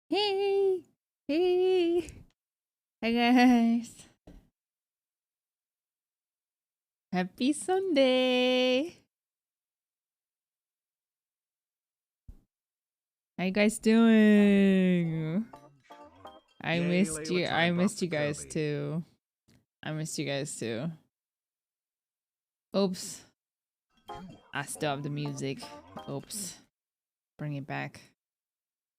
Hey, hey, hi guys. Happy Sunday. How you guys doing? I missed you. I missed you guys too. I missed you guys too. Oops. I still have the music. Oops. Bring it back.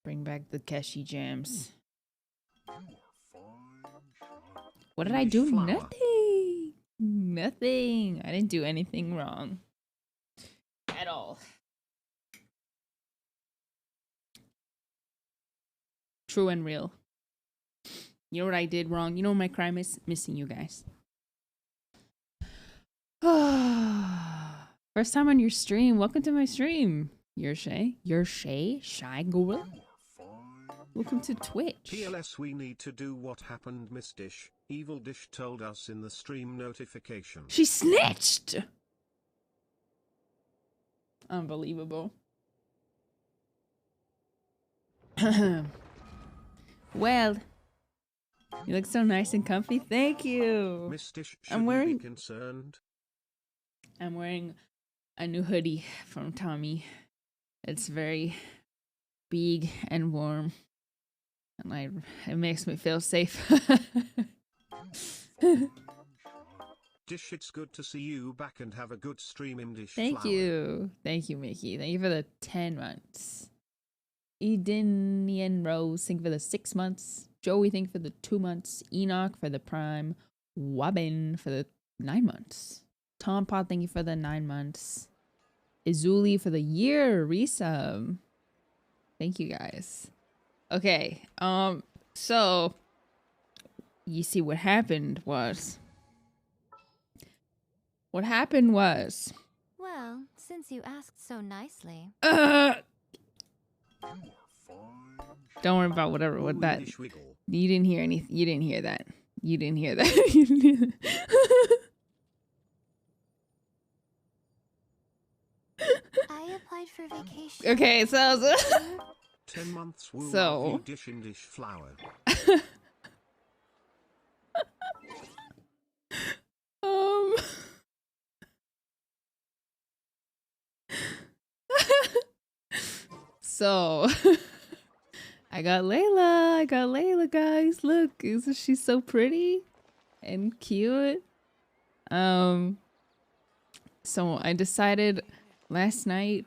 Bring back the Keshi jams. What did I do? Nothing. Nothing. I didn't do anything wrong. At all. True and real. You know what I did wrong? You know what my crime is? Missing you guys. First time on your stream. Welcome to my stream. You're Shay. You're Shay. Shy Girl. Welcome to Twitch. PLS, we need to do what happened, Miss Dish. Evil Dish told us in the stream notification. She snitched! Unbelievable. Well, you look so nice and comfy. Thank you. Miss Dish, should we be concerned? I'm wearing a new hoodie from Tommy. It's very big and warm. And it makes me feel safe. Dish, it's good to see you back and have a good stream in Dish. Thank you. Thank you, Mickey. Thank you for the 10 months. Edenian Rose, thank you for the 6 months. Joey, thank you for the 2 months. Enoch for the prime. Wabin for the 9 months. Tom Pod, thank you for the 9 months. Izuli for the year. Resub. Thank you guys. Okay, so you see what happened was Well, since you asked so nicely. Don't worry about what that. You didn't hear anything. You didn't hear that. You didn't hear that. You didn't hear that. I applied for vacation. Okay, so 10 months will so Dish in Dish flower. So I got Layla, guys. Look, isn't she so pretty and cute? So I decided last night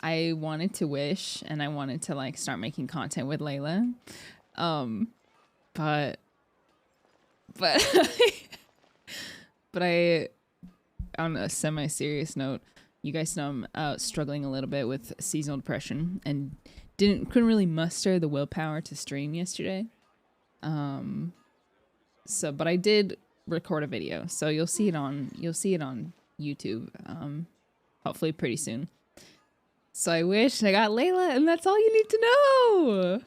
I wanted to wish and I wanted to like start making content with Layla. But But but on a semi-serious note, you guys know I'm out struggling a little bit with seasonal depression and couldn't really muster the willpower to stream yesterday. So but I did record a video, so you'll see it on YouTube hopefully pretty soon. So I wish I got Layla, and that's all you need to know.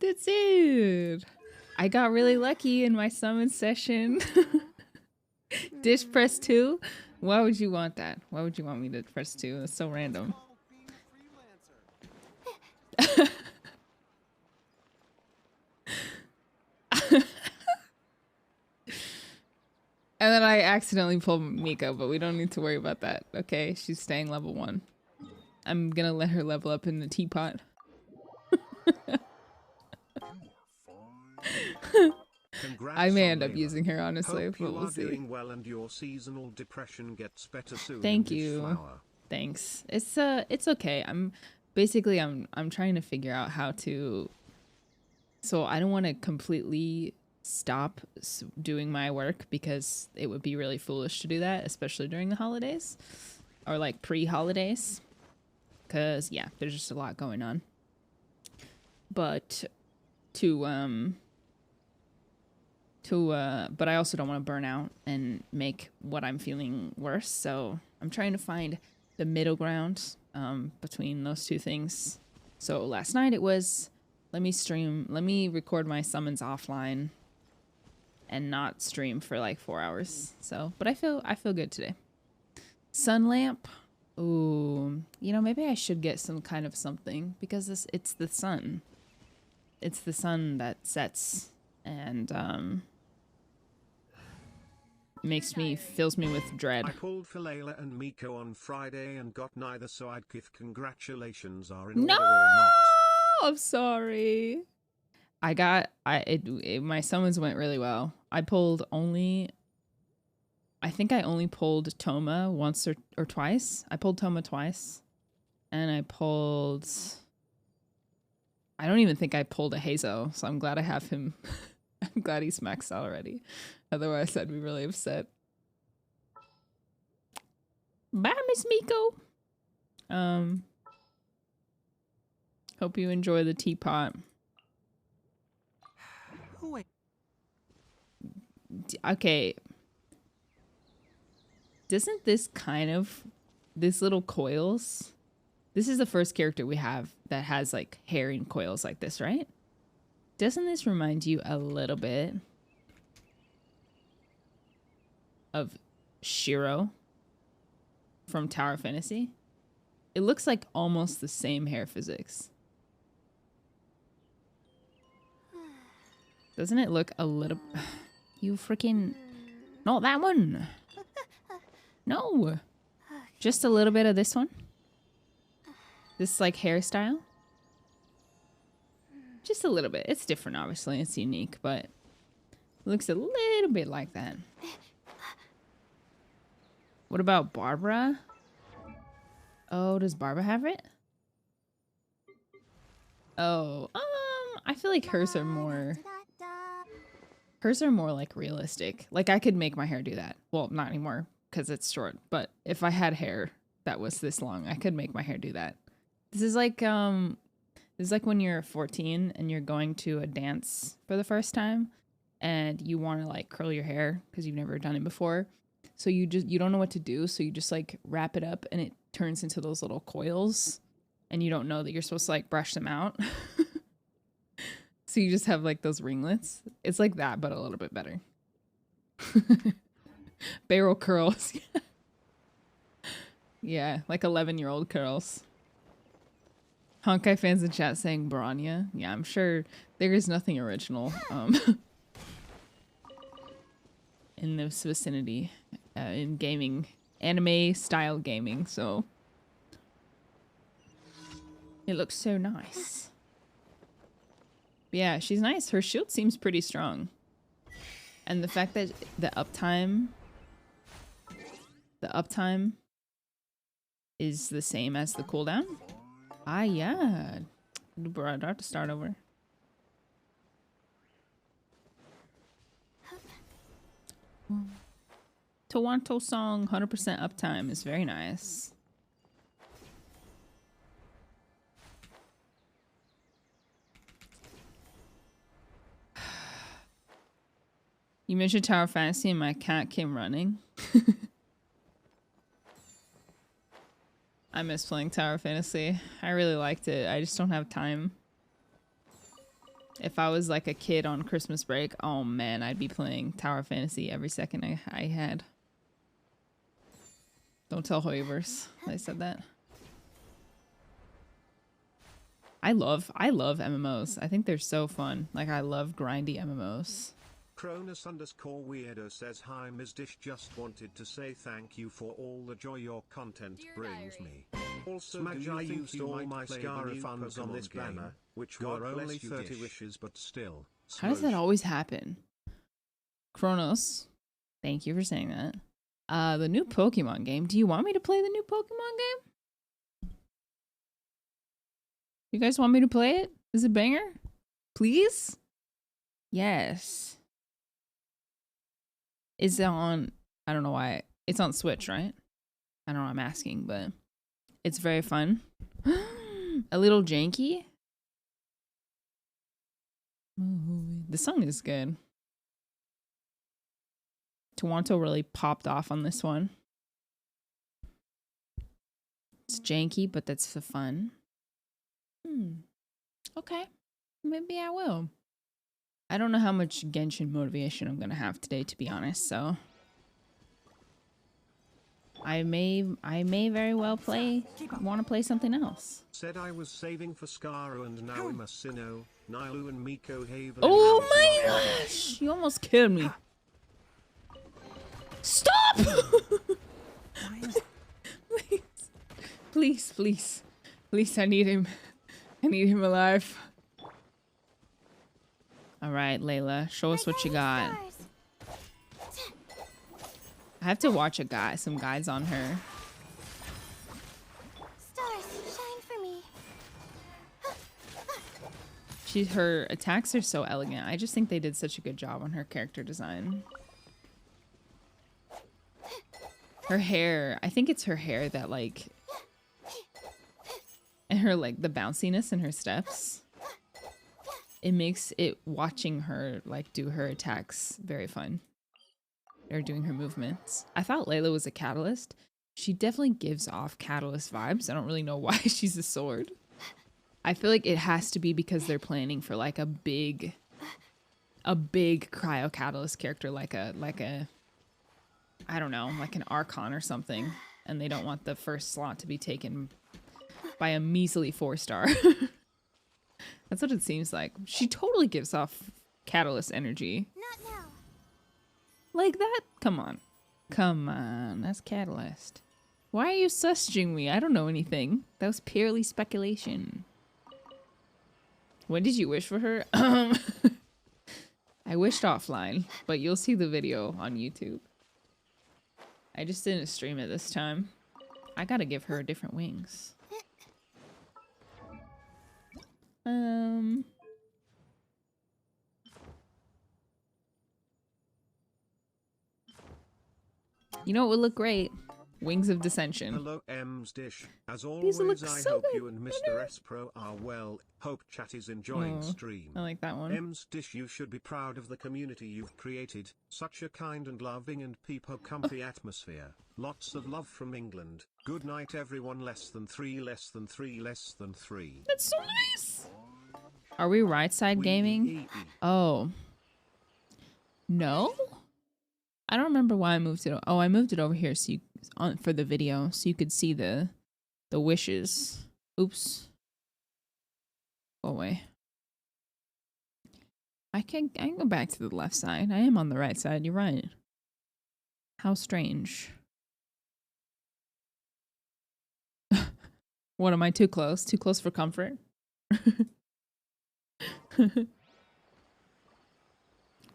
That's it. I got really lucky in my summon session. Dish press 2? Why would you want that? Why would you want me to press 2? That's so random. And then I accidentally pulled Miko, but we don't need to worry about that. Okay, she's staying level 1. I'm gonna let her level up in the teapot. I may end up using her, honestly, but we'll see. Doing well and your seasonal depression gets better soon. Thank you. Thanks. It's okay. I'm trying to figure out how to. So I don't want to completely stop doing my work because it would be really foolish to do that, especially during the holidays or like pre-holidays. Cause yeah, there's just a lot going on. But but I also don't want to burn out and make what I'm feeling worse. So I'm trying to find the middle ground between those two things. So last night it was, let me record my summons offline and not stream for like 4 hours. So, but I feel good today. Sun lamp. Ooh, maybe I should get some kind of something because it's the sun. It's the sun that sets and fills me with dread. I pulled for Layla and Miko on Friday and got neither, so I'd give congratulations are in order or not. I'm sorry. My summons went really well. I think I only pulled Toma once or twice. I pulled Toma twice. And I don't even think I pulled a Hazo, so I'm glad I have him. I'm glad he's maxed out already. Otherwise, I'd be really upset. Bye, Miss Miko. Hope you enjoy the teapot. Okay. Doesn't this this little coils? This is the first character we have that has like hair and coils like this, right? Doesn't this remind you a little bit of Shiro from Tower Fantasy? It looks like almost the same hair physics. Doesn't it look a little... You freaking... Not that one! No! Just a little bit of this one. This, like, hairstyle. Just a little bit. It's different, obviously. It's unique, but... It looks a little bit like that. What about Barbara? Oh, does Barbara have it? Oh, I feel like hers are more like realistic. Like I could make my hair do that. Well, not anymore because it's short, but if I had hair that was this long, I could make my hair do that. This is like when you're 14 and you're going to a dance for the first time and you want to like curl your hair because you've never done it before. So you don't know what to do, so you just like wrap it up and it turns into those little coils and you don't know that you're supposed to like brush them out. So you just have like those ringlets. It's like that, but a little bit better. Barrel curls. Yeah, like 11-year-old curls. Honkai fans in chat saying Branya. Yeah, I'm sure there is nothing original in this vicinity in gaming, anime style gaming, so it looks so nice. But yeah, she's nice. Her shield seems pretty strong. And the fact that the uptime is the same as the cooldown. Ah, yeah. Bro, I have to start over. Toronto song 100% uptime is very nice. You mentioned Tower Fantasy and my cat came running. I miss playing Tower Fantasy. I really liked it. I just don't have time. If I was like a kid on Christmas break, oh man, I'd be playing Tower Fantasy every second I had. Don't tell Hoiverse I said that. I love MMOs. I think they're so fun. Like, I love grindy MMOs. Cronus_weirdo says, hi Ms. Dish, just wanted to say thank you for all the joy your content brings me. Also, I used all my Scara funds on this banner, which were only 30 wishes, but still. How does that always happen? Kronos, thank you for saying that. The new Pokemon game. Do you want me to play the new Pokemon game? You guys want me to play it? Is it a banger? Please? Yes. Is it on, I don't know why. It's on Switch, right? I don't know, I'm asking, but it's very fun. A little janky. The song is good. Toronto really popped off on this one. It's janky, but that's the fun. Okay. Maybe I will. I don't know how much Genshin motivation I'm gonna have today, to be honest, so I may very well want to play something else. Said I was saving for Scaru and now Masino, Nilu and Miko Haven. Oh my gosh! You almost killed me. Stop! Please, please, please, I need him. I need him alive. All right, Layla, show us what you got. I have to watch some guides on her. Stars, shine for me. Her attacks are so elegant. I just think they did such a good job on her character design. Her hair, I think it's her hair that like, and her like the bounciness in her steps. It makes it watching her like do her attacks very fun. Or doing her movements. I thought Layla was a catalyst. She definitely gives off catalyst vibes. I don't really know why she's a sword. I feel like it has to be because they're planning for like a big cryo catalyst character, like a I don't know, like an Archon or something. And they don't want the first slot to be taken by a measly 4-star. That's what it seems like. She totally gives off catalyst energy. Not now. Like that? Come on. Come on. That's catalyst. Why are you sussing me? I don't know anything. That was purely speculation. When did you wish for her? I wished offline, but you'll see the video on YouTube. I just didn't stream it this time. I gotta give her different wings. You know what would look great? Wings of Dissension. Hello, M's Dish. As These always, look I so hope good. you and Mr. S Pro are well. Hope chat is enjoying stream. I like that one. M's Dish, you should be proud of the community you've created. Such a kind and loving and peepo comfy atmosphere. Lots of love from England. Good night, everyone. Less than 3, less than 3, less than 3. That's so nice. Are we right side gaming? Oh. No? I don't remember why I moved it. Oh, I moved it over here so for the video so you could see the wishes. Oops. Go away. I can go back to the left side. I am on the right side. You're right. How strange. What, am I too close? Too close for comfort?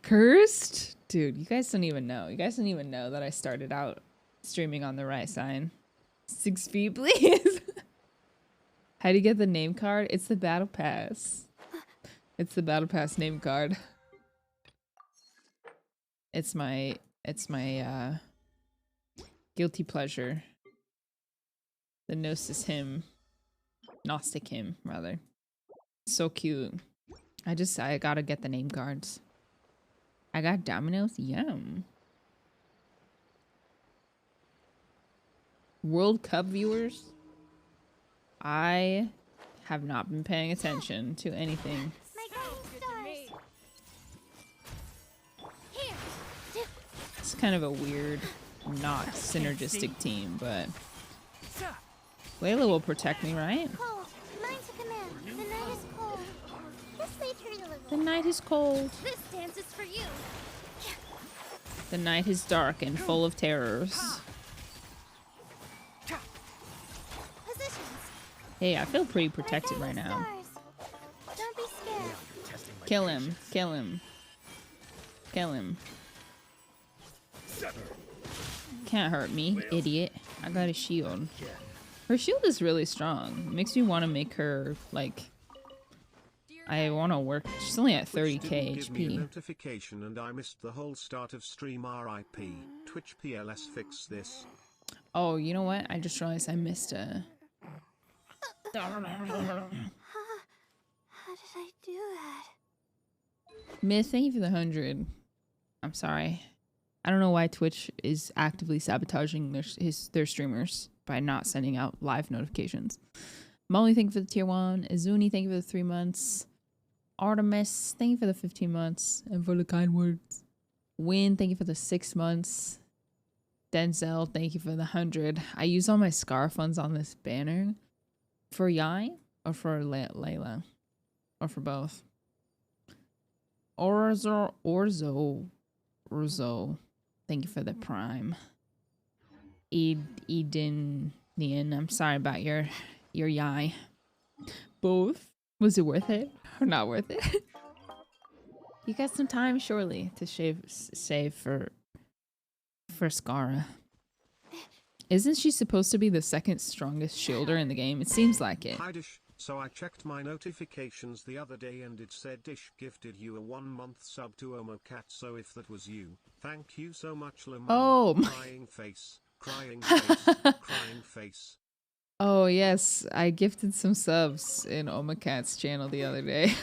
Cursed? Dude, you guys don't even know. You guys don't even know that I started out streaming on the right side. 6 feet, please. How do you get the name card? It's the battle pass. It's the battle pass name card. It's my It's my guilty pleasure. The Gnosis hymn. Gnostic hymn, rather. So cute. I gotta get the name cards. I got Domino's? Yum. World Cup viewers? I have not been paying attention to anything. My guiding stars. Here. It's kind of a weird, not synergistic team, but Layla will protect me, right? Cold. Mine to command. The night is cold. This may hurt a little. The night is cold. This dance is for you. The night is dark and full of terrors. Positions. Hey, I feel pretty protected right now. Stars. Don't be scared. Kill him. Kill him. Kill him. Can't hurt me, idiot. I got a shield. Her shield is really strong. It makes me want to make her, like... I want to work... She's only at 30k Didn't give me a HP. notification and I missed the whole start of stream RIP. Twitch PLS fix this. Oh, you know what? I just realized I missed a... How did I do that? Myth, thank you for the 100. I'm sorry. I don't know why Twitch is actively sabotaging their streamers by not sending out live notifications. Molly, thank you for the tier 1. Izuni, thank you for the 3 months. Artemis, thank you for the 15 months and for the kind words. Win, thank you for the 6 months. Denzel, thank you for the 100. I use all my Scar funds on this banner. For Yai or for Layla? Or for both? Orzo. Thank you for the prime. Edenian, I'm sorry about your Yai. Both? Was it worth it or not worth it? You got some time, surely, to save for Skara. Isn't she supposed to be the second strongest shielder in the game? It seems like it. Hi Dish, so I checked my notifications the other day and it said Dish gifted you a 1-month sub to Omocat, so if that was you, thank you so much Lamar. Oh my. Crying face, crying face, crying face. Oh yes, I gifted some subs in Omacat's channel the other day.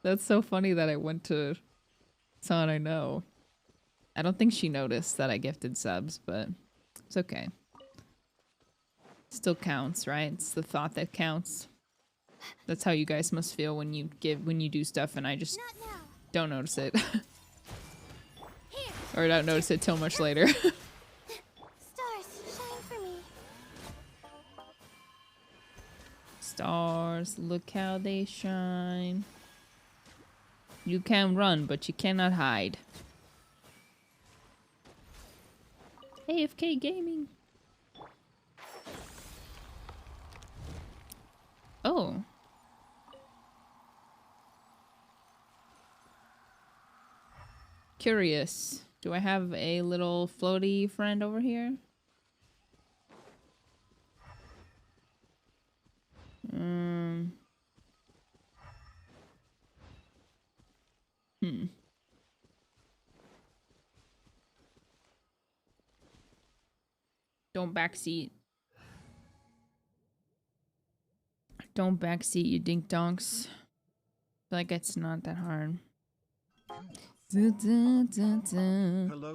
That's so funny that I went to someone I know. I don't think she noticed that I gifted subs, but it's okay. Still counts, right? It's the thought that counts. That's how you guys must feel when you do stuff and I just don't notice it. Or don't notice it till much later. Stars, shine for me. Stars, look how they shine. You can run, but you cannot hide. AFK Gaming. Oh. Curious. Do I have a little floaty friend over here? Don't backseat. Don't backseat, you dink donks. Feel like it's not that hard. Hello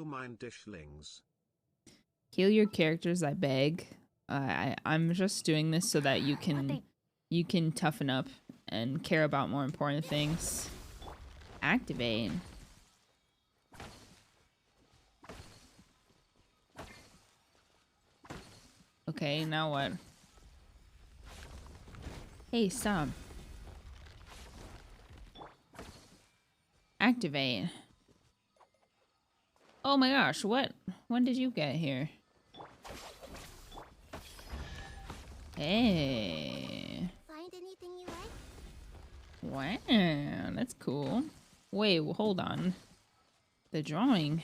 mine dishlings. Heal your characters, I beg. I'm just doing this so that you can toughen up and care about more important things. Activate. Okay, now what? Hey, stop. Activate. Oh my gosh, what? When did you get here? Hey. Find anything you like? Wow, that's cool. Wait, hold on. The drawing.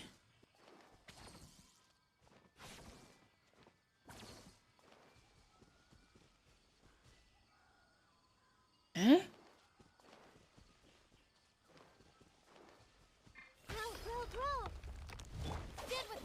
Huh? Roll. Did with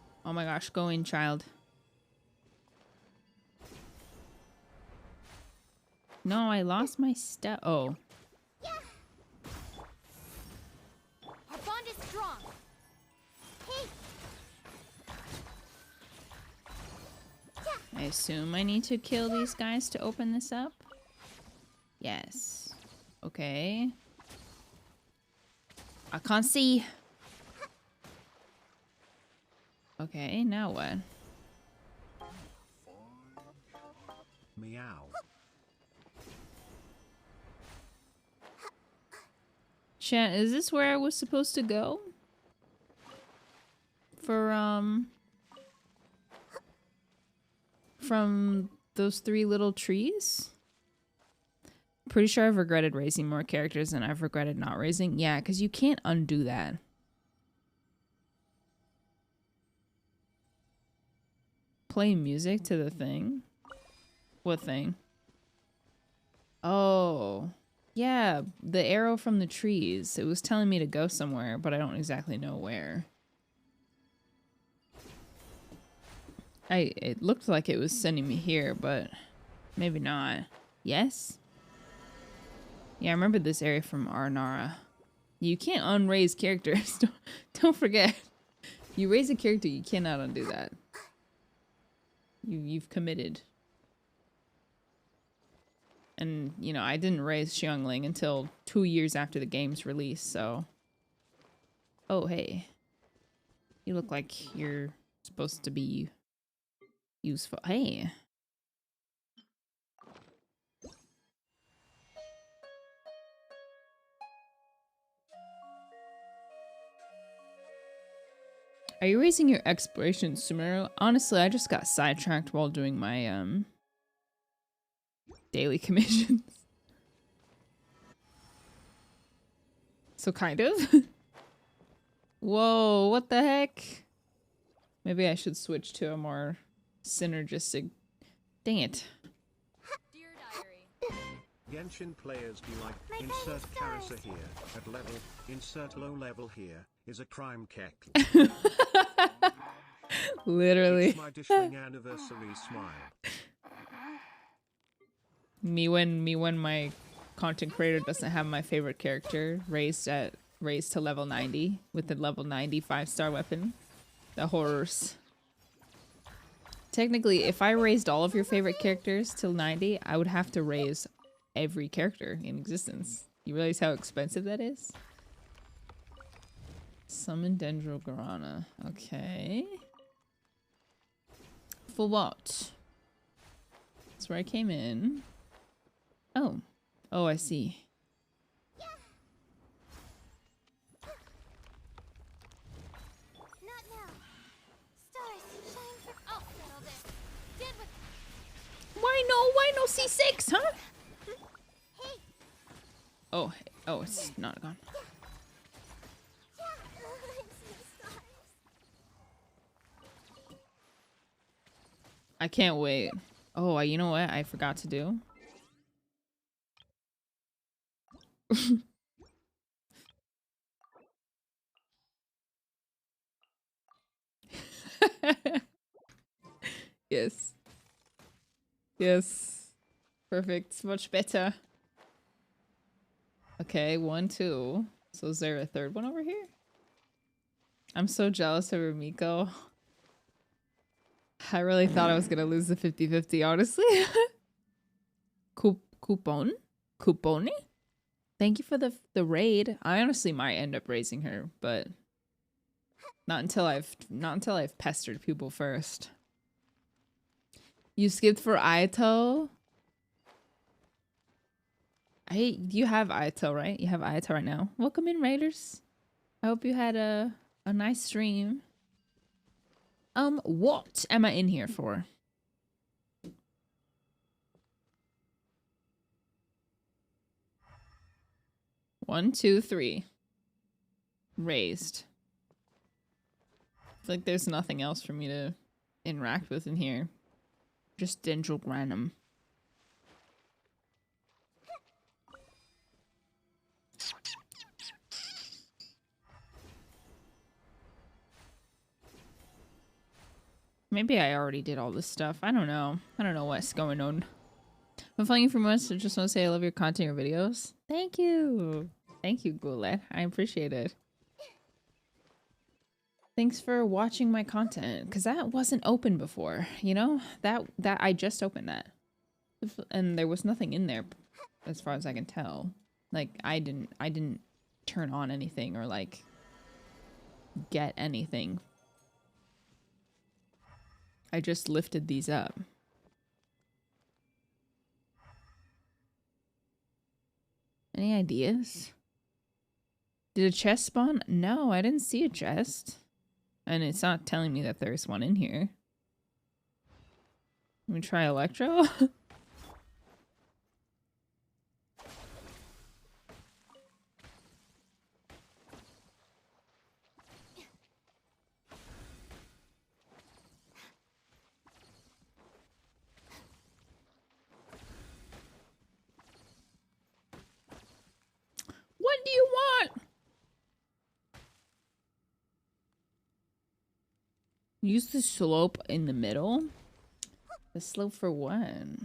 Oh my gosh, go in, child. No, I lost my step. Oh. Yeah. Our bond is strong. Hey. I assume I need to kill these guys to open this up? Yes. Okay. I can't see. Okay, now what? Meow. Chat, is this where I was supposed to go? For, from those 3 little trees? Pretty sure I've regretted raising more characters than I've regretted not raising. Yeah, because you can't undo that. Play music to the thing? What thing? Oh. Yeah, the arrow from the trees. It was telling me to go somewhere, but I don't exactly know where. It looked like it was sending me here, but maybe not. Yes? Yeah, I remember this area from Arnara. You can't unraise characters. Don't forget. You raise a character, you cannot undo that. You've committed. And, you know, I didn't raise Xiangling until 2 years after the game's release, so... Oh, hey. You look like you're supposed to be useful. Hey. Are you raising your exploration, sumeru? Honestly, I just got sidetracked while doing my, daily commissions. So kind of. Whoa, what the heck? Maybe I should switch to a more synergistic... Dang it. Dear Diary. Genshin players be like, My insert tiny character stars. here, at level, insert low level here, is a crime keck. Literally. It's my Dishling anniversary smile. Me when my content creator doesn't have my favorite character raised to level 90 with the level 90 5-star weapon. The horrors. Technically, if I raised all of your favorite characters till 90, I would have to raise every character in existence. You realize how expensive that is? Summon Dendrograna. Okay. For what? That's where I came in. Oh. Oh, I see. Not now. Stars shine for. I'll settle this. Did with Why no C6, huh? Hey. Oh, oh, it's not gone. Yeah. I'm so stars. I can't wait. Oh, you know what I forgot to do? Yes. Yes. Perfect. Much better. Okay, 1, 2. So is there a third one over here? I'm so jealous of Rumiko. I really thought I was gonna lose the 50-50, honestly. Coupon? Couponi? Thank you for the raid. I honestly might end up raising her, but not until I've pestered people first. You skipped for Ayato? You have Ayato, right? You have Ayato right now. Welcome in, Raiders. I hope you had a nice stream. What am I in here for? One, two, three. Raised. I feel like there's nothing else for me to interact with in here. Just Dendrogranum. Maybe I already did all this stuff. I don't know. I don't know what's going on. I'm following you for months. I just want to say I love your content, your videos. Thank you. Thank you, Goulet. I appreciate it. Thanks for watching my content, because that wasn't open before, you know? That I just opened that. And there was nothing in there as far as I can tell. Like I didn't turn on anything or like get anything. I just lifted these up. Any ideas? Did a chest spawn? No, I didn't see a chest. And it's not telling me that there's one in here. Let me try Electro. What do you want? Use the slope in the middle. The slope for what? I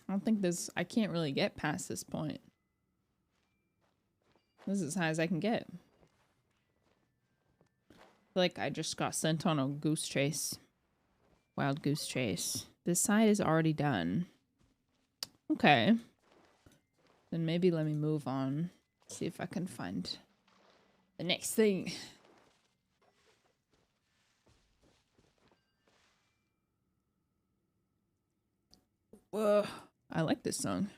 don't think this... I can't really get past this point. This is as high as I can get. I feel like I just got sent on a goose chase. Wild goose chase. This side is already done. Okay. Then maybe let me move on. See if I can find the next thing. Whoa. I like this song.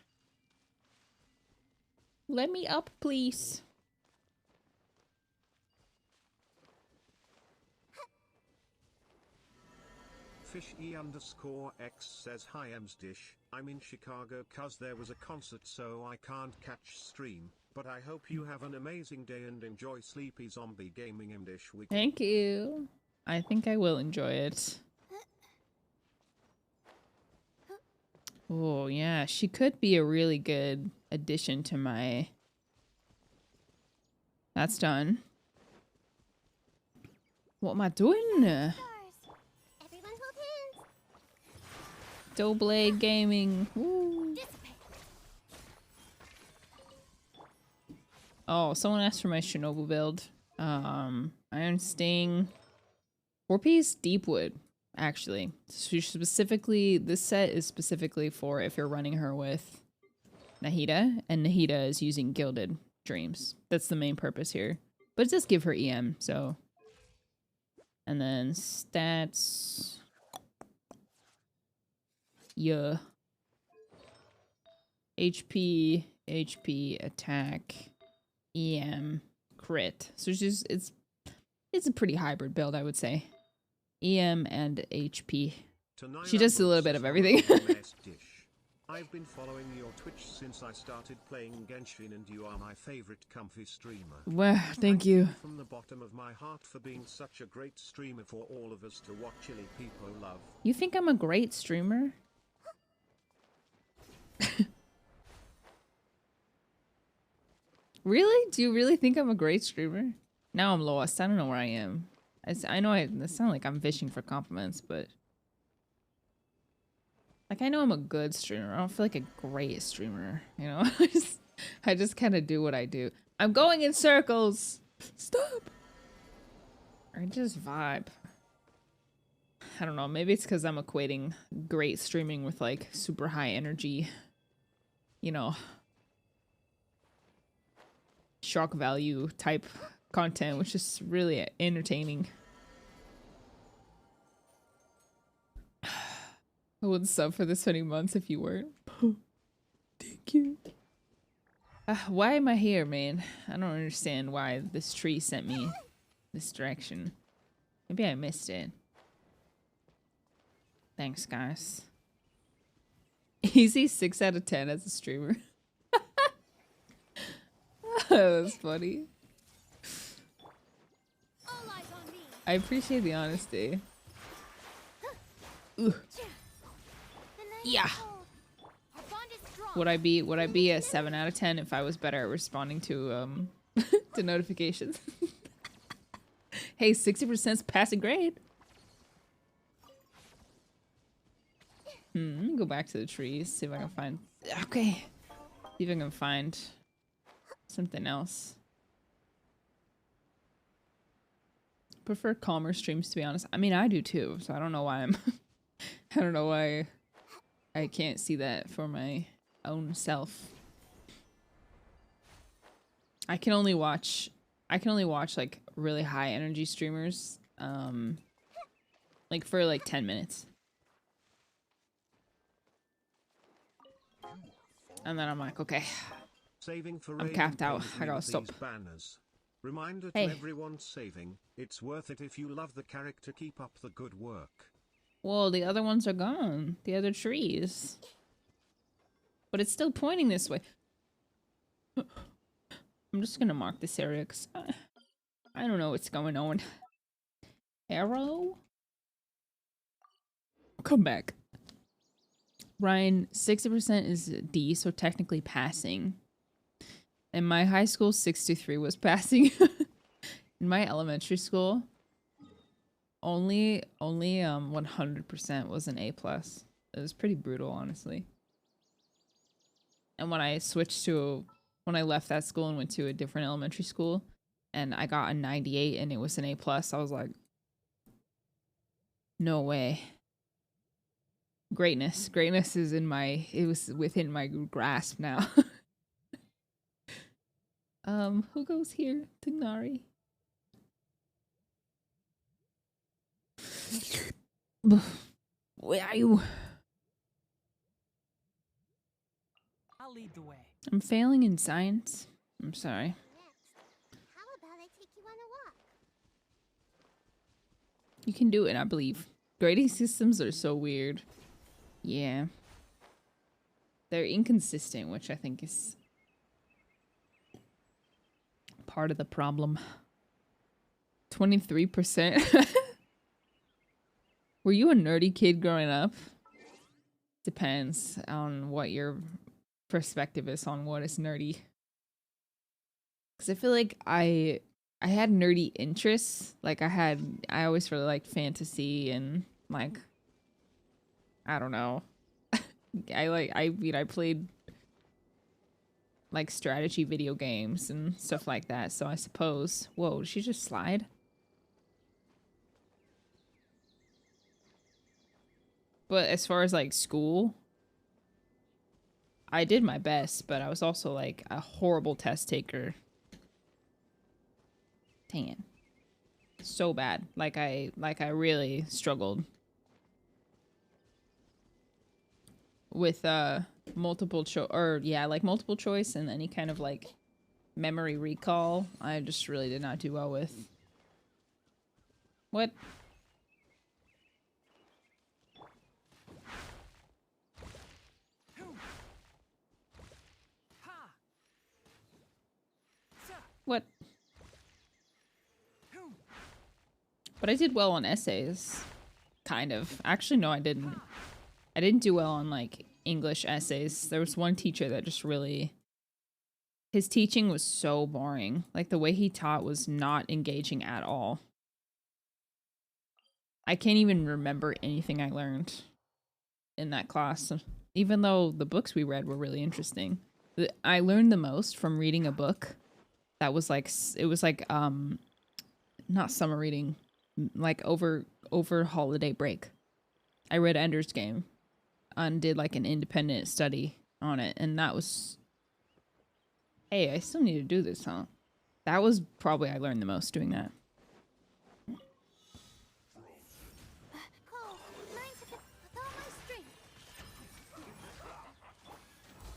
Let me up, please. Fishy_X says hi Emsdish. I'm in Chicago cause there was a concert so I can't catch stream, but I hope you have an amazing day and enjoy Sleepy Zombie Gaming Emdish week. Thank you. I think I will enjoy it. Oh yeah, she could be a really good addition to my... That's done. What am I doing? Everyone hold hands. Double Gaming. Woo. Oh, someone asked for my Shinobu build. Iron Sting. 4-piece Deepwood, actually. So specifically, this set is specifically for if you're running her with Nahida, and Nahida is using Gilded Dreams. That's the main purpose here. But it does give her EM, so... And then stats... Yeah. HP, attack, EM, crit. So it's a pretty hybrid build, I would say. EM and HP. She does a little bit of everything. I've been following your Twitch since I started playing Genshin and you are my favorite comfy streamer. Wow, thank you. From the bottom of my heart for being such a great streamer for all of us to watch chilly people love. You think I'm a great streamer? Really? Do you really think I'm a great streamer? Now I'm lost. I don't know where I am. I know it sounds like I'm fishing for compliments, but... Like, I know I'm a good streamer. I don't feel like a great streamer, you know? I just kind of do what I do. I'm going in circles! Stop! I just vibe. I don't know. Maybe it's because I'm equating great streaming with, like, super high energy, you know, shock value type content, which is really entertaining. I would sub for this 20 months if you weren't. Thank you. Why am I here, man? I don't understand why this tree sent me this direction. Maybe I missed it. Thanks, guys. Easy 6 out of 10 as a streamer. That's funny. I appreciate the honesty. Ugh. Yeah. Would I be a 7 out of 10 if I was better at responding to to notifications? Hey, 60%'s passing grade. Let me go back to the trees, see if I can find... Okay. See if I can find something else. Prefer calmer streams, to be honest. I mean, I do too, so I don't know why I'm... I don't know why I can't see that for my own self. I can only watch like really high energy streamers, like for like 10 minutes. And then I'm like, okay, Saving for I'm capped out. I gotta stop. Banners. Reminder Hey. to everyone saving, it's worth it if you love the character, keep up the good work. Well, the other ones are gone. The other trees. But it's still pointing this way. I'm just gonna mark this area because I don't know what's going on. Arrow? Come back. Ryan, 60% is D, so technically passing. And my high school, 63 was passing. In my elementary school, only 100% was an A+. It was pretty brutal, honestly. And when I left that school and went to a different elementary school, and I got a 98 and it was an A+, I was like, no way. Greatness is it was within my grasp now. Who goes here? Tignari. Where are you? I'll lead the way. I'm failing in science. I'm sorry. Next, how about I take you on a walk? You can do it, I believe. Grading systems are so weird. Yeah. They're inconsistent, which I think is part of the problem. 23%. Were you a nerdy kid growing up? Depends on what your perspective is on what is nerdy. Because I feel like I had nerdy interests. Like I always really liked fantasy and like, I don't know. I played like strategy video games and stuff like that. So I suppose, whoa, did she just slide? But as far as like school, I did my best, but I was also like a horrible test taker. Dang it. So bad. Like I really struggled with multiple choice and any kind of like memory recall. I just really did not do well with. What? What? But I did well on essays. Kind of. Actually, no, I didn't. I didn't do well on, like, English essays. There was one teacher that just really... His teaching was so boring. Like, the way he taught was not engaging at all. I can't even remember anything I learned in that class. Even though the books we read were really interesting. I learned the most from reading a book that was like, it was like, not summer reading, like over holiday break. I read Ender's Game and did like an independent study on it. And that was, hey, I still need to do this, huh? That was probably, I learned the most doing that. Cole, mine took it with all my strength.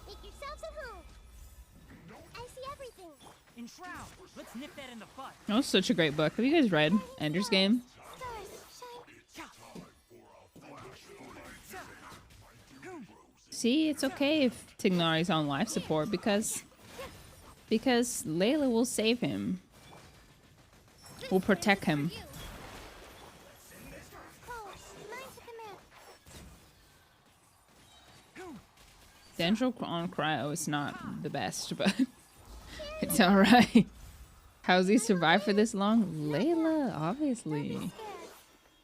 Make yourselves at home. I see everything. In Shroud, let's nip that in the bud. That was such a great book. Have you guys read Ender's Game? Stars shine. See, it's okay if Tignari's on life support because Layla will save him. Will protect him. Cole, mine took him out. Dendro on cryo is not the best, but it's alright. How's he survived for this long? Layla, obviously.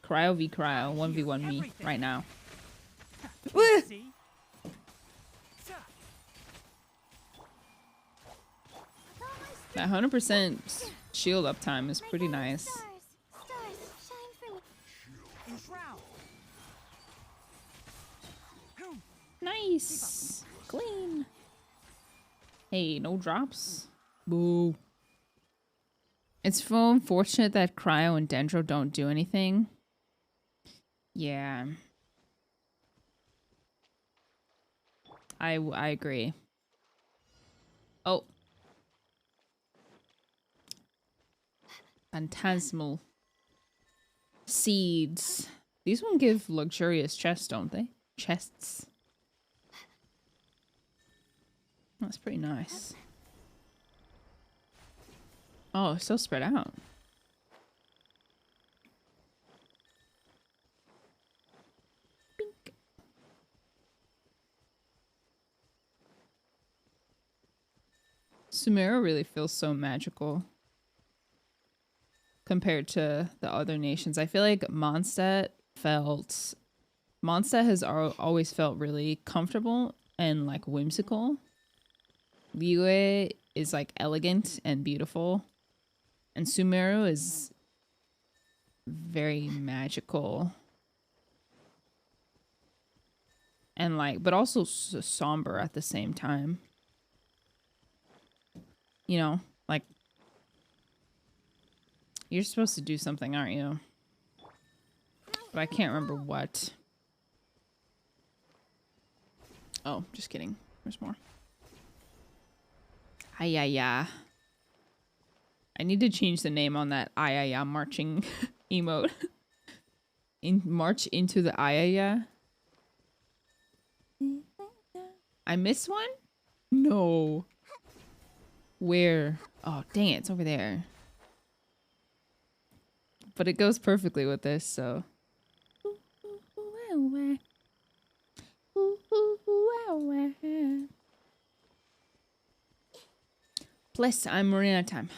Cryo v cryo, 1v1 me right now. Wah! See? That 100% shield uptime is pretty nice. Stars, shine for me. Enshroud. Nice. Clean. Hey, no drops. Boo. It's so unfortunate that Cryo and Dendro don't do anything. Yeah. I agree. Oh. Phantasmal seeds. These one give luxurious chests, don't they? Chests. That's pretty nice. Oh, it's so spread out. Bink. Sumeru really feels so magical compared to the other nations. I feel like Mondstadt has always felt really comfortable and like whimsical. Liyue is like elegant and beautiful. And Sumeru is very magical. And like, but also somber at the same time. You know, like, you're supposed to do something, aren't you? But I can't remember what. Oh, just kidding. There's more. Ayaya. I need to change the name on that Ayaya marching emote. March into the Ayaya. I missed one? No. Where? Oh, dang it. It's over there. But it goes perfectly with this, so. Plus, I'm running out of time.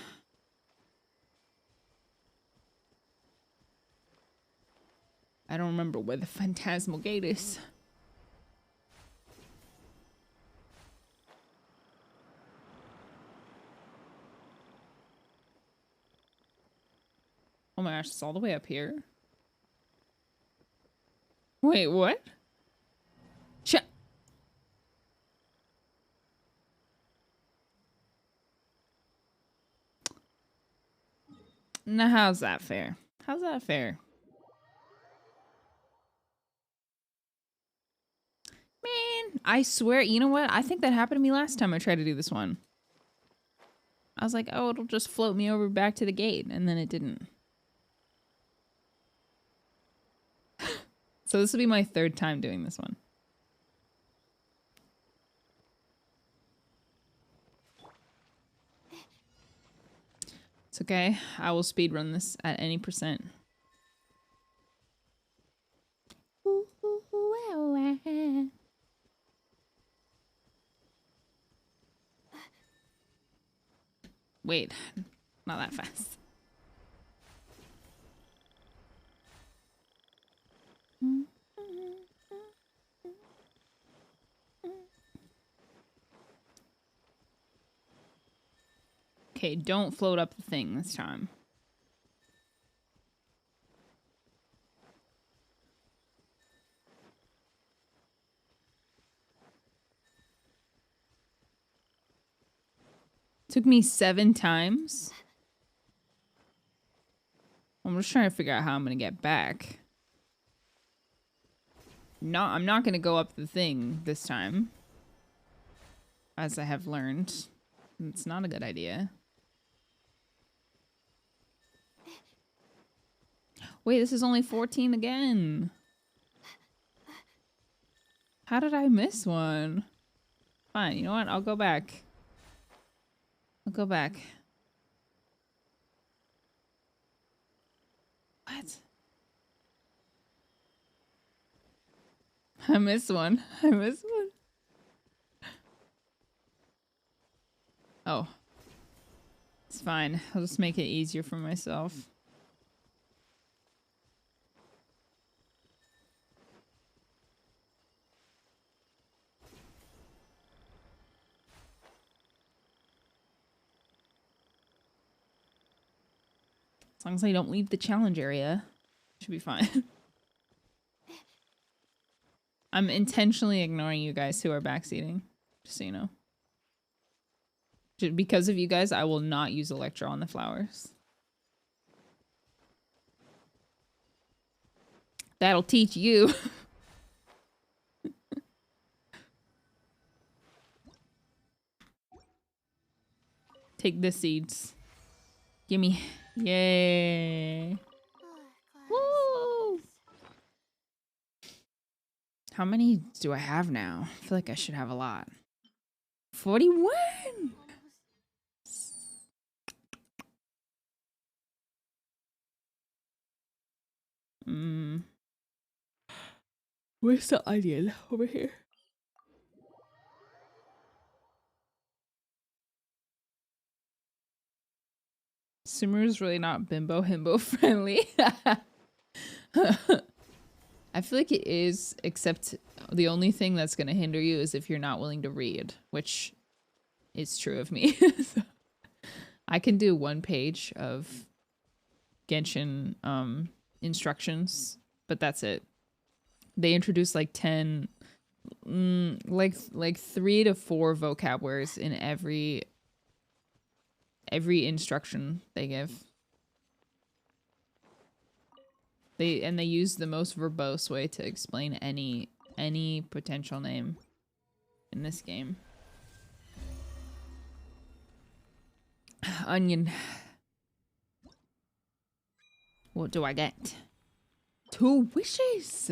I don't remember where the Phantasmal Gate is. Oh my gosh, it's all the way up here. Wait, what? Now, how's that fair? How's that fair? Man, I swear, you know what? I think that happened to me last time I tried to do this one. I was like, oh, it'll just float me over back to the gate, and then it didn't. So this will be my third time doing this one. It's okay. I will speedrun this at any percent. Wait, not that fast. Okay, don't float up the thing this time. Took me 7 times. I'm just trying to figure out how I'm gonna get back. No, I'm not gonna go up the thing this time. As I have learned. It's not a good idea. Wait, this is only 14 again. How did I miss one? Fine, you know what? I'll go back. I'll go back. What? I missed one. I missed one. Oh. It's fine. I'll just make it easier for myself. As long as I don't leave the challenge area, should be fine. I'm intentionally ignoring you guys who are backseating, just so you know. Because of you guys, I will not use Electro on the flowers. That'll teach you. Take the seeds. Gimme. Yay. Woo! How many do I have now? I feel like I should have a lot. 41! Where's the onion? Over here. Sumeru's really not bimbo himbo friendly. I feel like it is, except the only thing that's going to hinder you is if you're not willing to read, which is true of me. So, I can do 1 page of Genshin instructions, but that's it. They introduce like 10, like 3 to 4 vocab words in every instruction they give. They use the most verbose way to explain any potential name in this game. Onion. What do I get? 2 wishes.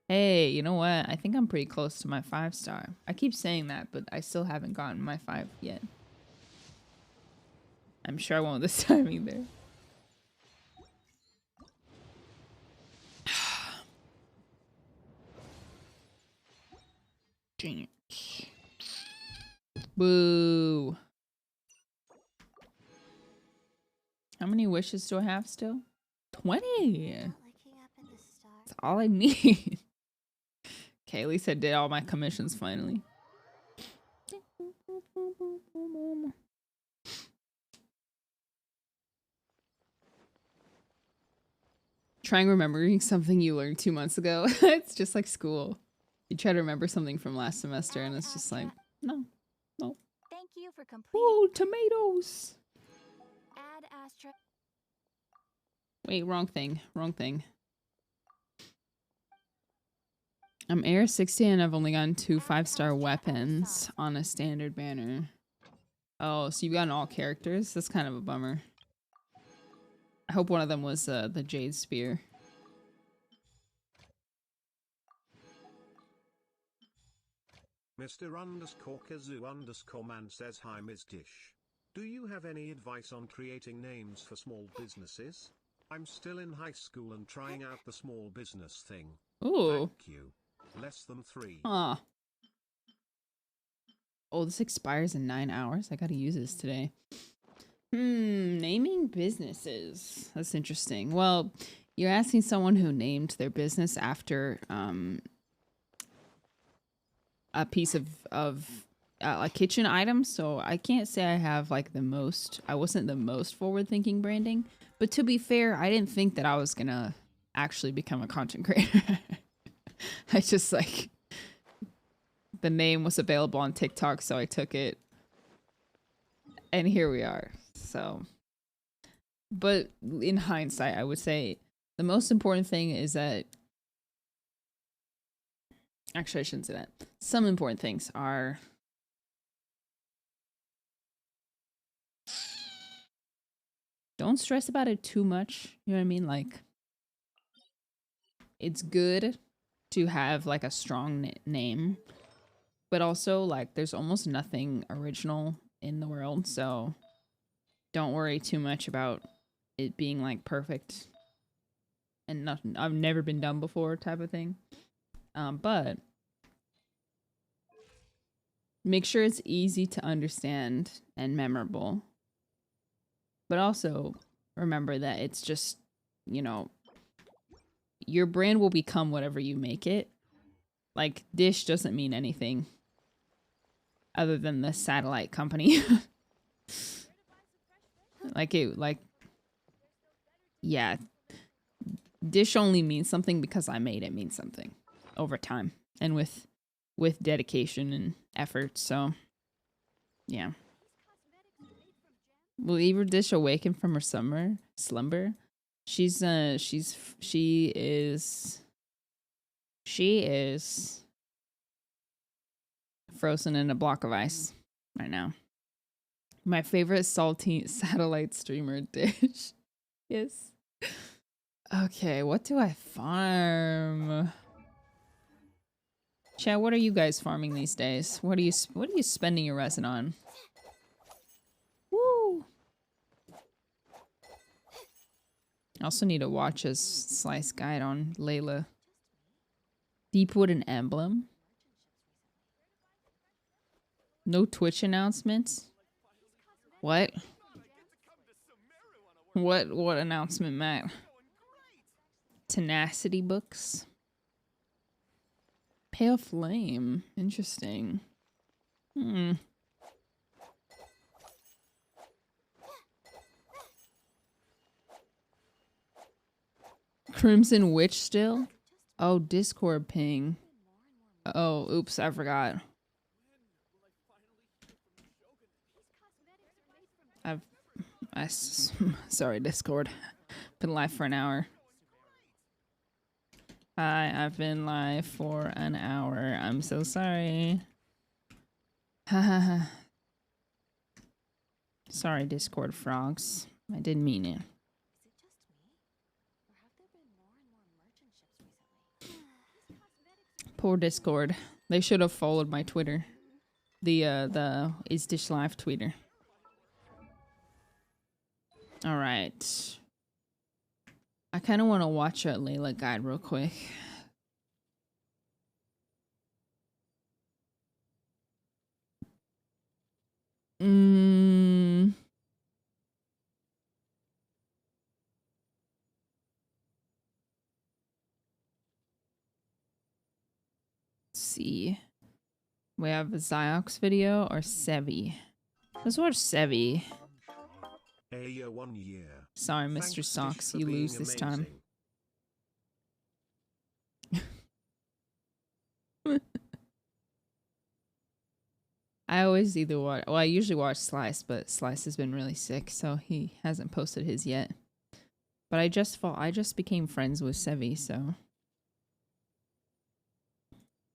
Hey, you know what? I think I'm pretty close to my 5-star. I keep saying that, but I still haven't gotten my 5 yet. I'm sure I won't this time either. Dang it. Boo. How many wishes do I have still? 20. That's all I need. Okay, at least I did all my commissions finally. Trying remembering something you learned 2 months ago. It's just like school. You try to remember something from last semester and it's just like, no. Thank you for completing. Oh, tomatoes. Add Astra. Wait, wrong thing. I'm Air 60 and I've only gotten 2 5-star weapons on a standard banner. Oh, so you've gotten all characters? That's kind of a bummer. I hope one of them was the Jade Spear. Mr. _Kazoo_man says hi Ms. Dish. Do you have any advice on creating names for small businesses? I'm still in high school and trying out the small business thing. Ooh. Thank you. Less than 3. Aw. Oh, this expires in 9 hours. I gotta use this today. Naming businesses. That's interesting. Well, you're asking someone who named their business after a piece of a kitchen item, so I can't say I have like I wasn't the most forward-thinking branding, but to be fair, I didn't think that I was gonna actually become a content creator. I just like, the name was available on TikTok, so I took it, and here we are. So, but in hindsight, I would say the most important thing is that, actually I shouldn't say that. Some important things are don't stress about it too much. You know what I mean? Like, it's good to have like a strong name, but also like there's almost nothing original in the world, so don't worry too much about it being like perfect and nothing I've never been done before type of thing. But make sure it's easy to understand and memorable. But also remember that it's just, you know, your brand will become whatever you make it. Like, Dish doesn't mean anything other than the satellite company. yeah, dish only means something because I made it mean something over time and with dedication and effort. So yeah. Will Ever Dish awaken from her slumber? She is frozen in a block of ice right now. My favorite salty satellite streamer dish. Yes. Okay, what do I farm? Chat, what are you guys farming these days? What are you spending your resin on? Woo! I also need to watch a slice guide on Layla. Deepwood and Emblem. No Twitch announcements? What? What announcement, Matt? Tenacity books? Pale Flame. Interesting. Crimson Witch still? Oh, Discord ping. Oh, oops, I forgot. Sorry, Discord. Been live for an hour. Hi, I've been live for an hour. I'm so sorry. Haha. Sorry, Discord frogs. I didn't mean it. Poor Discord. They should have followed my Twitter. The Is Dish Live Twitter. All right. I kind of want to watch a Layla guide real quick. Let's see. We have a Ziox video or Sevi. Let's watch Sevi. Ayo 1 year. Sorry, Mr. Thanks, Socks, Dish, you for lose being this time. amazing. I always either watch. Well, I usually watch Slice, but Slice has been really sick, so he hasn't posted his yet. But I just became friends with Sevi, so.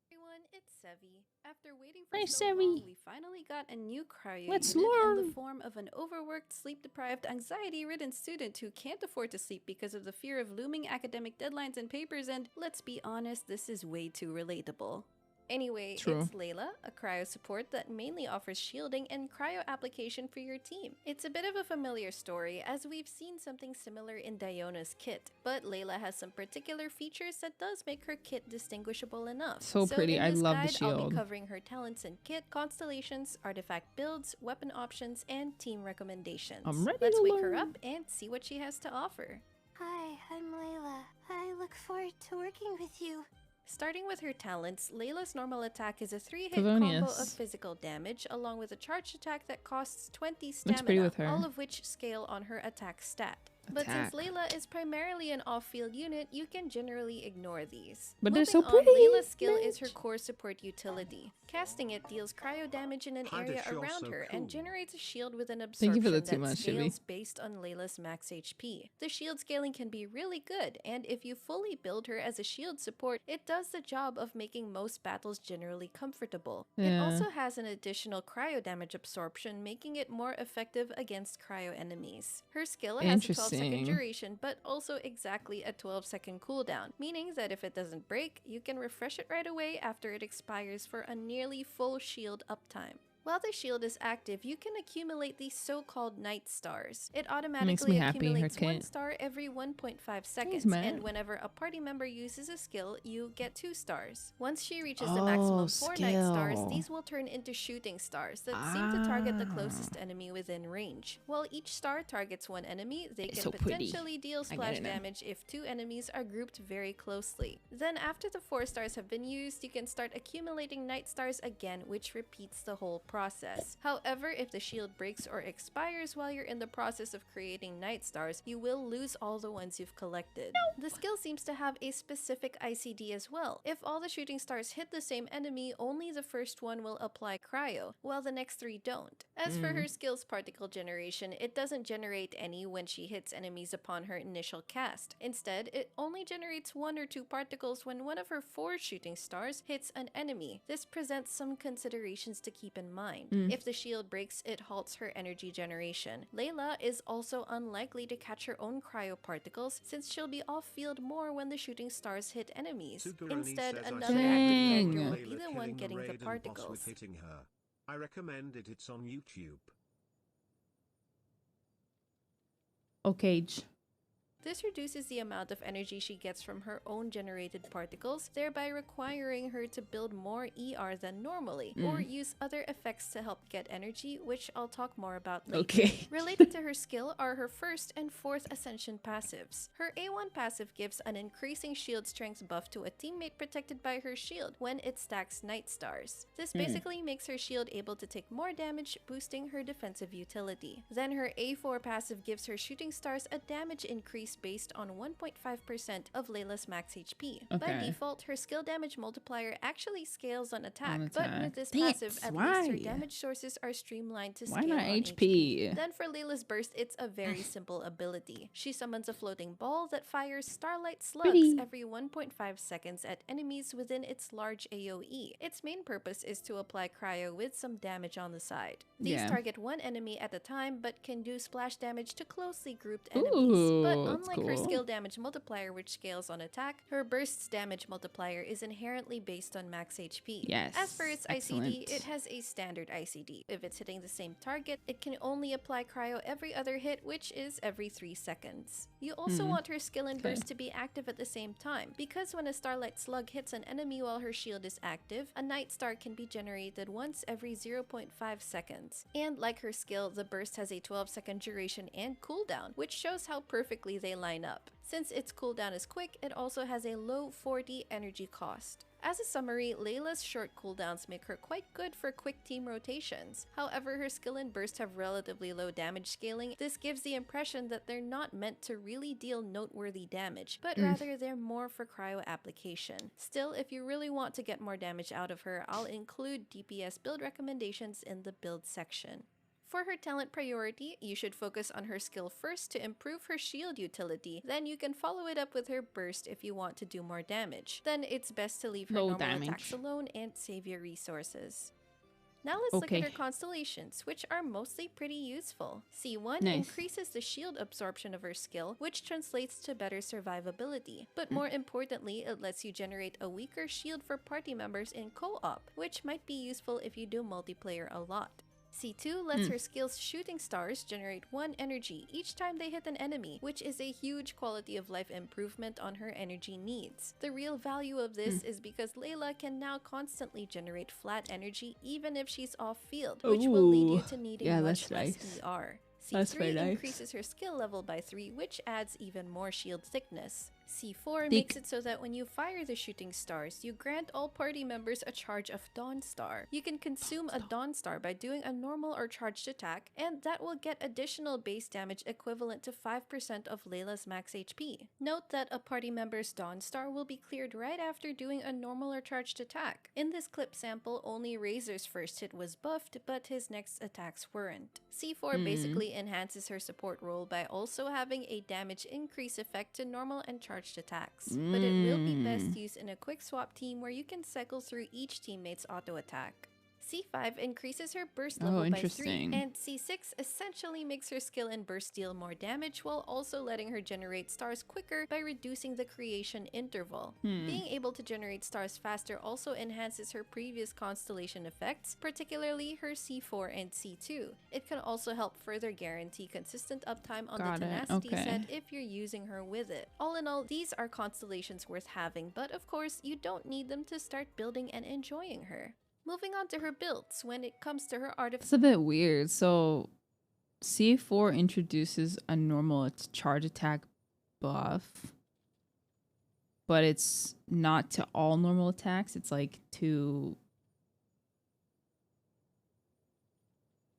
Everyone, it's Sevi. After waiting for Hey, so Sevi. long, we finally got a new cryo Let's unit in learn. the form of an overworked, sleep-deprived, anxiety-ridden student who can't afford to sleep because of the fear of looming academic deadlines and papers, and let's be honest, this is way too relatable. Anyway, True. it's Layla, a cryo support that mainly offers shielding and cryo application for your team. It's a bit of a familiar story, as we've seen something similar in Diona's kit, but Layla has some particular features that does make her kit distinguishable enough. So pretty. In I this love the guide, I'll shield. be covering her talents and kit, constellations, artifact builds, weapon options, and team recommendations. I'm ready Let's to wake her learn. up and see what she has to offer. Hi, I'm Layla. I look forward to working with you. Starting with her talents, Layla's normal attack is a 3-hit combo Favonius. of physical damage, along with a charged attack that costs 20 Looks pretty stamina, with her. all of which scale on her attack stat. But since Layla is primarily an off-field unit, you can generally ignore these. But they're so Moving on, pretty, Layla's skill is her bitch. core support utility. Casting it deals cryo damage in an Hi, area Dish, you're around so her cool. and generates a shield with an Thank you for absorption the 2 that months, scales Shibby. based on Layla's max HP. The shield scaling can be really good, and if you fully build her as a shield support, it does the job of making most battles generally comfortable. It Yeah. also has an additional cryo damage absorption, making it more effective against cryo enemies. Her skill has a 12-second Interesting. duration, but also exactly a 12-second cooldown, meaning that if it doesn't break, you can refresh it right away after it expires for a nearly full shield uptime. While the shield is active, you can accumulate these so-called night stars. It automatically happy, her accumulates 1 kit. star every 1.5 seconds, man. and whenever a party member uses a skill, you get 2 stars. Once she reaches the maximum 4 night stars, skill. these will turn into shooting stars that seem to target the closest enemy within range. While each star targets one enemy, they It's can so pretty. potentially deal I get splash it now. damage if 2 enemies are grouped very closely. Then after the 4 stars have been used, you can start accumulating night stars again, which repeats the whole process. However, if the shield breaks or expires while you're in the process of creating night stars, you will lose all the ones you've collected. The skill seems to have a specific ICD as well. If all the shooting stars hit the same enemy, only the first one will apply cryo, while the next 3 don't. As for her skill's particle generation, it doesn't generate any when she hits enemies upon her initial cast. Instead, it only generates 1 or 2 particles when one of her 4 shooting stars hits an enemy. This presents some considerations to keep in mind. If the shield breaks, it halts her energy generation. Layla is also unlikely to catch her own cryo particles since she'll be off-field more when the shooting stars hit enemies. Sugurani Instead, says, another Dang. active character will Layla be the one killing getting the raid and boss particles. with hitting her. I recommend it. It's on YouTube. Okay. This reduces the amount of energy she gets from her own generated particles, thereby requiring her to build more ER than normally, or use other effects to help get energy, which I'll talk more about later. Okay. Related to her skill are her 1st and 4th Ascension passives. Her A1 passive gives an increasing shield strength buff to a teammate protected by her shield when it stacks Night Stars. This basically makes her shield able to take more damage, boosting her defensive utility. Then her A4 passive gives her shooting stars a damage increase based on 1.5% of Layla's max HP. By Okay. default, her skill damage multiplier actually scales on attack, On but attack. with this Dang it, passive, at why? least her damage sources are streamlined to Why scale not on HP? Then for Layla's burst, it's a very simple ability. She summons a floating ball that fires starlight slugs Pretty. every 1.5 seconds at enemies within its large AoE. Its main purpose is to apply cryo with some damage on the side. These Yeah. target one enemy at a time, but can do splash damage to closely grouped enemies. But Ooh, that's unlike her cool. skill damage multiplier, which scales on attack, her burst's damage multiplier is inherently based on max HP. Yes, As for its ICD, excellent. it has a standard ICD. If it's hitting the same target, it can only apply cryo every other hit, which is every 3 seconds. You also want her skill and burst to be active at the same time, because when a starlight slug hits an enemy while her shield is active, a night star can be generated once every 0.5 seconds. And like her skill, the burst has a 12-second duration and cooldown, which shows how perfectly they line up. Since its cooldown is quick, it also has a low 40 energy cost. As a summary, Layla's short cooldowns make her quite good for quick team rotations. However, her skill and burst have relatively low damage scaling. This gives the impression that they're not meant to really deal noteworthy damage, but rather they're more for cryo application. Still, if you really want to get more damage out of her, I'll include DPS build recommendations in the build section. For her talent priority, you should focus on her skill first to improve her shield utility, then you can follow it up with her burst if you want to do more damage. Then it's best to leave her Low normal damage. attacks alone and save your resources. Now let's look at her constellations, which are mostly pretty useful. C1 Nice. increases the shield absorption of her skill, which translates to better survivability. But more importantly, it lets you generate a weaker shield for party members in co-op, which might be useful if you do multiplayer a lot. C2 lets her skill's shooting stars generate 1 energy each time they hit an enemy, which is a huge quality of life improvement on her energy needs. The real value of this is because Layla can now constantly generate flat energy even if she's off-field, which will lead you Ooh. to needing Yeah, much that's less nice. ER. That's very C3 nice. increases her skill level by 3, which adds even more shield thickness. C4 makes it so that when you fire the shooting stars, you grant all party members a charge of Dawn Star. You can consume a Dawn Star by doing a normal or charged attack, and that will get additional base damage equivalent to 5% of Layla's max HP. Note that a party member's Dawn Star will be cleared right after doing a normal or charged attack. In this clip sample, only Razor's first hit was buffed, but his next attacks weren't. C4 basically enhances her support role by also having a damage increase effect to normal and charged attacks, but it will be best used in a quick swap team where you can cycle through each teammate's auto attack. C5 increases her burst level by 3, interesting. and C6 essentially makes her skill and burst deal more damage while also letting her generate stars quicker by reducing the creation interval. Being able to generate stars faster also enhances her previous constellation effects, particularly her C4 and C2. It can also help further guarantee consistent uptime on Got the it, tenacity okay. set if you're using her with it. All in all, these are constellations worth having, but of course, you don't need them to start building and enjoying her. Moving on to her builds, when it comes to her It's a bit weird. So C4 introduces a normal charge attack buff, but it's not to all normal attacks. It's like to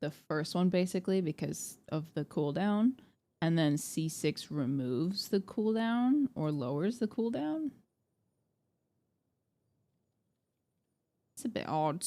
the first one basically because of the cooldown, and then C6 removes the cooldown or lowers the cooldown. It's a bit odd.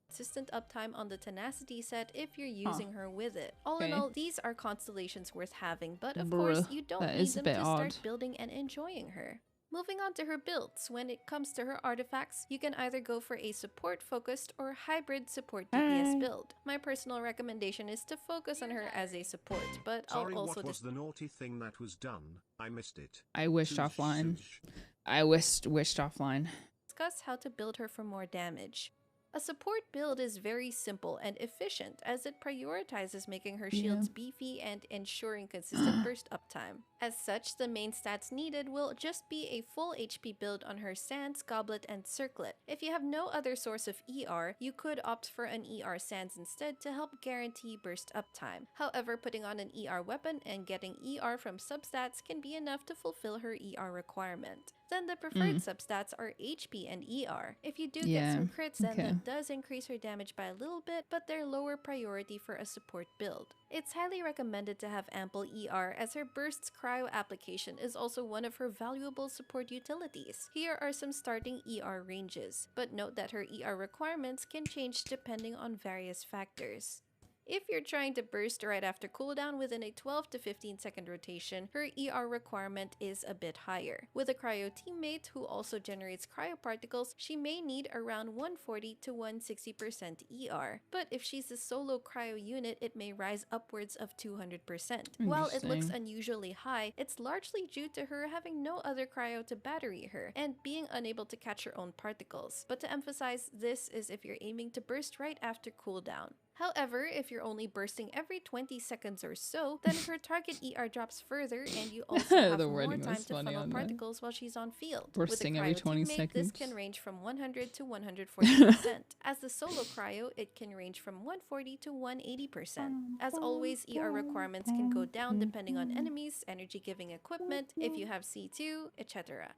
Consistent uptime on the tenacity set if you're using her with it. All in Okay. all, these are constellations worth having, but of Bruh, course you don't that need is a them bit to start odd. building and enjoying her. Moving on to her builds, when it comes to her artifacts, you can either go for a support-focused or hybrid support DPS Hi. build. My personal recommendation is to focus on her as a support, but Sorry, I'll also what was the naughty thing that was done? I missed it. I wished Shush, offline. shush. I wished offline. discuss how to build her for more damage. A support build is very simple and efficient as it prioritizes making her shields beefy and ensuring consistent burst uptime. As such, the main stats needed will just be a full HP build on her Sands, Goblet, and Circlet. If you have no other source of ER, you could opt for an ER Sands instead to help guarantee burst uptime. However, putting on an ER weapon and getting ER from substats can be enough to fulfill her ER requirement. Then the preferred substats are HP and ER. If you do get some crits, then that does increase her damage by a little bit, but they're lower priority for a support build. It's highly recommended to have ample ER as her burst's cryo application is also one of her valuable support utilities. Here are some starting ER ranges, but note that her ER requirements can change depending on various factors. If you're trying to burst right after cooldown within a 12 to 15 second rotation, her ER requirement is a bit higher. With a cryo teammate who also generates cryo particles, she may need around 140 to 160% ER. But if she's a solo cryo unit, it may rise upwards of 200%. While it looks unusually high, it's largely due to her having no other cryo to battery her and being unable to catch her own particles. But to emphasize, this is if you're aiming to burst right after cooldown. However, if you're only bursting every 20 seconds or so, then her target ER drops further and you also have The more wording time was to funny funnel on that. particles while she's on field. Bursting With a every cryo 20 teammate, this can seconds. range from 100 to 140%. As the solo cryo, it can range from 140 to 180%. As always, ER requirements can go down depending on enemies, energy-giving equipment, if you have C2, etc.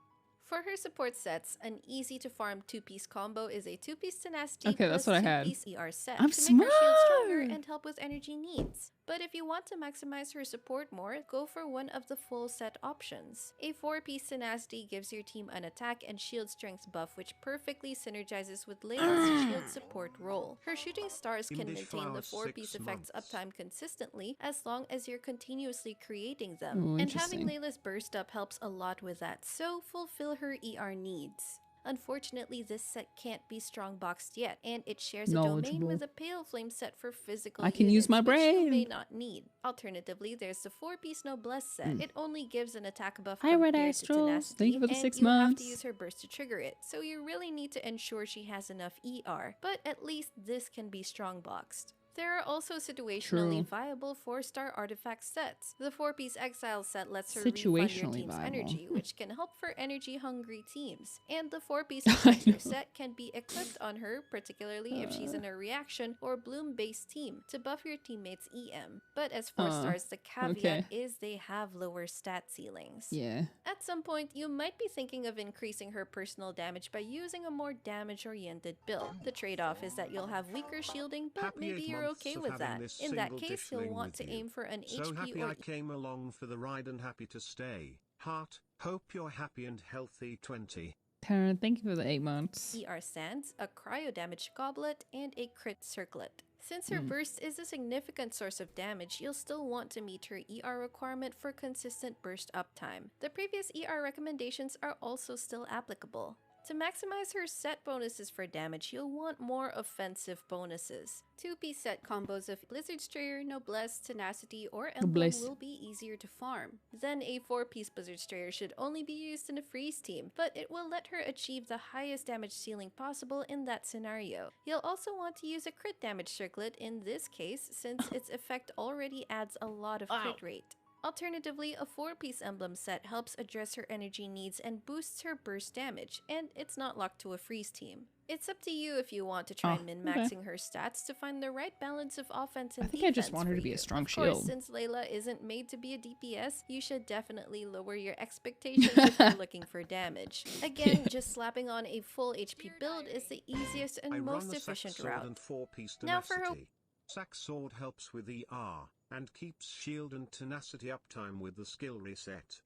For her support sets, an easy-to-farm 2-piece combo is a 2-piece tenacity Okay, that's plus what I had. 2-piece ER set I'm to make her shield stronger smart! and help with energy needs. But if you want to maximize her support more, go for one of the full set options. A 4-piece tenacity gives your team an attack and shield strength buff which perfectly synergizes with Layla's shield support role. Her shooting stars can Indish maintain the flowers 4-piece 6 effects months. uptime consistently as long as you're continuously creating them. Ooh, And having interesting. Layla's burst up helps a lot with that, so fulfill her ER needs. Unfortunately, this set can't be strong boxed yet, and it shares a domain Knowledgeable. with a Pale Flame set for physical I can use units, my which you may brain. not need. Alternatively, there's the 4-piece Noblesse set. It only gives an attack buff Hi, Red compared to Astros. tenacity, Thank you for the and 6 you have months. to use her burst to trigger it, so you really need to ensure she has enough ER, but at least this can be strong boxed. There are also situationally True. viable 4-star artifact sets. The 4-piece Exile set lets her refund your Situationally team's viable. energy, which can help for energy-hungry teams. And the 4-piece I Adventure know. set can be equipped on her, particularly if she's in a reaction or bloom-based team, to buff your teammates' EM. But as 4 stars, the caveat okay. is they have lower stat ceilings. Yeah. At some point, you might be thinking of increasing her personal damage by using a more damage-oriented build. The trade-off is that you'll have weaker shielding, but Happy maybe 8 you're months okay of with having that. this In that single case, you'll dishling want with to you. aim for an So HP happy or I came along for the ride and happy to stay. Heart, hope you're happy and healthy 20. Tara, thank you for the 8 months. ER Sands, a cryo damage goblet, and a crit circlet. Since her burst is a significant source of damage, you'll still want to meet her ER requirement for consistent burst uptime. The previous ER recommendations are also still applicable. To maximize her set bonuses for damage, you'll want more offensive bonuses. 2-piece set combos of Blizzard Strayer, Noblesse, Tenacity, or Emblem Noblesse. will be easier to farm. Then a 4-piece Blizzard Strayer should only be used in a freeze team, but it will let her achieve the highest damage ceiling possible in that scenario. You'll also want to use a crit damage circlet in this case, since its effect already adds a lot of crit rate. Alternatively, a 4-piece emblem set helps address her energy needs and boosts her burst damage, and it's not locked to a freeze team. It's up to you if you want to try Oh, min-maxing her stats to find the right balance of offense and I think defense I just want her for to be you. a strong Of course, shield. since Layla isn't made to be a DPS, you should definitely lower your expectations if you're looking for damage. Again, Yeah. just slapping on a full HP build is the easiest and I run most the sack efficient sword route. and 4-piece Now for her tenacity. Sack sword helps with ER, and keeps shield and tenacity uptime with the skill reset.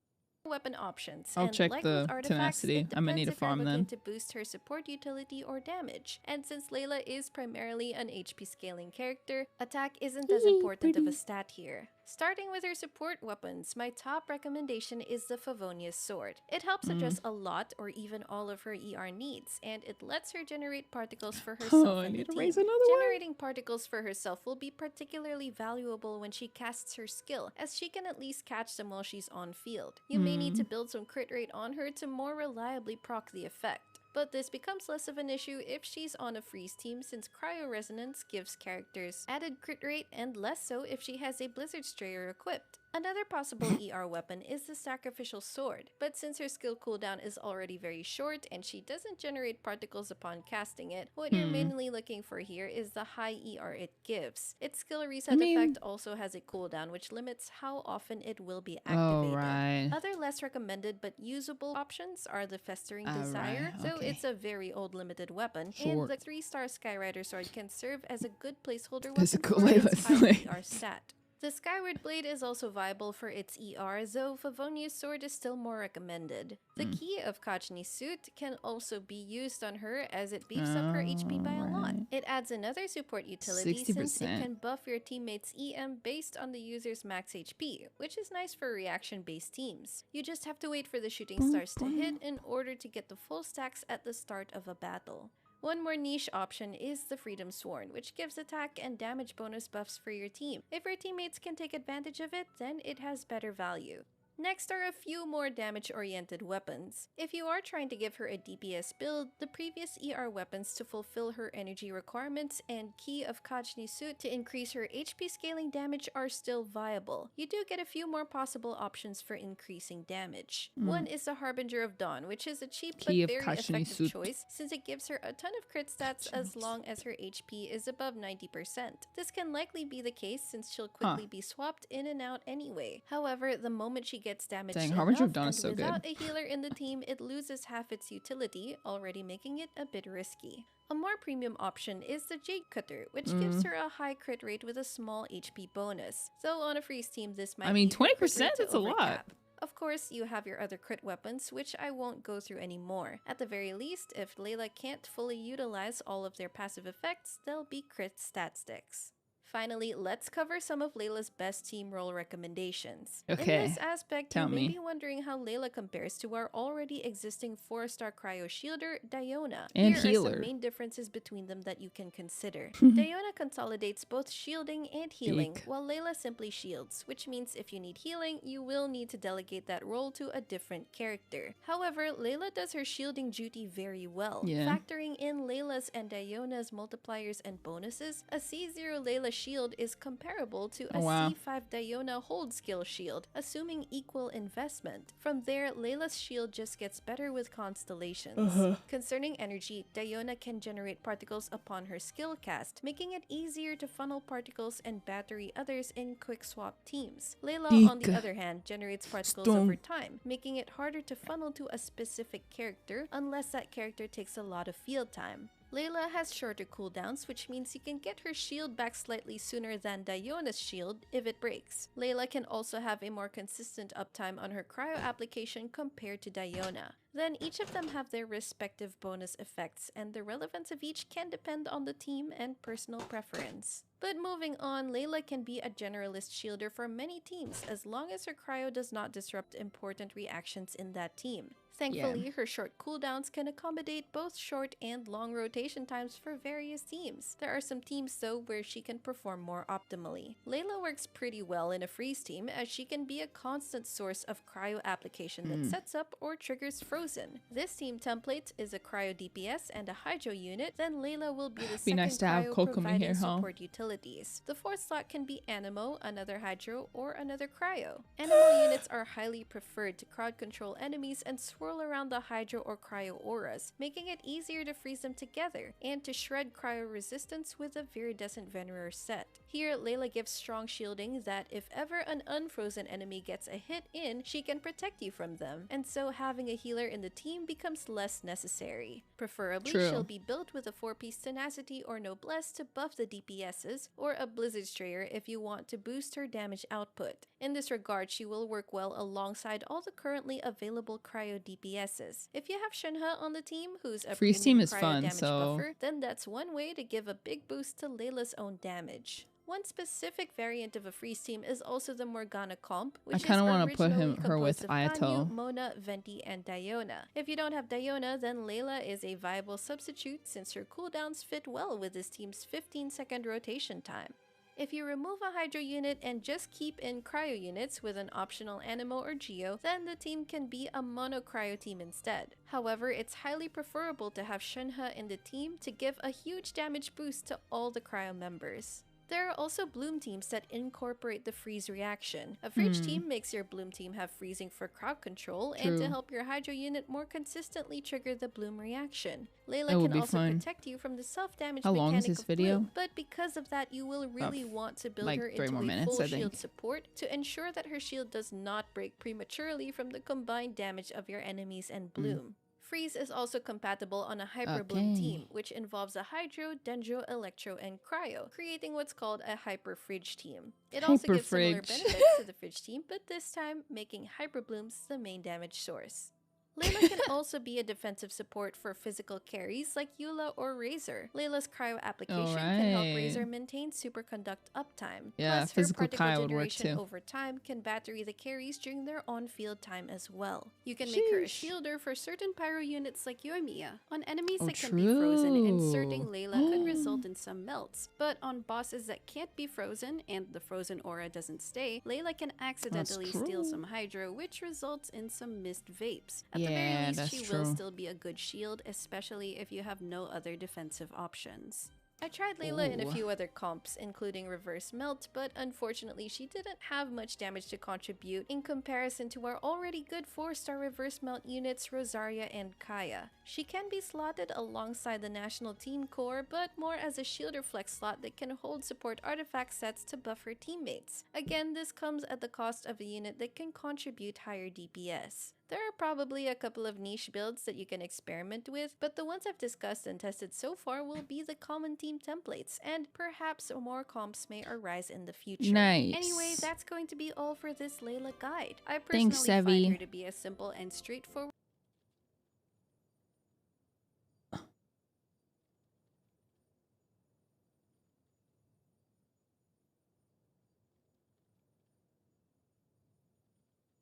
weapon options. I'll And check like the with artifacts, tenacity. it I'm gonna depends need a if you're farm looking then. to boost her support utility or damage. And since Layla is primarily an HP scaling character, attack isn't as important of a stat here. Starting with her support weapons, my top recommendation is the Favonia's sword. It helps address a lot or even all of her ER needs, and it lets her generate particles for herself I and the need to team. raise another one. Generating particles for herself will be particularly valuable when she casts her skill, as she can at least catch them while she's on field. You may need to build some crit rate on her to more reliably proc the effect. But this becomes less of an issue if she's on a freeze team, since Cryo Resonance gives characters added crit rate, and less so if she has a Blizzard Strayer equipped. Another possible ER weapon is the Sacrificial Sword, but since her skill cooldown is already very short and she doesn't generate particles upon casting it, what you're mainly looking for here is the high ER it gives. Its skill reset effect also has a cooldown which limits how often it will be activated. Right. Other less recommended but usable options are the Festering Alright, Desire, though okay. it's a very old limited weapon, Short. and the 3-star Skyrider Sword can serve as a good placeholder Physical weapon for Layla its high Slay. ER stat. The Skyward Blade is also viable for its ER, though Favonia's sword is still more recommended. The Key of Kachni's suit can also be used on her, as it beefs up her HP by a lot. Alright. It adds another support utility since it 60%. can buff your teammates' EM based on the user's max HP, which is nice for reaction-based teams. You just have to wait for the shooting stars to hit in order to get the full stacks at the start of a battle. One more niche option is the Freedom Sworn, which gives attack and damage bonus buffs for your team. If your teammates can take advantage of it, then it has better value. Next are a few more damage-oriented weapons. If you are trying to give her a DPS build, the previous ER weapons to fulfill her energy requirements and Key of Kachni's suit to increase her HP scaling damage are still viable. You do get a few more possible options for increasing damage. One is the Harbinger of Dawn, which is a cheap but Key of very Kachni's effective suit. choice, since it gives her a ton of crit stats as long as her HP is above 90%. This can likely be the case since she'll quickly be swapped in and out anyway. However, the moment she gets damaged Dang, enough, Harbinger of Dawn and is so good. without a healer in the team, it loses half its utility, already making it a bit risky. A more premium option is the Jade Cutter, which gives her a high crit rate with a small HP bonus. So on a freeze team, this might I mean, be her crit 20%? rate to That's a lot. overcap. Of course, you have your other crit weapons, which I won't go through anymore. At the very least, if Layla can't fully utilize all of their passive effects, they'll be crit stat sticks. Finally, let's cover some of Layla's best team role recommendations. Okay, In this aspect, tell you may me. be wondering how Layla compares to our already existing 4-star cryo shielder, Diona. And Here are healer. some main differences between them that you can consider. Diona consolidates both shielding and healing, Eek. while Layla simply shields, which means if you need healing, you will need to delegate that role to a different character. However, Layla does her shielding duty very well. Yeah. Factoring in Layla's and Diona's multipliers and bonuses, a C0 Layla shield is comparable to a Oh, wow. C5 Diona hold skill shield, assuming equal investment. From there, Layla's shield just gets better with constellations. Concerning energy, Diona can generate particles upon her skill cast, making it easier to funnel particles and battery others in quick swap teams. Layla, on the Eek. other hand, generates particles Stung. over time, making it harder to funnel to a specific character unless that character takes a lot of field time. Layla has shorter cooldowns, which means you can get her shield back slightly sooner than Diona's shield if it breaks. Layla can also have a more consistent uptime on her cryo application compared to Diona. Then each of them have their respective bonus effects, and the relevance of each can depend on the team and personal preference. But moving on, Layla can be a generalist shielder for many teams as long as her cryo does not disrupt important reactions in that team. Thankfully, her short cooldowns can accommodate both short and long rotation times for various teams. There are some teams though where she can perform more optimally. Layla works pretty well in a freeze team as she can be a constant source of cryo application that sets up or triggers frozen. This team template is a cryo DPS and a hydro unit, then Layla will be the second nice to have cryo Kokomi providing here, huh? support utilities. The fourth slot can be Animo, another hydro, or another cryo. Animo units are highly preferred to crowd control enemies and swirl swirl around the Hydro or Cryo auras, making it easier to freeze them together, and to shred Cryo resistance with a Viridescent Venerer set. Here, Layla gives strong shielding that if ever an unfrozen enemy gets a hit in, she can protect you from them, and so having a healer in the team becomes less necessary. Preferably, True. she'll be built with a 4-piece Tenacity or Noblesse to buff the DPSs, or a Blizzard Strayer if you want to boost her damage output. In this regard, she will work well alongside all the currently available Cryo DPSs. If you have Shenhe on the team, who's a Freeze premium team is cryo fun, damage so- buffer, then that's one way to give a big boost to Layla's own damage. One specific variant of a freeze team is also the Morgana comp, which kinda is wanna put originally her with composed of Ayato. Ganyu, Mona, Venti, and Diona. If you don't have Diona, then Layla is a viable substitute since her cooldowns fit well with this team's 15-second rotation time. If you remove a Hydro unit and just keep in Cryo units with an optional Anemo or Geo, then the team can be a mono Cryo team instead. However, it's highly preferable to have Shenhe in the team to give a huge damage boost to all the Cryo members. There are also Bloom teams that incorporate the freeze reaction. A Fridge team makes your Bloom team have freezing for crowd control and to True. help your Hydro unit more consistently trigger the Bloom reaction. That Layla would can be also fun. protect you from the self-damage How long is mechanic this of video? Bloom, but because of that, you will really want to build like her 3 into more a minutes, full I think. shield support to ensure that her shield does not break prematurely from the combined damage of your enemies and Bloom. Freeze is also compatible on a Hyper Bloom Okay. team, which involves a Hydro, Dendro, Electro, and Cryo, creating what's called a Hyper Fridge team. It also Hyper gives similar Fridge. benefits to the Fridge team, but this time making Hyper Blooms the main damage source. Layla can also be a defensive support for physical carries like Eula or Razor. Layla's cryo application can help Alright. Razor maintain superconduct uptime. Yeah, Plus, her physical particle Kai would work generation too. over time can battery the carries during their on-field time as well. You can make her a Sheesh. shielder for certain pyro units like Yoimiya. On enemies Oh, that can be frozen, true. inserting Layla could result in some melts. But on bosses that can't be frozen and the frozen aura doesn't stay, Layla can accidentally steal true. some Hydro, which results in some mist vapes. At the Yeah, very least, that's she true. will still be a good shield, especially if you have no other defensive options. I tried Layla in a Ooh. few other comps, including Reverse Melt, but unfortunately she didn't have much damage to contribute in comparison to our already good 4-star Reverse Melt units Rosaria and Kaya. She can be slotted alongside the National Team Core, but more as a shielder flex slot that can hold support artifact sets to buff her teammates. Again, this comes at the cost of a unit that can contribute higher DPS. There are probably a couple of niche builds that you can experiment with, but the ones I've discussed and tested so far will be the common team templates, and perhaps more comps may arise in the future. Nice. Anyway, that's going to be all for this Layla guide. I Thanks, personally find Sevi. her to be a simple and straightforward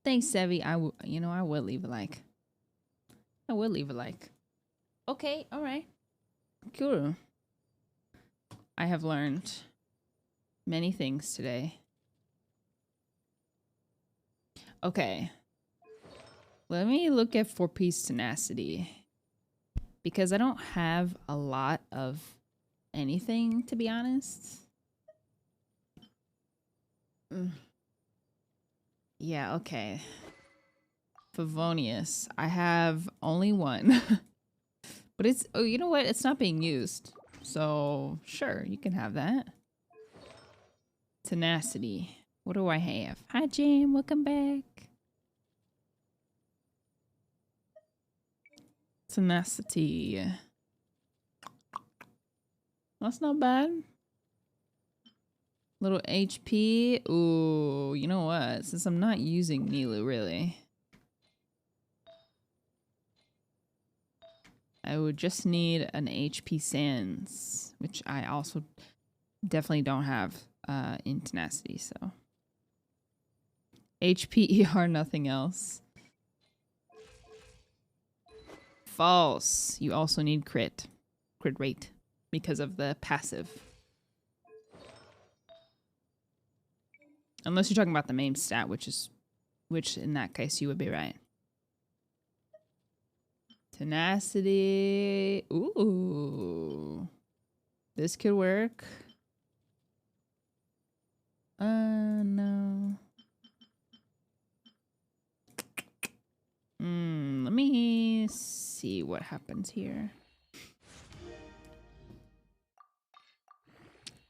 Thanks, Sevi. I would leave a like. I would leave a like. Okay, all right. Cool. I have learned many things today. Okay. Let me look at 4-piece tenacity. Because I don't have a lot of anything, to be honest. Yeah, okay. Favonius. I have only one. But it's, oh, you know what? It's not being used. So, sure, you can have that. Tenacity. What do I have? Hi, Jam. Welcome back. Tenacity. That's not bad. Little HP. Ooh, you know what? Since I'm not using Nilu, really. I would just need an HP Sans, which I also definitely don't have in Tenacity, so. HP, ER, nothing else. False. You also need crit. Crit rate. Because of the passive. Unless you're talking about the main stat, which in that case you would be right. Tenacity. Ooh. This could work. No. Let me see what happens here.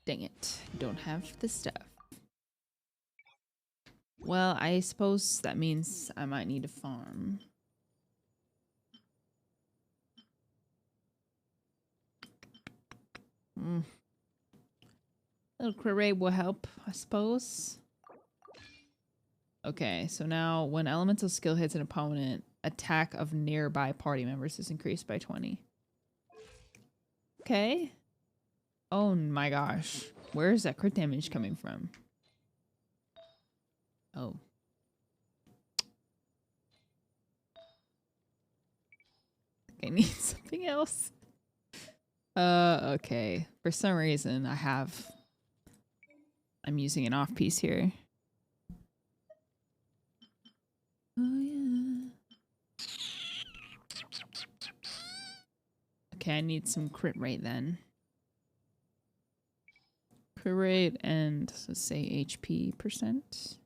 Dang it. Don't have the stuff. Well, I suppose that means I might need to farm. Little crit will help, I suppose. Okay, so now when elemental skill hits an opponent, attack of nearby party members is increased by 20. Okay. Oh my gosh. Where is that crit damage coming from? Oh. I need something else. Okay. For some reason, I'm using an off piece here. Oh yeah. Okay, I need some crit rate then. Crit rate and let's say HP percent.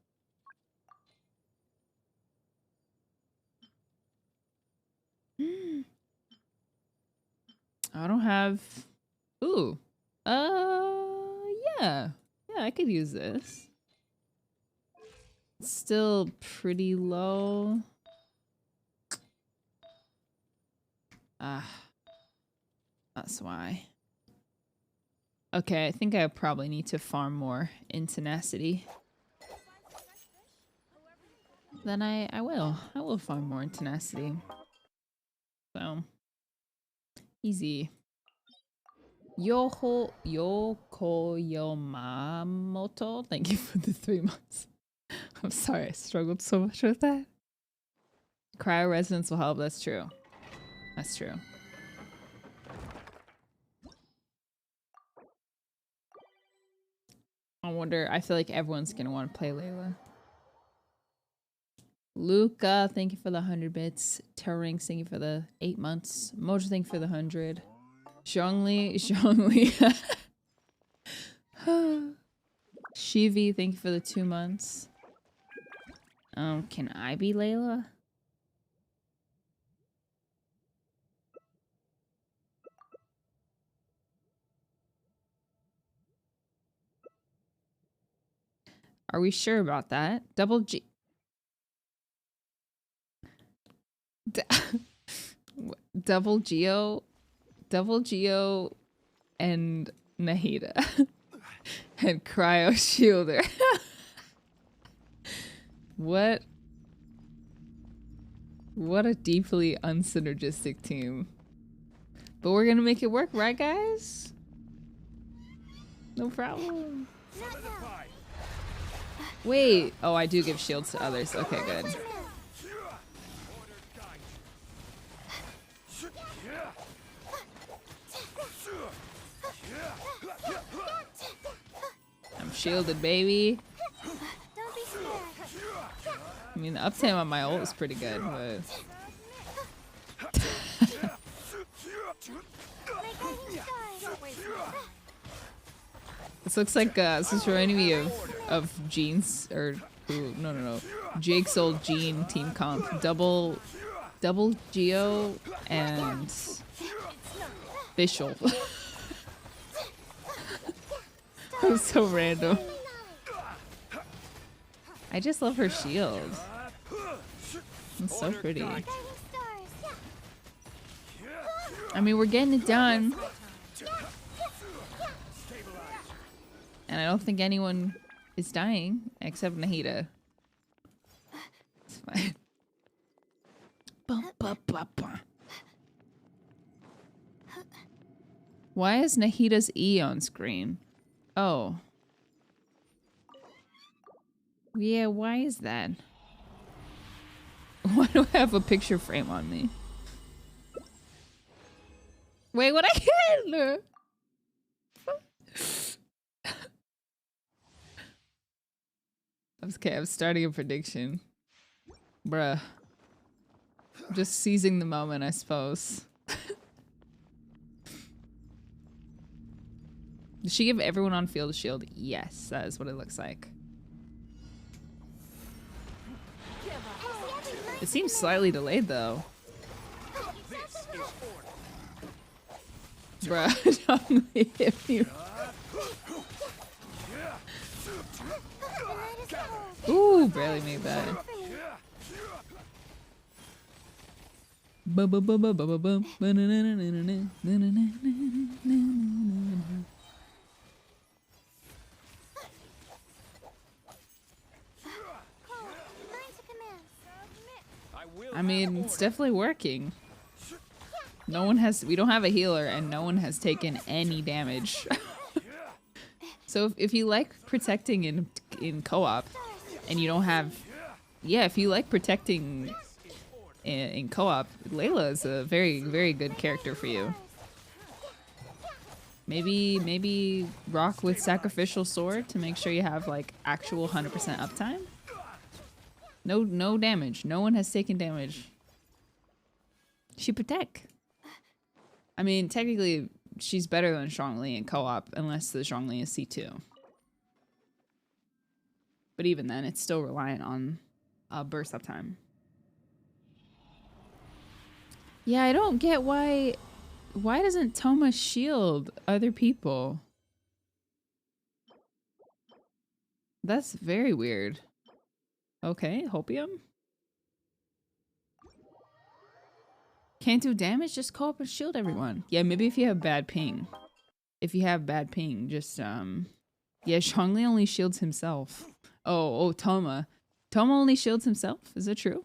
I don't have. Ooh. Yeah. Yeah, I could use this. It's still pretty low. That's why. Okay, I think I probably need to farm more in tenacity. Then I will. I will farm more in tenacity. So easy. Yoko Yamamoto. Thank you for the 3 months. I'm sorry, I struggled so much with that. Cryo resonance will help. That's true. That's true. I wonder, I feel like everyone's gonna want to play Layla. Luca, thank you for the 100 bits. Terrorings, thank you for the 8 months. Mojo, thank you for the 100. Zhongli. Shivi, thank you for the 2 months. Can I be Layla? Are we sure about that? Double G. Double Geo and Nahida and Cryo Shielder. What a deeply unsynergistic team. But we're gonna make it work, right guys? No problem. Wait, oh, I do give shields to others. Okay, good. I'm shielded, baby. Don't be scared. I mean, the uptime on my ult is pretty good, but... This looks like, this is reminding me of Jean's, or, no. Jake's old Jean team comp. Double Geo and Fischl. That was so random. I just love her shield. It's so pretty. I mean, we're getting it done. And I don't think anyone is dying except Nahida. It's fine. Why is Nahida's E on screen? Oh. Yeah, why is that? Why do I have a picture frame on me? Wait, what I can't? Okay, I'm starting a prediction. Bruh. Just seizing the moment, I suppose. Did she give everyone on field a shield? Yes, that is what it looks like. It seems slightly delayed though. Bruh, Zhongli hit me. Ooh, barely made that. I mean, it's definitely working. No one has, we don't have a healer and no one has taken any damage. So if you like protecting in co-op and you don't have, yeah, if you like protecting in co-op, Layla is a very, very good character for you. Maybe rock with sacrificial sword to make sure you have like actual 100% uptime. No damage. No one has taken damage. She protect. I mean, technically, she's better than Zhongli in co-op, unless the Zhongli is C2. But even then, it's still reliant on burst uptime. Yeah, I don't get why doesn't Toma shield other people? That's very weird. Okay, Hopium. Can't do damage, just co-op and shield everyone. Yeah, maybe if you have bad ping. If you have bad ping, just yeah, Zhongli only shields himself. Oh, Toma. Toma only shields himself? Is it true?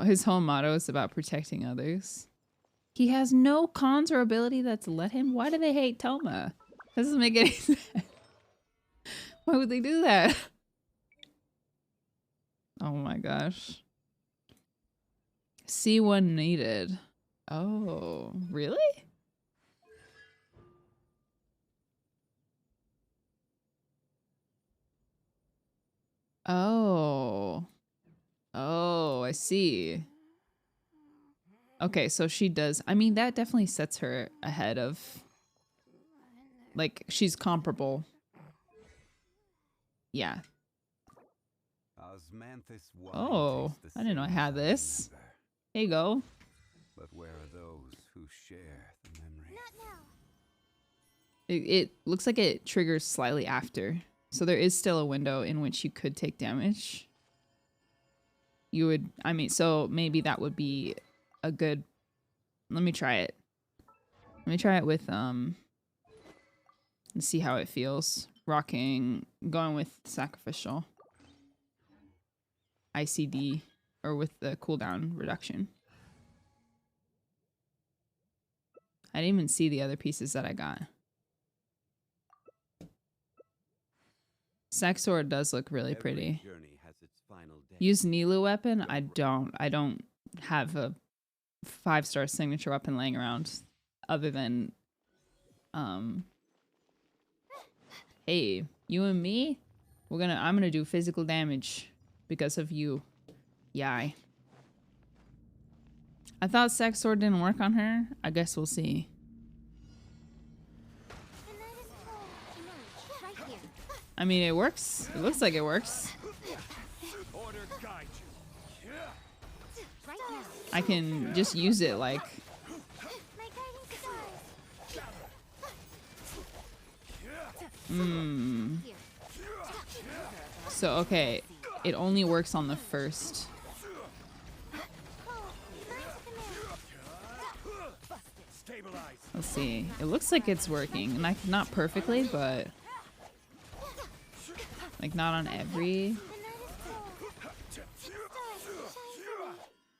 His whole motto is about protecting others. He has no cons or ability that's let him. Why do they hate Toma? Doesn't make any sense. Why would they do that? Oh my gosh. C1 needed. Oh, really? Oh. Oh, I see. Okay, so she does. I mean, that definitely sets her ahead of... Like, she's comparable. Yeah. Oh, I didn't know I had this. Here you go. But where are those who share the memory? It looks like it triggers slightly after. So there is still a window in which you could take damage. You would, I mean, so maybe that would be a good, let me try it. Let me try it with, and see how it feels. Rocking, going with sacrificial. ICD, or with the cooldown reduction. I didn't even see the other pieces that I got. Sac sword does look really pretty. Use Nilu weapon? I don't have a 5-star signature weapon laying around other than hey, you and me? I'm gonna do physical damage because of you. Yai. I thought Sac sword didn't work on her. I guess we'll see. I mean, it works. It looks like it works. I can just use it like... So, okay. It only works on the first. Let's see. It looks like it's working. Like, not perfectly, but... Like, not on every...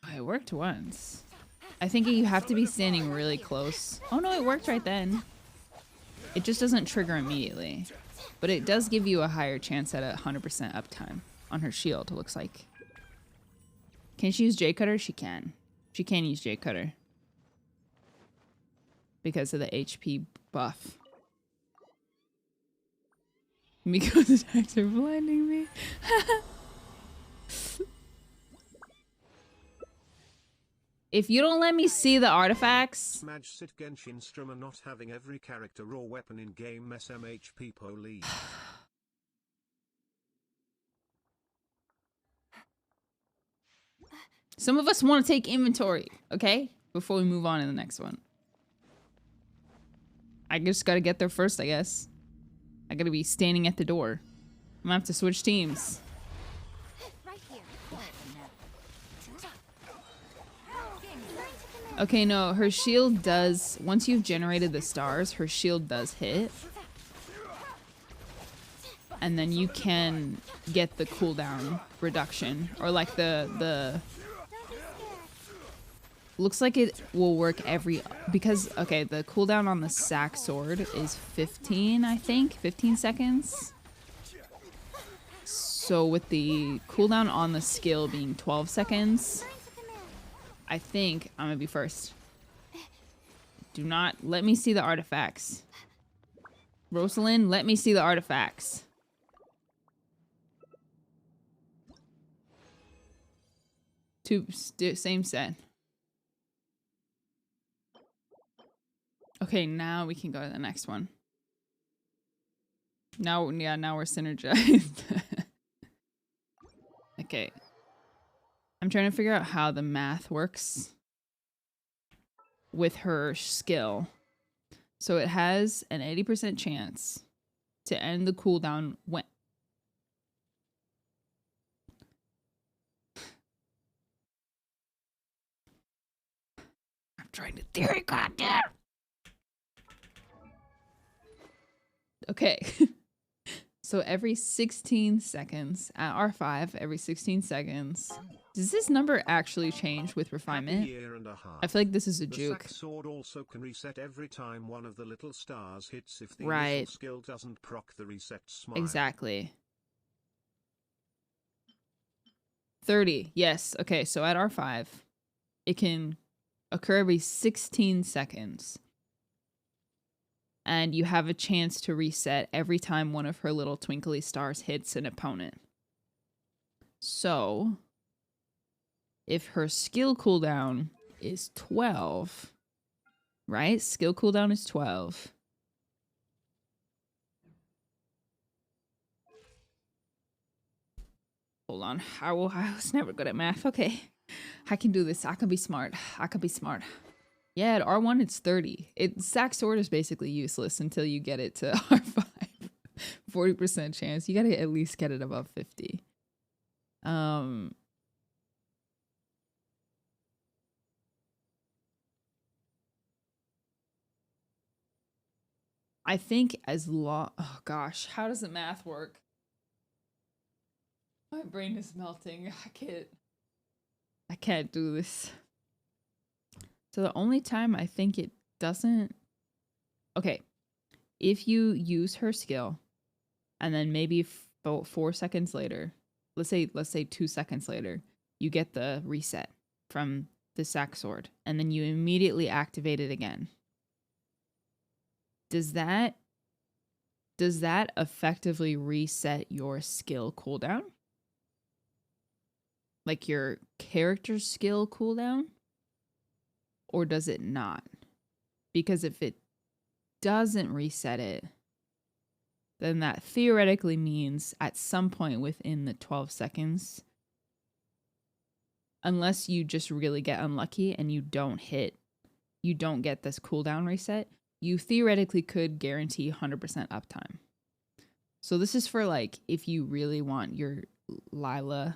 Oh, it worked once. I think you have to be standing really close. Oh no, it worked right then. It just doesn't trigger immediately. But it does give you a higher chance at 100% uptime on her shield, it looks like. Can she use J-Cutter? She can. She can use J-Cutter. Because of the HP buff. Miko's attacks are blinding me. If you don't let me see the artifacts... Smaj sit Genshin streamer not having every character or weapon in game SMHP police. Some of us want to take inventory, okay? Before we move on to the next one. I just gotta get there first, I guess. I gotta be standing at the door. I'm gonna have to switch teams. Right here. Okay, no, her shield does... Once you've generated the stars, her shield does hit. And then you can get the cooldown reduction. Or like the... Looks like it will work every... Because, okay, the cooldown on the sack sword is 15, I think. 15 seconds. So with the cooldown on the skill being 12 seconds... I think I'm gonna be first. Do not let me see the artifacts. Rosalind, let me see the artifacts. Same set. Okay, now we can go to the next one. Now, yeah, now we're synergized. Okay. I'm trying to figure out how the math works with her skill. So it has an 80% chance to end the cooldown when... I'm trying to theory, goddamn! Okay. So every 16 seconds, at R5, every 16 seconds... Does this number actually change with refinement? I feel like this is a juke. The sack sword also can reset every time one of the little stars hits if the Right. initial skill doesn't proc the reset smile. Exactly. 30. Yes. Okay, so at R5, it can occur every 16 seconds. And you have a chance to reset every time one of her little twinkly stars hits an opponent. So... if her skill cooldown is 12, right? Skill cooldown is 12. Hold on. I was never good at math. Okay. I can do this. I can be smart. I can be smart. Yeah, at R1 it's 30. Sack sword is basically useless until you get it to R5. 40% chance. You gotta at least get it above 50. I think as long... Oh gosh, how does the math work? My brain is melting. I can't do this. So the only time I think it doesn't... Okay, if you use her skill, and then maybe 4 seconds later, let's say 2 seconds later, you get the reset from the sack sword, and then you immediately activate it again. Does that effectively reset your skill cooldown? Like your character skill cooldown? Or does it not? Because if it doesn't reset it, then that theoretically means at some point within the 12 seconds, unless you just really get unlucky and you don't get this cooldown reset, you theoretically could guarantee 100% uptime. So this is for like if you really want your Layla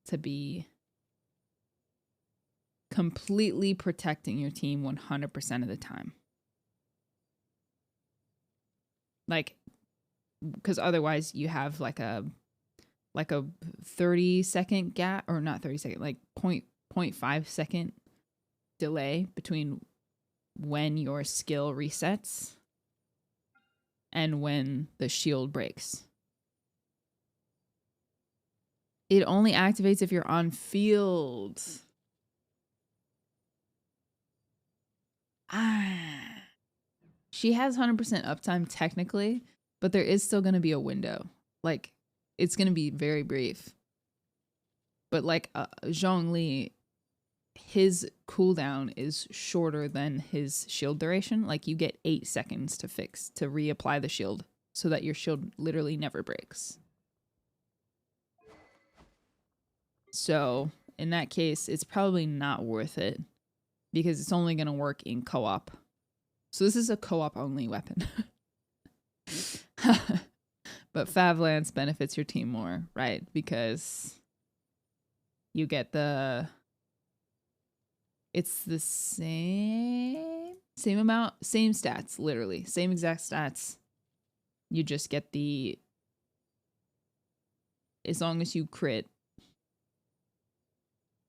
to be completely protecting your team 100% of the time. Like, because otherwise you have like a 30-second gap, or not 30 second, like 0.5 second delay between when your skill resets and when the shield breaks. It only activates if you're on field. She has 100% uptime technically, but there is still going to be a window. Like, it's going to be very brief. But like Zhongli, his cooldown is shorter than his shield duration. Like, you get 8 seconds to reapply the shield so that your shield literally never breaks. So, in that case, it's probably not worth it because it's only going to work in co-op. So this is a co-op only weapon. But Favlance benefits your team more, right? Because you get it's the same amount, same stats, literally. Same exact stats. You just get as long as you crit,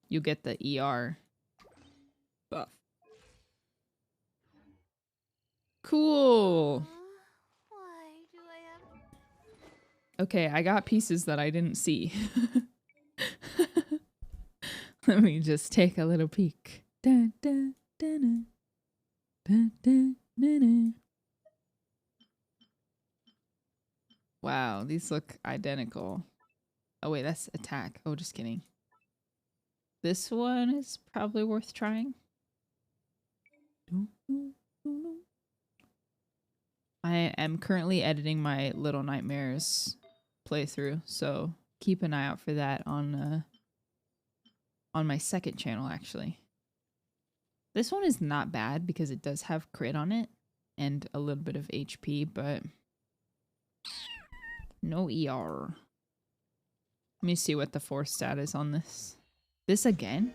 you get the ER buff. Cool. Why do I have... Okay, I got pieces that I didn't see. Let me just take a little peek. Dun, dun, dun, dun. Dun, dun, dun, dun. Wow, these look identical. Oh wait, that's attack. Oh, just kidding. This one is probably worth trying. I am currently editing my Little Nightmares playthrough, so keep an eye out for that on my second channel, actually. This one is not bad because it does have crit on it and a little bit of HP, but no ER. Let me see what the force stat is on this. This again?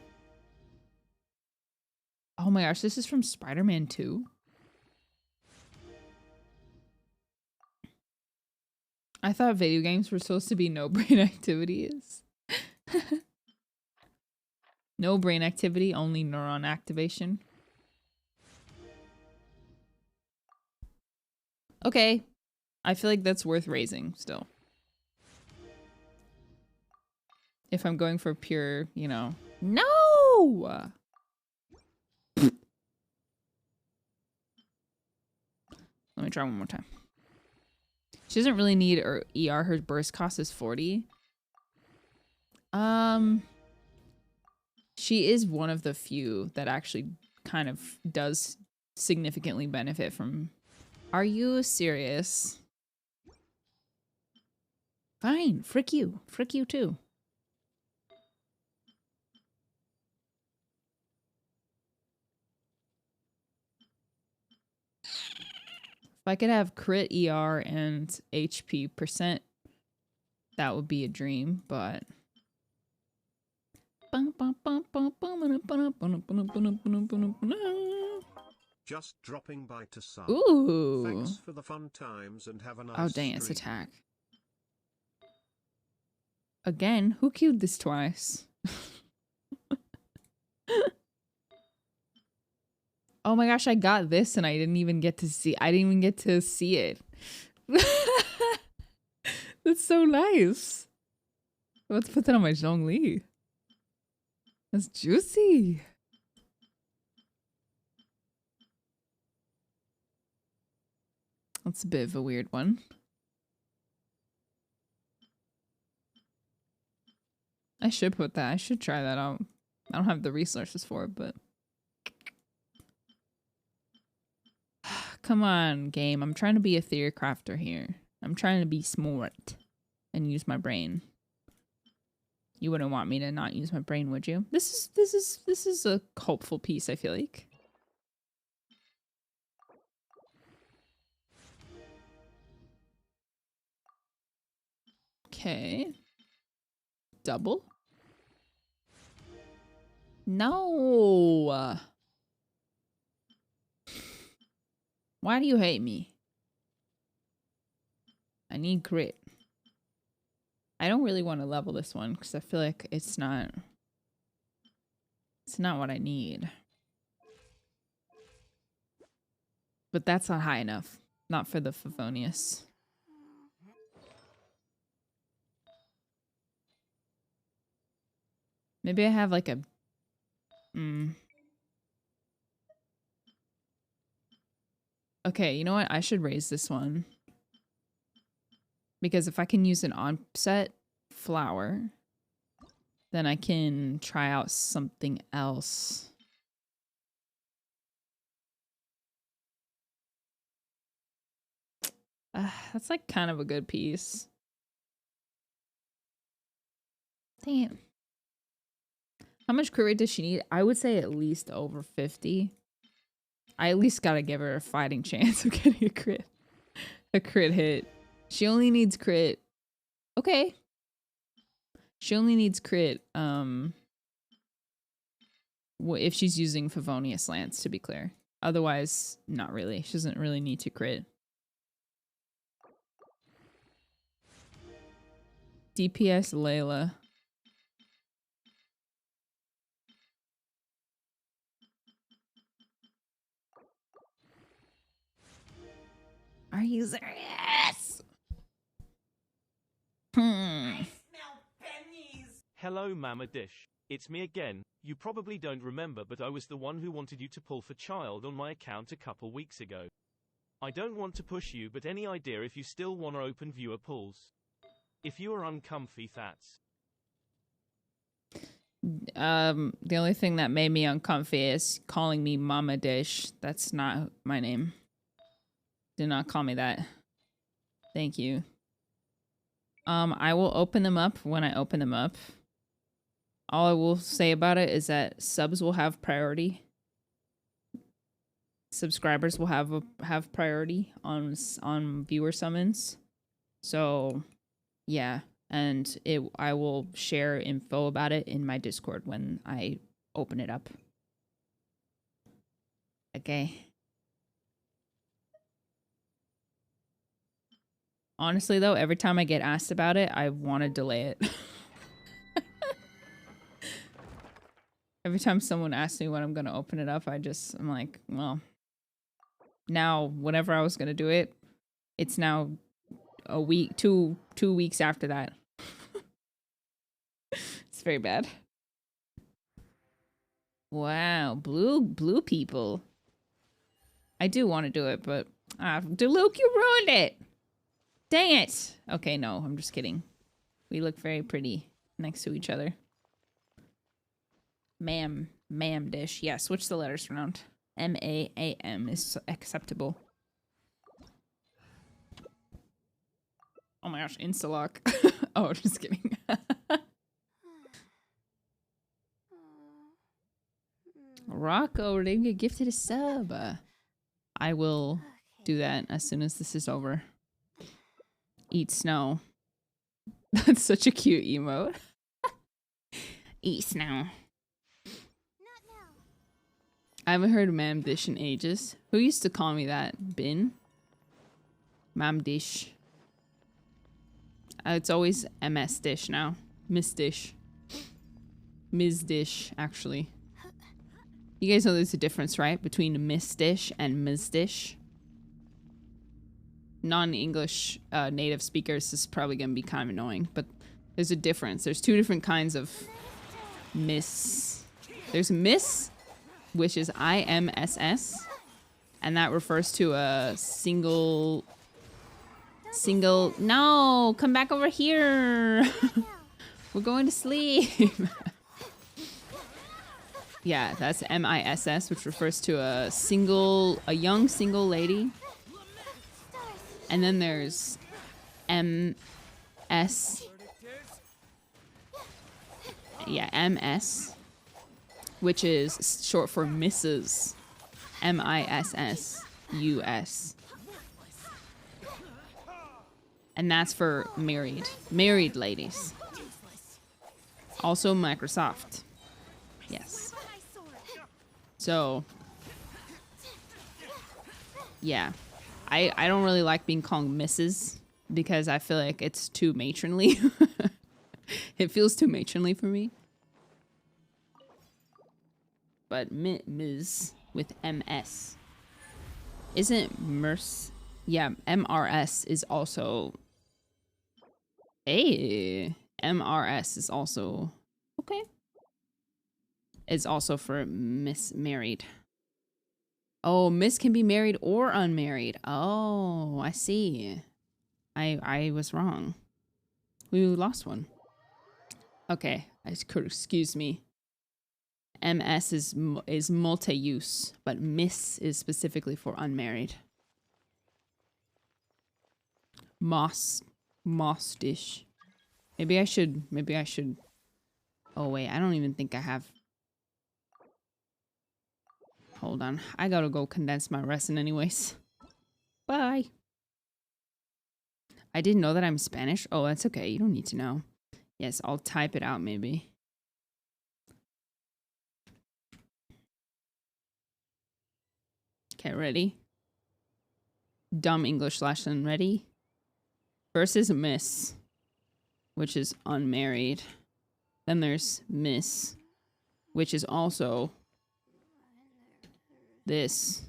Oh my gosh, this is from Spider-Man 2? I thought video games were supposed to be no brain activities. No brain activity, only neuron activation. Okay. I feel like that's worth raising still. If I'm going for pure, you know. No! Let me try one more time. She doesn't really need her ER. Her burst cost is 40. She is one of the few that actually kind of does significantly benefit from... Are you serious? Fine. Frick you. Frick you too. If I could have crit ER and HP percent, that would be a dream, but... Just dropping by to sub. Ooh. Thanks for the fun times and have a nice Oh, dang, it's stream. attack. Again, who queued this twice? Oh my gosh, I got this and I didn't even get to see it. That's so nice. Let's put that on my Zhongli. That's juicy. That's a bit of a weird one. I should put that. I should try that out. I don't have the resources for it, but... Come on, game. I'm trying to be a theory crafter here. I'm trying to be smart and use my brain. You wouldn't want me to not use my brain, would you? This is a hopeful piece, I feel like. Okay. Double? No. Why do you hate me? I need grit. I don't really want to level this one because I feel like it's not what I need. But that's not high enough. Not for the Favonius. Maybe I have like a... Okay, you know what? I should raise this one. Because if I can use an onset flower, then I can try out something else. That's like kind of a good piece. Damn. How much crit rate does she need? I would say at least over 50. I at least gotta give her a fighting chance of getting a crit. A crit hit. She only needs crit. Okay. She only needs crit if she's using Favonius Lance, to be clear. Otherwise, not really. She doesn't really need to crit. DPS Layla. Are you serious? Hello, Mama Dish. It's me again. You probably don't remember, but I was the one who wanted you to pull for child on my account a couple weeks ago. I don't want to push you, but any idea if you still want to open viewer pulls? If you are uncomfy, that's... The only thing that made me uncomfy is calling me Mama Dish. That's not my name. Do not call me that. Thank you. I will open them up when I open them up. All I will say about it is that subs will have priority. Subscribers will have priority on viewer summons. So, yeah, and I will share info about it in my Discord when I open it up. Okay. Honestly, though, every time I get asked about it, I want to delay it. Every time someone asks me when I'm going to open it up, I'm like, well, now, whenever I was going to do it, it's now a week, two weeks after that. It's very bad. Wow, blue people. I do want to do it, but Luke, you ruined it. Dang it. Okay, no, I'm just kidding. We look very pretty next to each other. Ma'am Dish. Yeah, switch the letters around. M-A-A-M is acceptable. Oh my gosh, insta-lock. Oh, just kidding. Rocco, they get gifted a sub. I will do that as soon as this is over. Eat snow. That's such a cute emote. Eat snow. I haven't heard Mam Dish in ages. Who used to call me that? Bin? Mam Dish. It's always MS Dish now. Miss Dish. Ms. Dish, actually. You guys know there's a difference, right? Between Miss Dish and Ms. Dish. Non-English native speakers, this is probably going to be kind of annoying, but there's a difference. There's two different kinds of Miss. There's Miss, which is IMSS, and that refers to a single, no, come back over here. We're going to sleep. Yeah, that's MISS, which refers to a young single lady. And then there's MS. Yeah, MS, which is short for Mrs. MISSUS. And that's for married ladies. Also Microsoft. Yes. So, yeah. I don't really like being called Mrs. because I feel like it's too matronly. It feels too matronly for me. But Ms. with MS. Isn't MERS? Yeah, MRS is also... Hey, MRS is also... Okay. It's also for Miss Married. Oh, Miss can be married or unmarried. Oh, I see. I was wrong. We lost one. Okay, excuse me. MS is multi-use, but Miss is specifically for unmarried. Moss dish. Maybe I should. Oh wait, I don't even think I have Hold on. I gotta go condense my lesson anyways. Bye. I didn't know that I'm Spanish. Oh, that's okay. You don't need to know. Yes, I'll type it out maybe. Okay, ready? Dumb English lesson. Ready? First is Miss, which is unmarried. Then there's Miss, which is also this.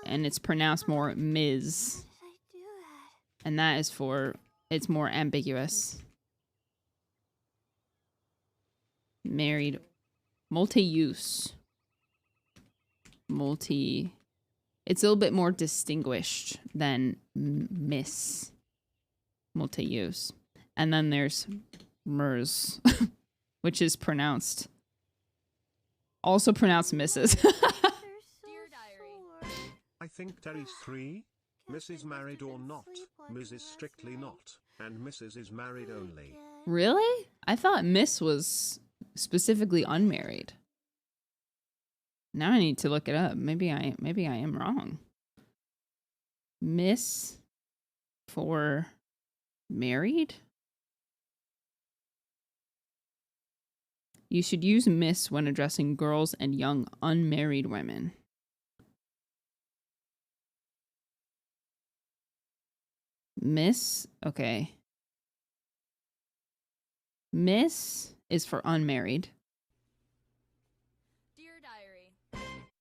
And it's pronounced more Ms. And that is for, it's more ambiguous. Married. Multi-use. It's a little bit more distinguished than Miss. Multi-use. And then there's MERS, which is pronounced, also pronounced Mrs. I think Terry's 3. Mrs. married or not, Ms. is strictly not, and Mrs. is married only. Really? I thought Miss was specifically unmarried. Now I need to look it up. Maybe I am wrong. Miss for married? You should use Miss when addressing girls and young unmarried women. Miss, okay. Miss is for unmarried. Dear Diary.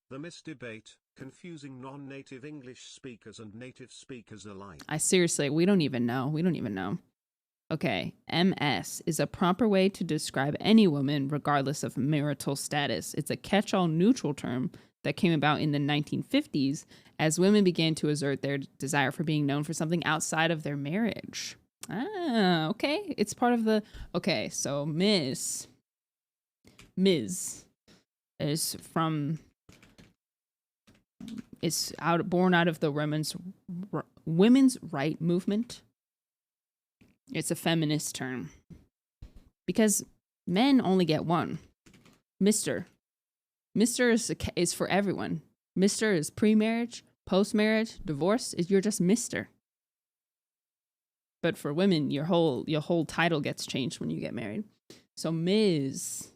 The Miss debate, confusing non-native English speakers and native speakers alike. I seriously, we don't even know. We don't even know. Okay, MS is a proper way to describe any woman regardless of marital status. It's a catch-all neutral term that came about in the 1950s as women began to assert their desire for being known for something outside of their marriage. Ah, okay. It's part of the... Okay, so Ms. is from... It's born out of the women's right movement. It's a feminist term. Because men only get one. Mr. Mr. is for everyone. Mr. is pre-marriage, post-marriage, divorce. You're just Mr. But for women, your whole title gets changed when you get married. So Ms.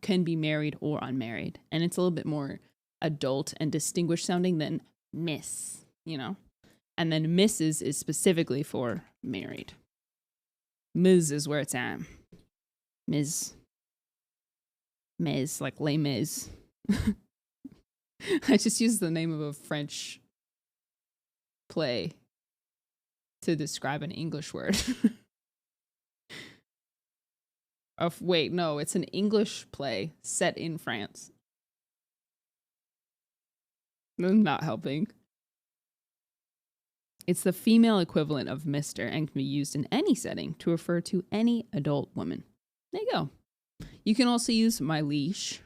can be married or unmarried. And it's a little bit more adult and distinguished sounding than Miss, you know? And then Mrs. is specifically for married. Ms. is where it's at. Ms. like Les Mis. I just used the name of a French play to describe an English word. Wait, no, it's an English play set in France. I'm not helping. It's the female equivalent of Mr. and can be used in any setting to refer to any adult woman. There you go. You can also use my leash.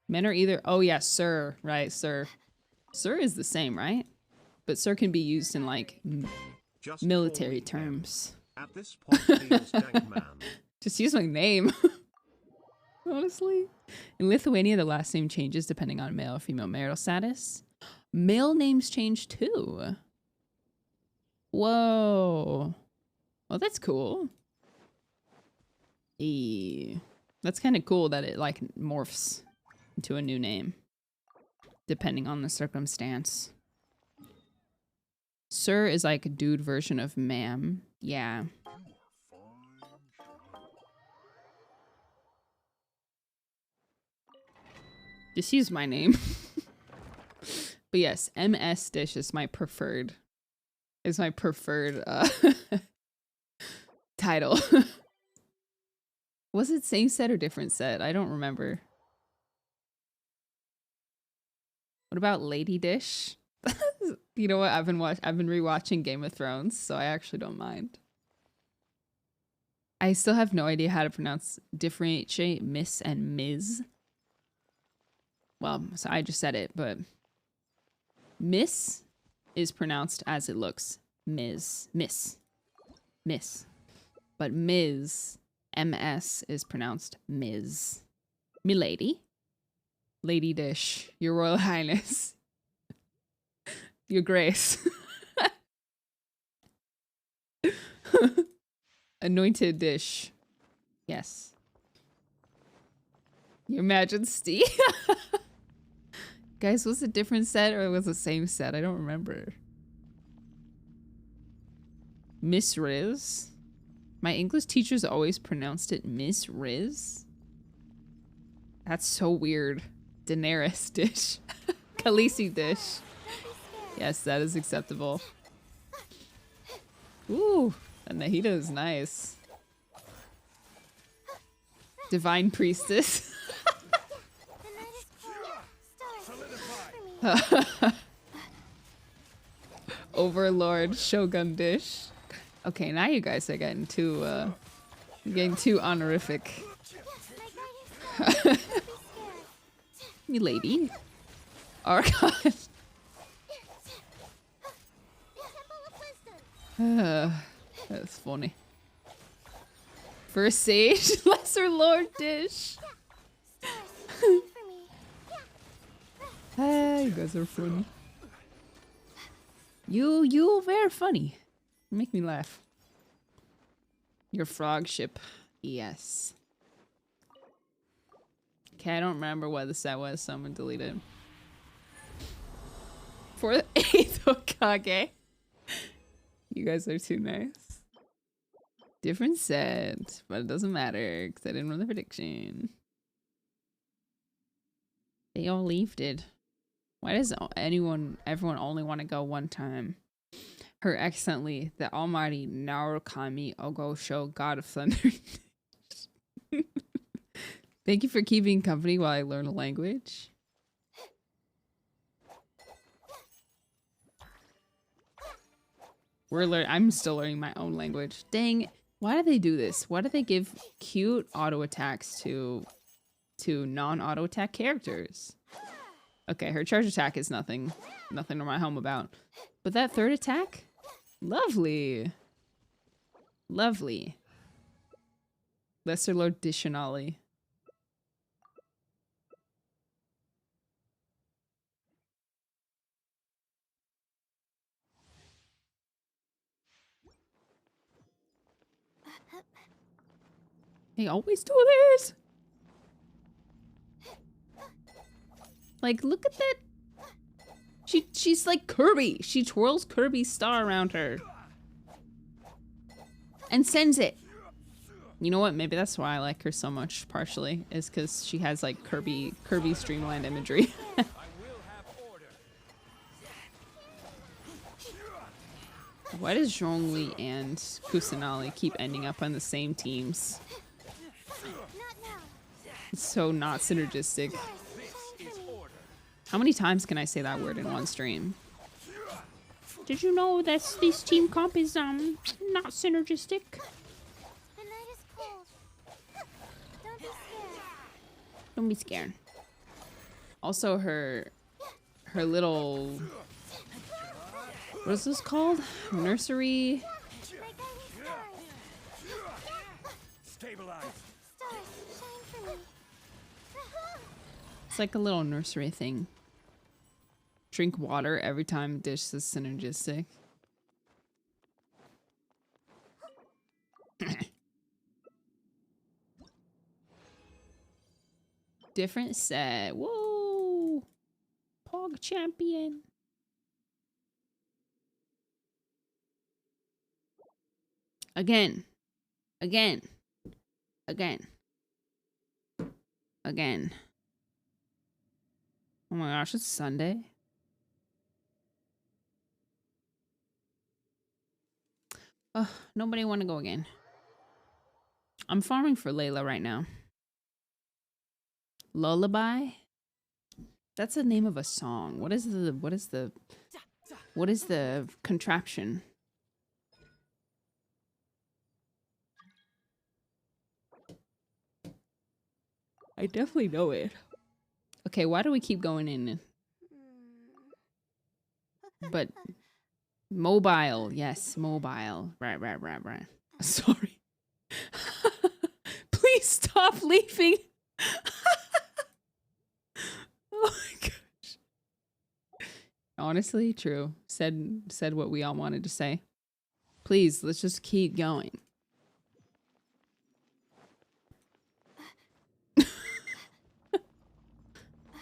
Men are either... Oh, yeah, sir. Right, sir. Sir is the same, right? But sir can be used in, like, military terms. At this point, feels dank man. Just use my name. Honestly. In Lithuania, the last name changes depending on male or female marital status. Male names change too. Whoa. Well, that's cool. That's kind of cool that it like morphs into a new name depending on the circumstance. Sir is like a dude version of ma'am. Yeah. Just use my name. But yes, MS dish is my preferred. Title. Was it same set or different set? I don't remember. What about Lady Dish? You know what? I've been rewatching Game of Thrones, so I actually don't mind. I still have no idea how to differentiate Miss and Ms. Well, so I just said it, but Miss is pronounced as it looks. Miss. But MS is pronounced Ms. Milady. Lady Dish. Your Royal Highness. Your Grace. Anointed Dish. Yes. Your Majesty. Guys, was it a different set or was it the same set? I don't remember. Miss Riz. My English teachers always pronounced it Miss Riz. That's so weird. Daenerys Dish. Khaleesi Dish. Yes, that is acceptable. Ooh, and Nahida is nice. Divine Priestess. Overlord Shogun Dish. Okay, now you guys are getting too honorific. Me lady. Archon. That's funny. First Sage, Lesser Lord Dish. You guys are funny. You very funny. You make me laugh. Your frog ship. Yes. Okay, I don't remember what the set was, so I'm gonna delete it. For the 8th Hokage. You guys are too nice. Different set, but it doesn't matter because I didn't run the prediction. They all leaved it. Why does everyone only want to go one time? Her excellently, the almighty Narukami Ogosho, God of Thunder. Thank you for keeping company while I learn a language. I'm still learning my own language. Dang, why do they do this? Why do they give cute auto attacks to non-auto attack characters? Okay, her charge attack is nothing to write home about. But that third attack? Lovely. Lovely. Lesser Lord Dishanali. They always do this. Like, look at that. She's like Kirby. She twirls Kirby's star around her. And sends it. You know what? Maybe that's why I like her so much, partially. Is because she has like Kirby streamlined imagery. Why does Zhongli and Kusanali keep ending up on the same teams? It's so not synergistic. How many times can I say that word in one stream? Did you know that this team comp is not synergistic? The night is cold. Don't be scared. Don't be scared. Also, her little, what is this called? Nursery. Stabilize. Stars, shine for me. It's like a little nursery thing. Drink water every time dish is synergistic. Different set. Whoa! Pog champion. Again. Again. Again. Again. Oh my gosh, it's Sunday. Ugh, nobody want to go again. I'm farming for Layla right now. Lullaby? That's the name of a song. What is the contraption? I definitely know it. Okay, why do we keep going in? But mobile, yes, mobile. Right. Sorry. Please stop leaving. Honestly, true. Said what we all wanted to say. Please, let's just keep going.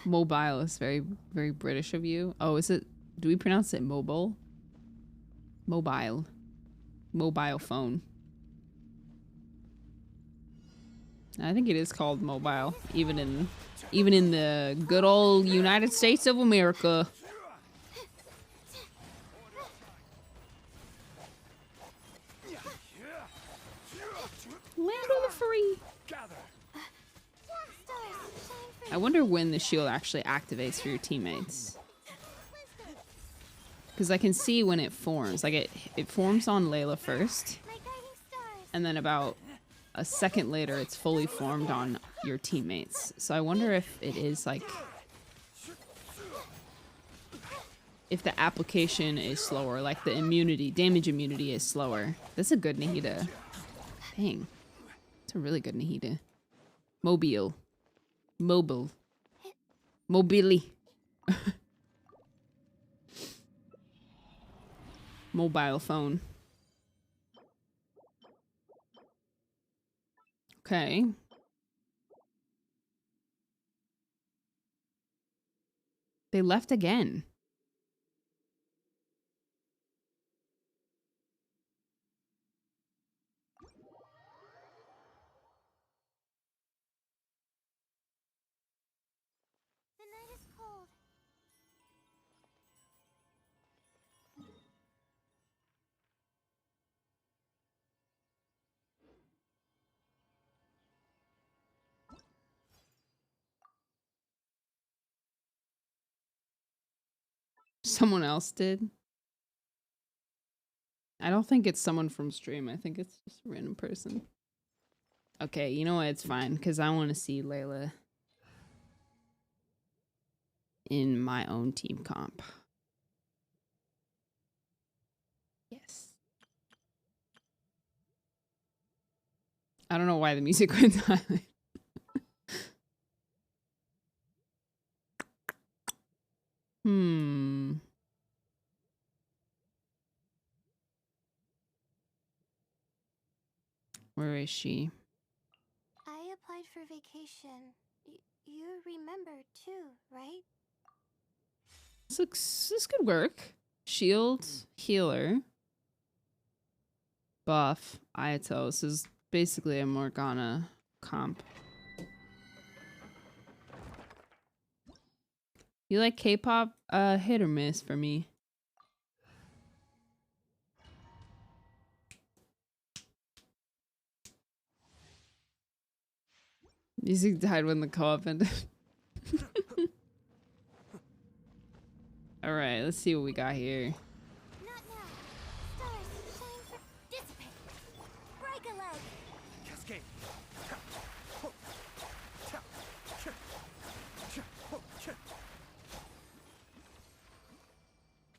Mobile is very, very British of you. Oh, is it? Do we pronounce it mobile? Mobile. Mobile phone. I think it is called mobile, even in the good old United States of America. Land on the free. I wonder when the shield actually activates for your teammates. Because I can see when it forms. Like it forms on Layla first. And then about a second later, it's fully formed on your teammates. So I wonder if it is like... if the application is slower. Like the immunity, damage immunity is slower. That's a good Nahida. Dang. It's a really good Nahida. Mobile. Mobile. Mobili. Mobile phone. Okay. They left again. The night is cold. Someone else did. I don't think it's someone from stream. I think it's just a random person. Okay, you know what? It's fine, because I want to see Layla in my own team comp. Yes. I don't know why the music went silent. Where is she? I applied for vacation. You remember too, right? This could work. Shield, healer, buff, Ayato. This is basically a Morgana comp. You like K-pop? Hit or miss for me. Music died when the co-op ended. Alright, let's see what we got here. Not now. Stars shine for dissipate. Break a leg. Cascade.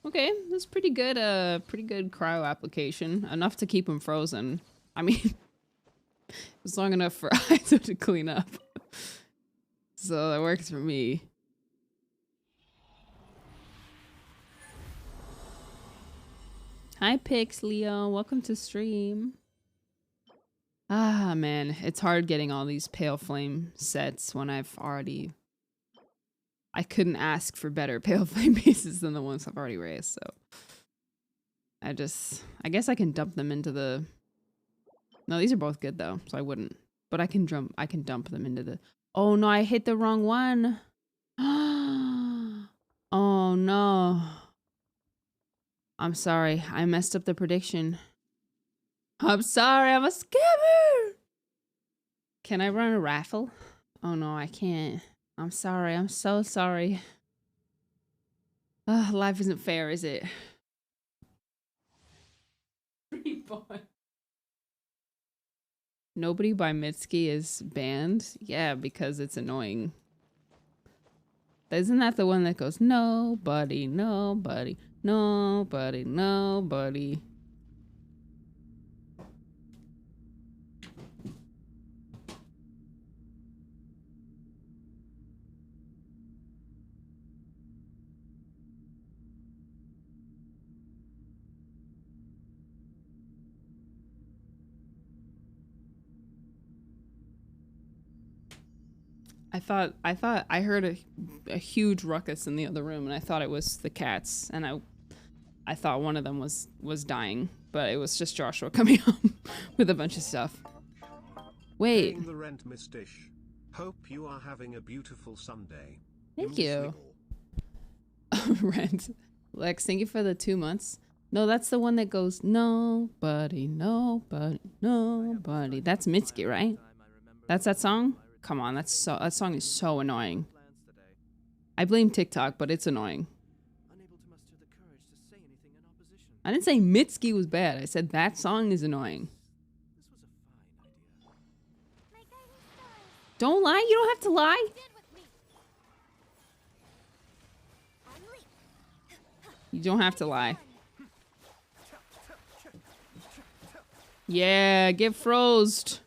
Okay, that's pretty good cryo application. Enough to keep him frozen. I mean, it's long enough for Aizo to clean up. So that works for me. Hi Pix, Leo. Welcome to stream. Ah, man. It's hard getting all these Pale Flame sets when I've already... I couldn't ask for better Pale Flame bases than the ones I've already raised, so... I guess I can dump them into the... No, these are both good, though, so I wouldn't. But I can dump them into the... Oh, no, I hit the wrong one! Oh, no. I'm sorry. I messed up the prediction. I'm sorry, I'm a scammer! Can I run a raffle? Oh, no, I can't. I'm sorry. I'm so sorry. Life isn't fair, is it? Nobody by Mitsuki is banned? Yeah, because it's annoying. Isn't that the one that goes, nobody, nobody, nobody, nobody? I heard a huge ruckus in the other room, and I thought it was the cats, and I thought one of them was dying, but it was just Joshua coming home with a bunch of stuff. Wait. Paying the rent, Miss Dish. Hope you are having a beautiful Sunday. Thank you. Rent. Lex, thank you for the 2 months. No, that's the one that goes, nobody, nobody, nobody. That's Mitski, right? That's that song? Come on, that song is so annoying. I blame TikTok, but it's annoying. I didn't say Mitski was bad. I said that song is annoying. Don't lie. You don't have to lie. You don't have to lie. Yeah, get frozed.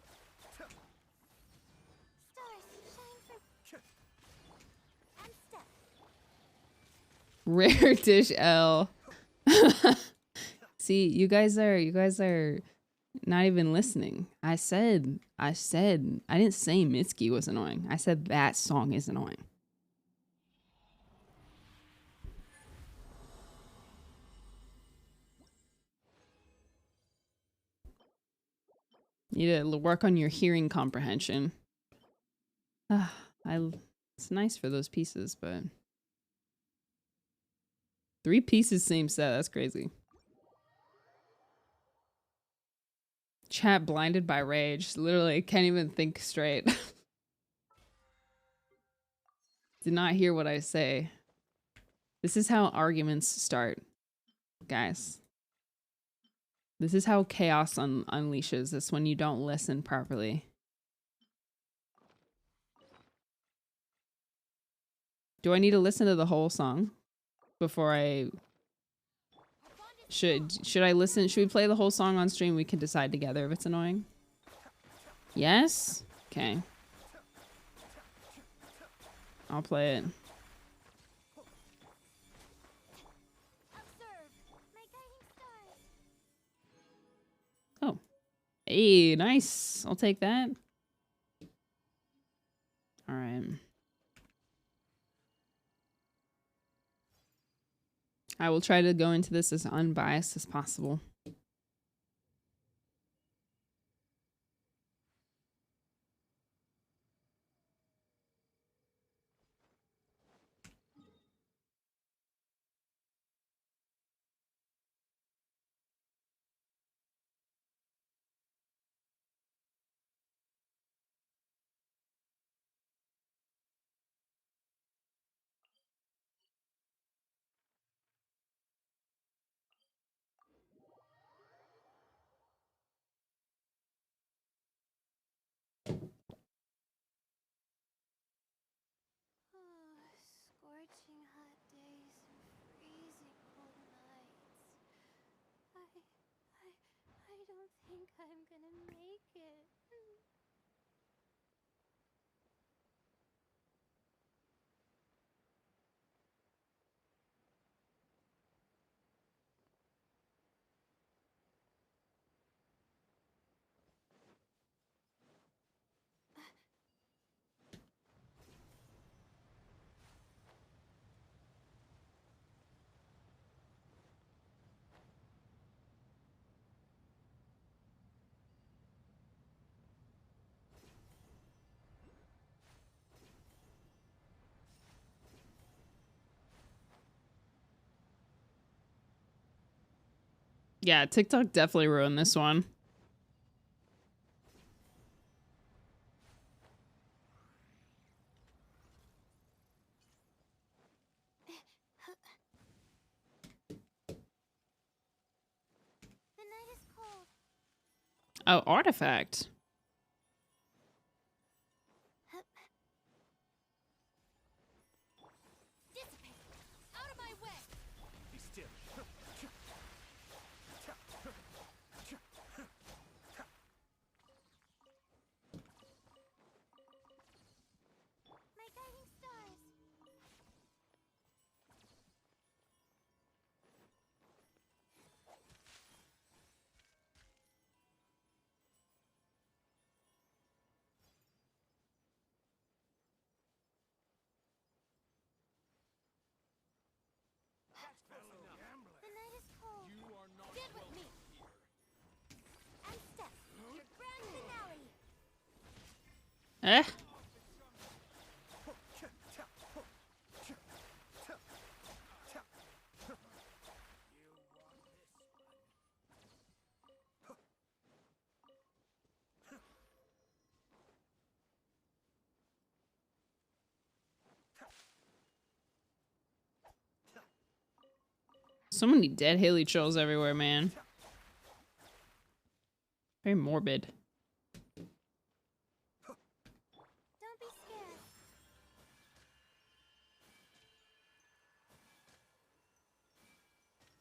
Rare dish L. See, you guys are not even listening. I said I didn't say Mitski was annoying. I said that song is annoying. You need to work on your hearing comprehension. It's nice for those pieces, but 3 pieces same set. That's crazy. Chat blinded by rage. Literally can't even think straight. Did not hear what I say. This is how arguments start, guys. This is how chaos unleashes. It's when you don't listen properly. Do I need to listen to the whole song before I... Should I listen? Should we play the whole song on stream? We can decide together if it's annoying. Yes? Okay. I'll play it. Oh. Hey, nice. I'll take that. All right. I will try to go into this as unbiased as possible. Scorching hot days and freezing cold nights. I don't think I'm gonna make it. Yeah, TikTok definitely ruined this one. The night is cold. Oh, artifact. Dissipate. Out of my way. Be still. My guiding stars. Eh? So many dead Haley trolls everywhere, man. Very morbid. Don't be scared.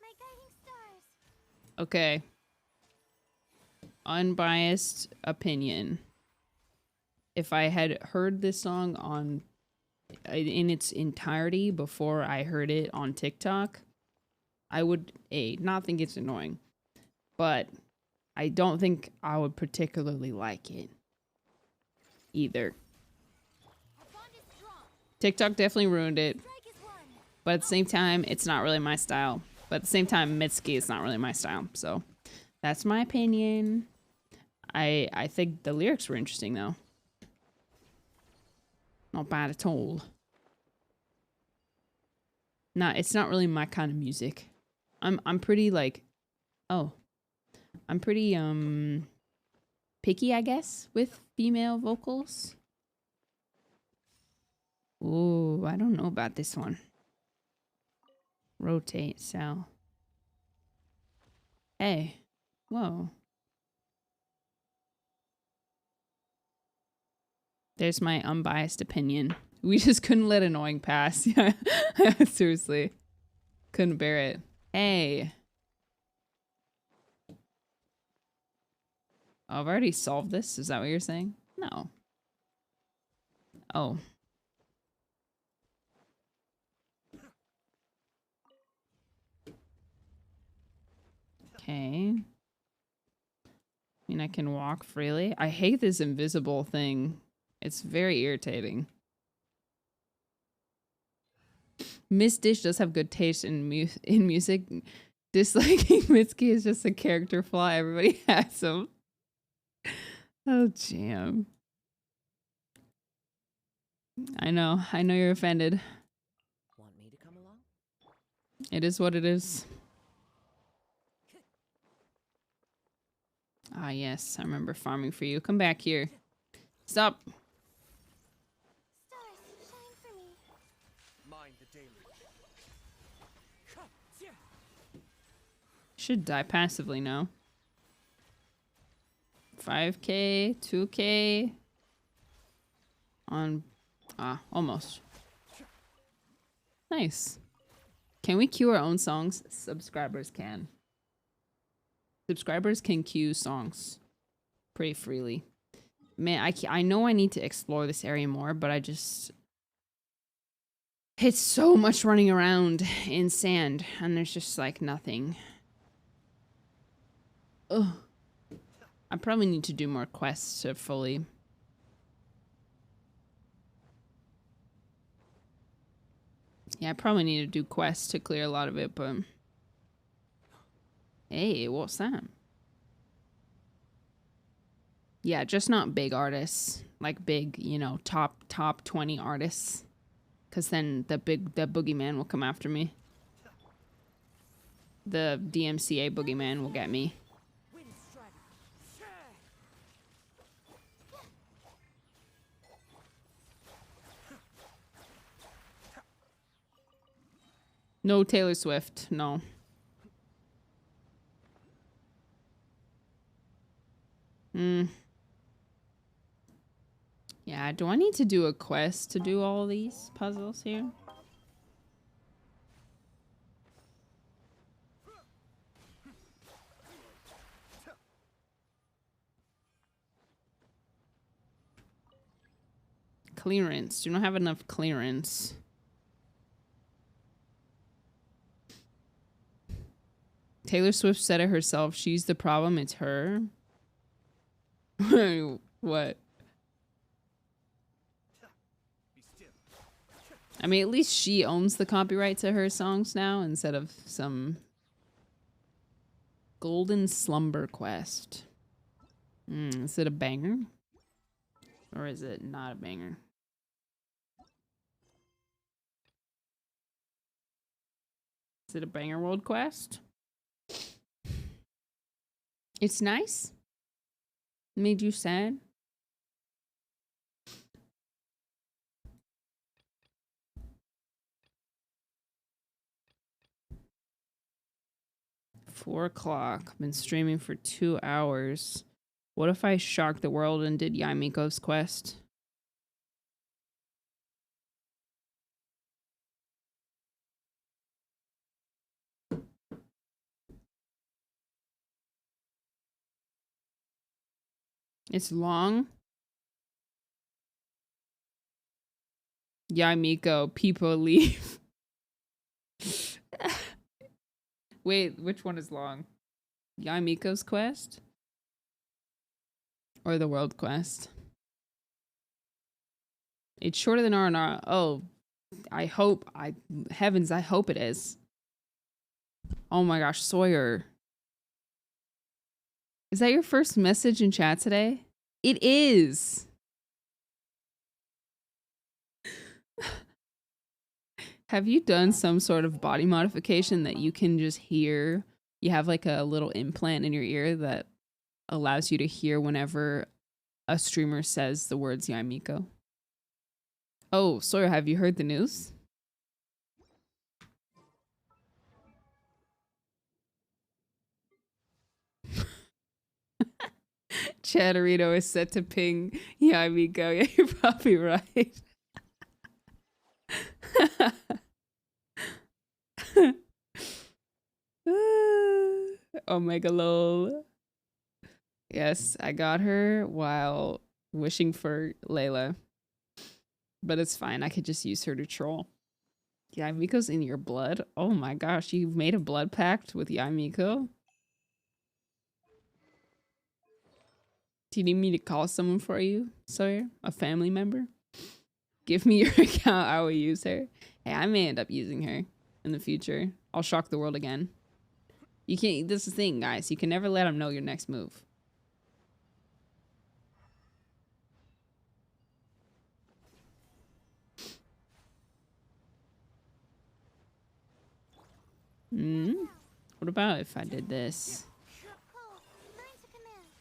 My guiding stars. Okay. Unbiased opinion. If I had heard this song in its entirety before I heard it on TikTok, I would not think it's annoying, but I don't think I would particularly like it either. TikTok definitely ruined it, but at the same time, it's not really my style. But at the same time, Mitsuki is not really my style. So that's my opinion. I think the lyrics were interesting though. Not bad at all. It's not really my kind of music. I'm pretty like, I'm pretty picky, I guess, with female vocals. Ooh, I don't know about this one. Rotate cell. Hey, whoa. There's my unbiased opinion. We just couldn't let annoying pass. Yeah, seriously. Couldn't bear it. Hey. Oh, I've already solved this? Is that what you're saying? No. Oh. Okay. I mean, I can walk freely. I hate this invisible thing. It's very irritating. Miss Dish does have good taste in music. Disliking Mitsuki is just a character flaw. Everybody has them. Oh, jam. I know you're offended. Want me to come along? It is what it is. Ah, yes, I remember farming for you. Come back here. Stop. Stars, shine for me. Mind the daily. Should die passively now. 5k, 2k. On, almost. Nice. Can we queue our own songs? Subscribers can. Subscribers can queue songs pretty freely. Man, I know I need to explore this area more, but I just... It's so much running around in sand, and there's just, like, nothing. Ugh. I probably need to do more quests to fully... Yeah, I probably need to do quests to clear a lot of it, but... Hey, what's that? Yeah, just not big artists. Like big, you know, top 20 artists. Because then the boogeyman will come after me. The DMCA boogeyman will get me. No Taylor Swift, no. Yeah, do I need to do a quest to do all these puzzles here? Clearance. Do not have enough clearance. Taylor Swift said it herself. She's the problem. It's her. What? I mean, at least she owns the copyright to her songs now instead of some Golden Slumber Quest. Is it a banger? Or is it not a banger? Is it a banger world quest? It's nice. Made you sad? Four o'clock. Been streaming for 2 hours. What if I shocked the world and did Yaimiko's quest? It's long. Yaimiko, people leave. Wait, which one is long? Yaimiko's quest? Or the world quest? It's shorter than R&R. Oh, I hope. Heavens, I hope it is. Oh my gosh, Sawyer. Is that your first message in chat today? It is. Have you done some sort of body modification that you can just hear? You have like a little implant in your ear that allows you to hear whenever a streamer says the words Yaimiko. Oh, Sawyer, have you heard the news? Chatterito is set to ping Yaimiko. Yeah, you're probably right. Omega lol. Yes, I got her while wishing for Layla. But it's fine. I could just use her to troll. Yaimiko's in your blood? Oh my gosh, you've made a blood pact with Yaimiko? Do you need me to call someone for you, Sawyer? A family member? Give me your account, I will use her. Hey, I may end up using her in the future. I'll shock the world again. You can't, this is the thing, guys. You can never let them know your next move. What about if I did this?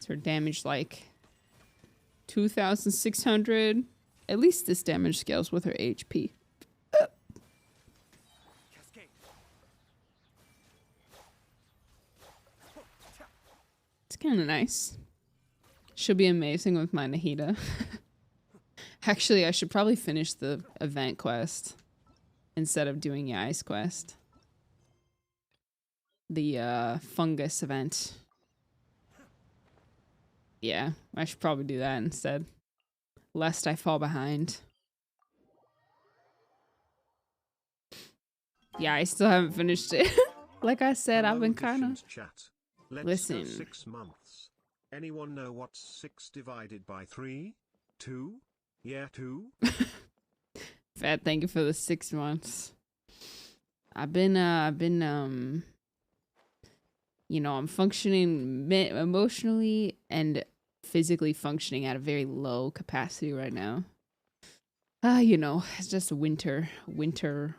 Is her damage like 2,600? At least this damage scales with her HP. It's kind of nice. She'll be amazing with my Nahida. Actually, I should probably finish the event quest instead of doing the ice quest. The fungus event. Yeah, I should probably do that instead. Lest I fall behind. Yeah, I still haven't finished it. Like I said, I've been kind of... Listen. 6 months. Anyone know what's 6 divided by 3? 2? Yeah, 2? Fat, thank you for the 6 months. I've been, you know, I'm functioning emotionally and physically functioning at a very low capacity right now. You know, it's just winter vibes,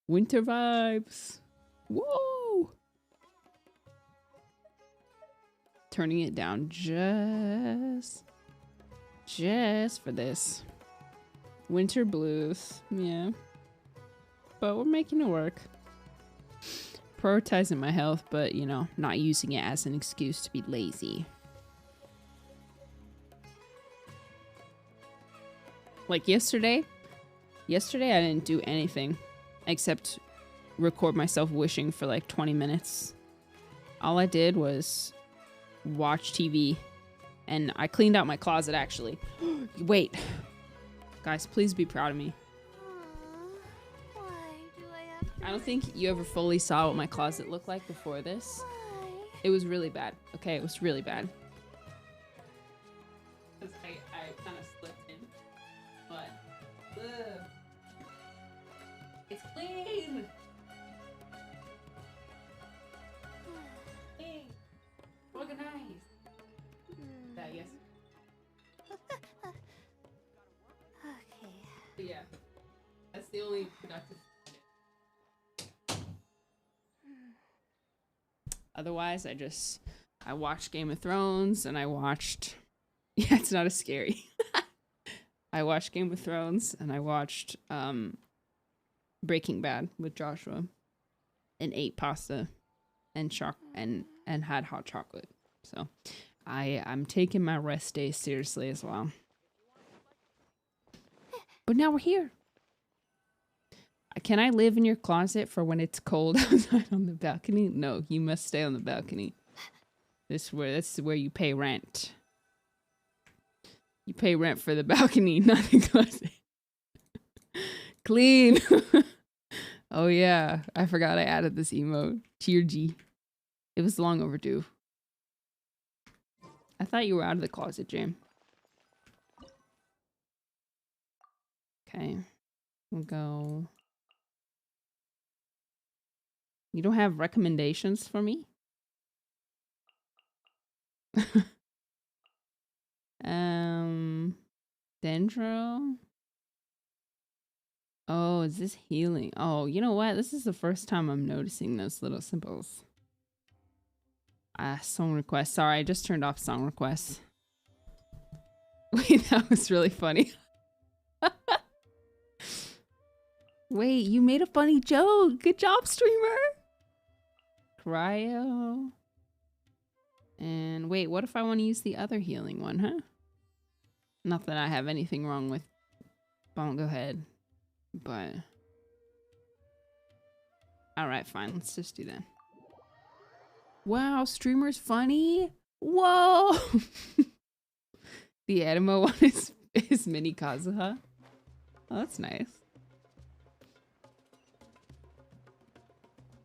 winter vibes. Whoa! Turning it down just for this. Winter blues, yeah. But we're making it work. Prioritizing my health, but, you know, not using it as an excuse to be lazy. Like yesterday I didn't do anything except record myself wishing for like 20 minutes. All I did was watch TV, and I cleaned out my closet actually. Wait. Guys, please be proud of me. I don't think you ever fully saw what my closet looked like before this. It was really bad. Okay, it was really bad. Because I kind of slipped in. But, ugh. It's clean! Clean. Organized. Otherwise, I watched Game of Thrones and I watched. Yeah, it's not as scary. I watched Game of Thrones and I watched Breaking Bad with Joshua and ate pasta and and had hot chocolate. So I'm taking my rest days seriously as well. But now we're here. Can I live in your closet for when it's cold outside on the balcony? No, you must stay on the balcony. This is where you pay rent. You pay rent for the balcony, not the closet. Clean. Oh yeah, I forgot I added this emote. Tier G. It was long overdue. I thought you were out of the closet, Jam. Okay. We'll go. You don't have recommendations for me? Dendro. Oh, is this healing? Oh, you know what? This is the first time I'm noticing those little symbols. Song request. Sorry, I just turned off song requests. Wait, that was really funny. Wait, you made a funny joke. Good job, streamer. Cryo. And wait, what if I want to use the other healing one, huh? Not that I have anything wrong with Bongo Head, but... Alright, fine. Let's just do that. Wow, streamer's funny? Whoa! The anime one is Mini Kazuha. Oh, that's nice.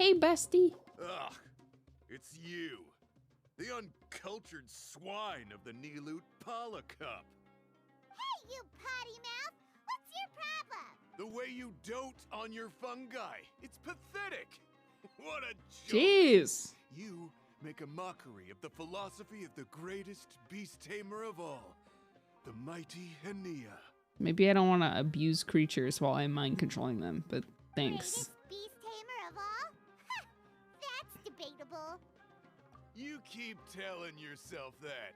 Hey, bestie. Ugh, it's you. The uncultured swine of the Nilut Pala Cup. Hey, you potty mouth! What's your problem? The way you dote on your fungi. It's pathetic. What a joke. Jeez. You make a mockery of the philosophy of the greatest beast tamer of all, the mighty Hania. Maybe I don't want to abuse creatures while I'm mind controlling them, but thanks. Greatest beast tamer of all? Ha! That's debatable. You keep telling yourself that.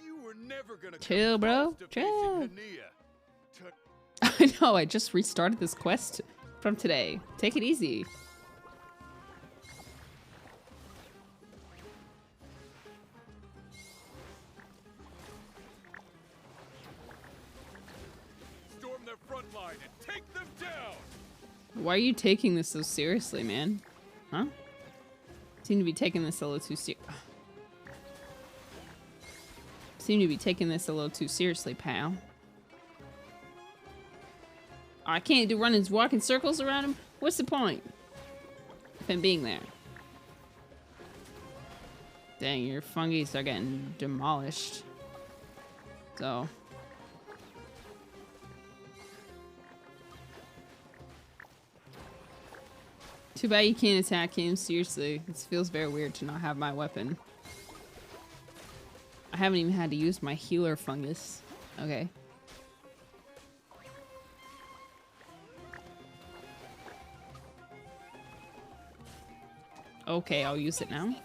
You were never gonna Chill, come bro. close to Chill. facing Hania. I know, I just restarted this quest from today. Take it easy. Storm their front line and take them down. Why are you taking this so seriously, man? Huh? Seem to be taking this a little too seriously, pal. I can't do running, walking circles around him. What's the point of him being there? Dang, your fungus are getting demolished. So. Too bad you can't attack him. Seriously, this feels very weird to not have my weapon. I haven't even had to use my healer fungus. Okay. Okay, I'll use it now.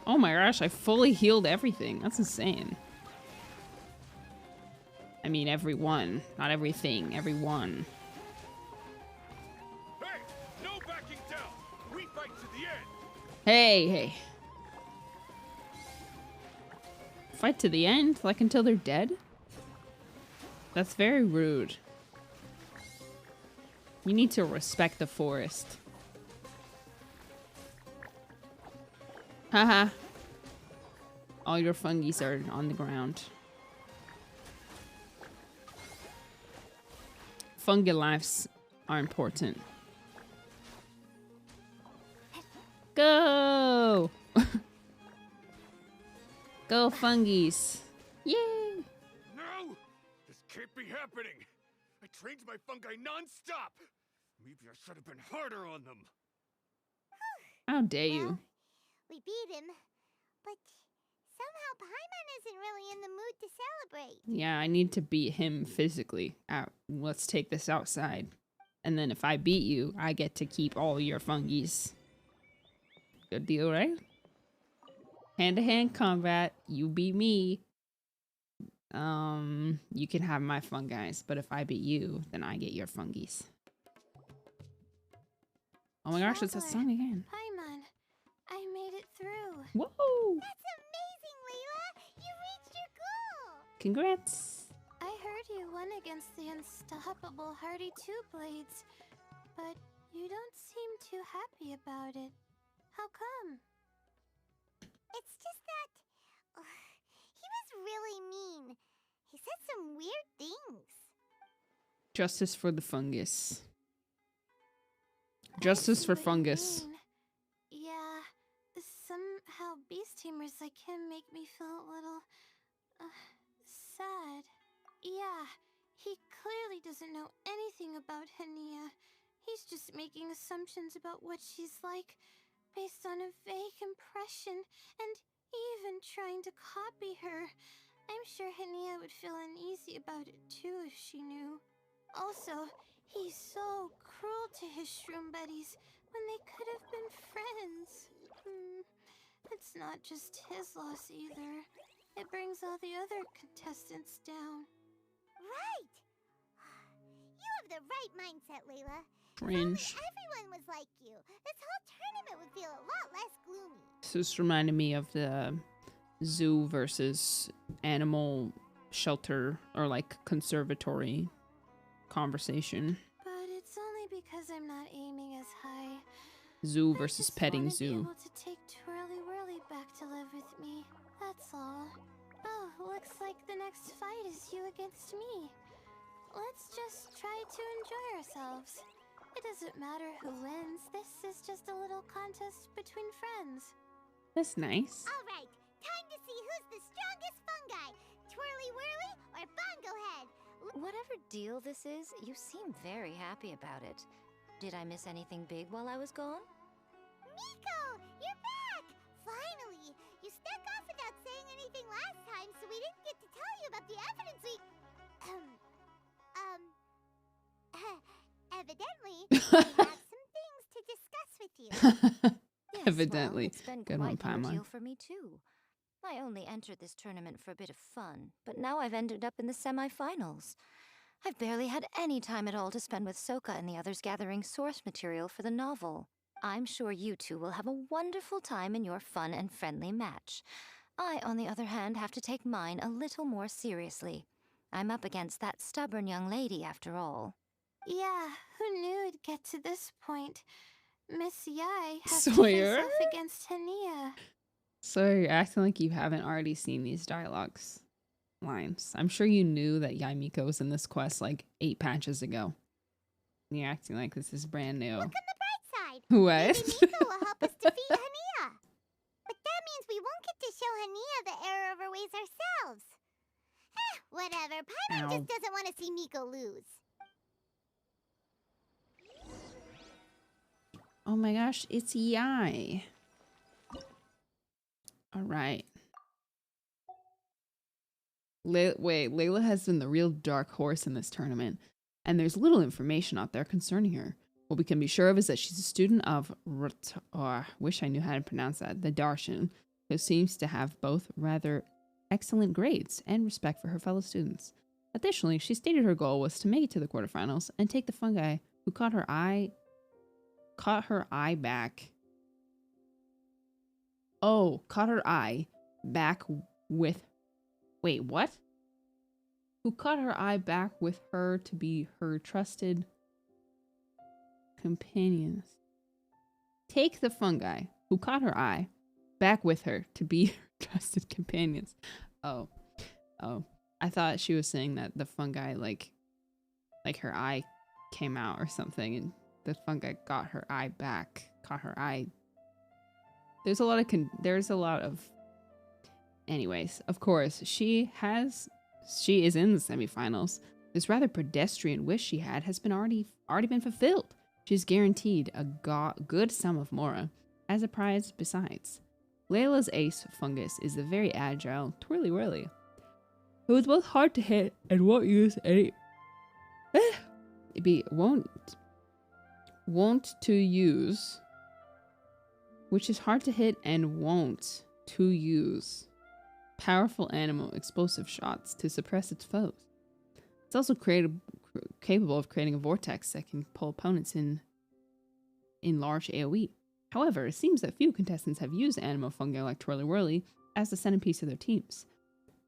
Oh my gosh, I fully healed everything. That's insane. I mean, everyone. Not everything. Everyone. Hey, no backing down. We fight to the end. Hey, hey. Fight to the end? Like until they're dead? That's very rude. You need to respect the forest. Haha. All your fungies are on the ground. Fungi lives are important. Go! Go fungies. Yay! No! This can't be happening! I trained my fungi non-stop! Maybe I should have been harder on them. How dare you? We beat him, but Somehow Paimon isn't really in the mood to celebrate. Yeah, I need to beat him physically. Let's take this outside. And then if I beat you, I get to keep all your fungies. Good deal, right? Hand-to-hand combat. You beat me. You can have my fungi, but if I beat you, then I get your fungies. Oh my gosh, it's a song again. Paimon, I made it through. Whoa! That's amazing, Layla! You reached your goal! Congrats! I heard you won against the unstoppable Hardy Two-Blades, but you don't seem too happy about it. How come? It's just that... he was really mean. He said some weird things. Justice for the fungus. Justice for fungus. Yeah, somehow beast tamers like him make me feel a little... sad. Yeah, he clearly doesn't know anything about Hania. He's just making assumptions about what she's like, based on a vague impression, and even trying to copy her. I'm sure Hania would feel uneasy about it too if she knew. Also, he's so cruel to his shroom buddies when they could have been friends. It's not just his loss either. It brings all the other contestants down. Right! You have the right mindset, Layla. Cringe. If only everyone was like you, this whole tournament would feel a lot less gloomy. This just reminded me of the zoo versus animal shelter or like conservatory conversation. But it's only because I'm not aiming as high. Zoo versus petting Be zoo. able to take Twirly Whirly back to live with me. That's all. Oh, looks like the next fight is you against me. Let's just try to enjoy ourselves. It doesn't matter who wins. This is just a little contest between friends. That's nice. All right, time to see who's the strongest fungi. Twirly Whirly or Bongo Head? Whatever deal this is, you seem very happy about it. Did I miss anything big while I was gone? Miko, you're back! Finally! You snuck off without saying anything last time, so we didn't get to tell you about the evidence we... evidently, we have some things to discuss with you. Yes, Evidently. Well, it's been Good one, quite the Paimon. ordeal for me too. I only entered this tournament for a bit of fun, but now I've ended up in the semi-finals. I've barely had any time at all to spend with Soka and the others gathering source material for the novel. I'm sure you two will have a wonderful time in your fun and friendly match. I, on the other hand, have to take mine a little more seriously. I'm up against that stubborn young lady, after all. Yeah, who knew it'd get to this point? Miss Yai has Sawyer? to face off against Hania. So you're acting like you haven't already seen these dialogues lines. I'm sure you knew that Yaimiko was in this quest like 8 patches ago. And you're acting like this is brand new. Look on the bright side. What? Maybe Miko will help us defeat Hania. But that means we won't get to show Hania the error of our ways ourselves. Whatever. Paimon Ow. just doesn't want to see Miko lose. Oh my gosh, it's Yai. Alright. Wait, Layla has been the real dark horse in this tournament, and there's little information out there concerning her. What we can be sure of is that she's a student of I wish I knew how to pronounce that, the Darshan, who seems to have both rather excellent grades and respect for her fellow students. Additionally, she stated her goal was to make it to the quarterfinals and take the fungi who caught her eye back. Oh, caught her eye back with... Wait, what? Who caught her eye back with her to be her trusted companions. Take the fungi who caught her eye back with her to be her trusted companions. Oh. I thought she was saying that the fungi, like her eye came out or something, and the fungi got her eye back. Caught her eye. There's a lot of anyways, of course, she is in the semifinals. This rather pedestrian wish she had has been already been fulfilled. She's guaranteed a good sum of mora as a prize besides. Layla's ace, Fungus, is a very agile twirly whirly. It was both hard to hit and won't use any. Won't to use, which is hard to hit and won't to use powerful animal explosive shots to suppress its foes. It's also capable of creating a vortex that can pull opponents in large AoE. However, it seems that few contestants have used animal fungi like Twirly Whirly as the centerpiece of their teams.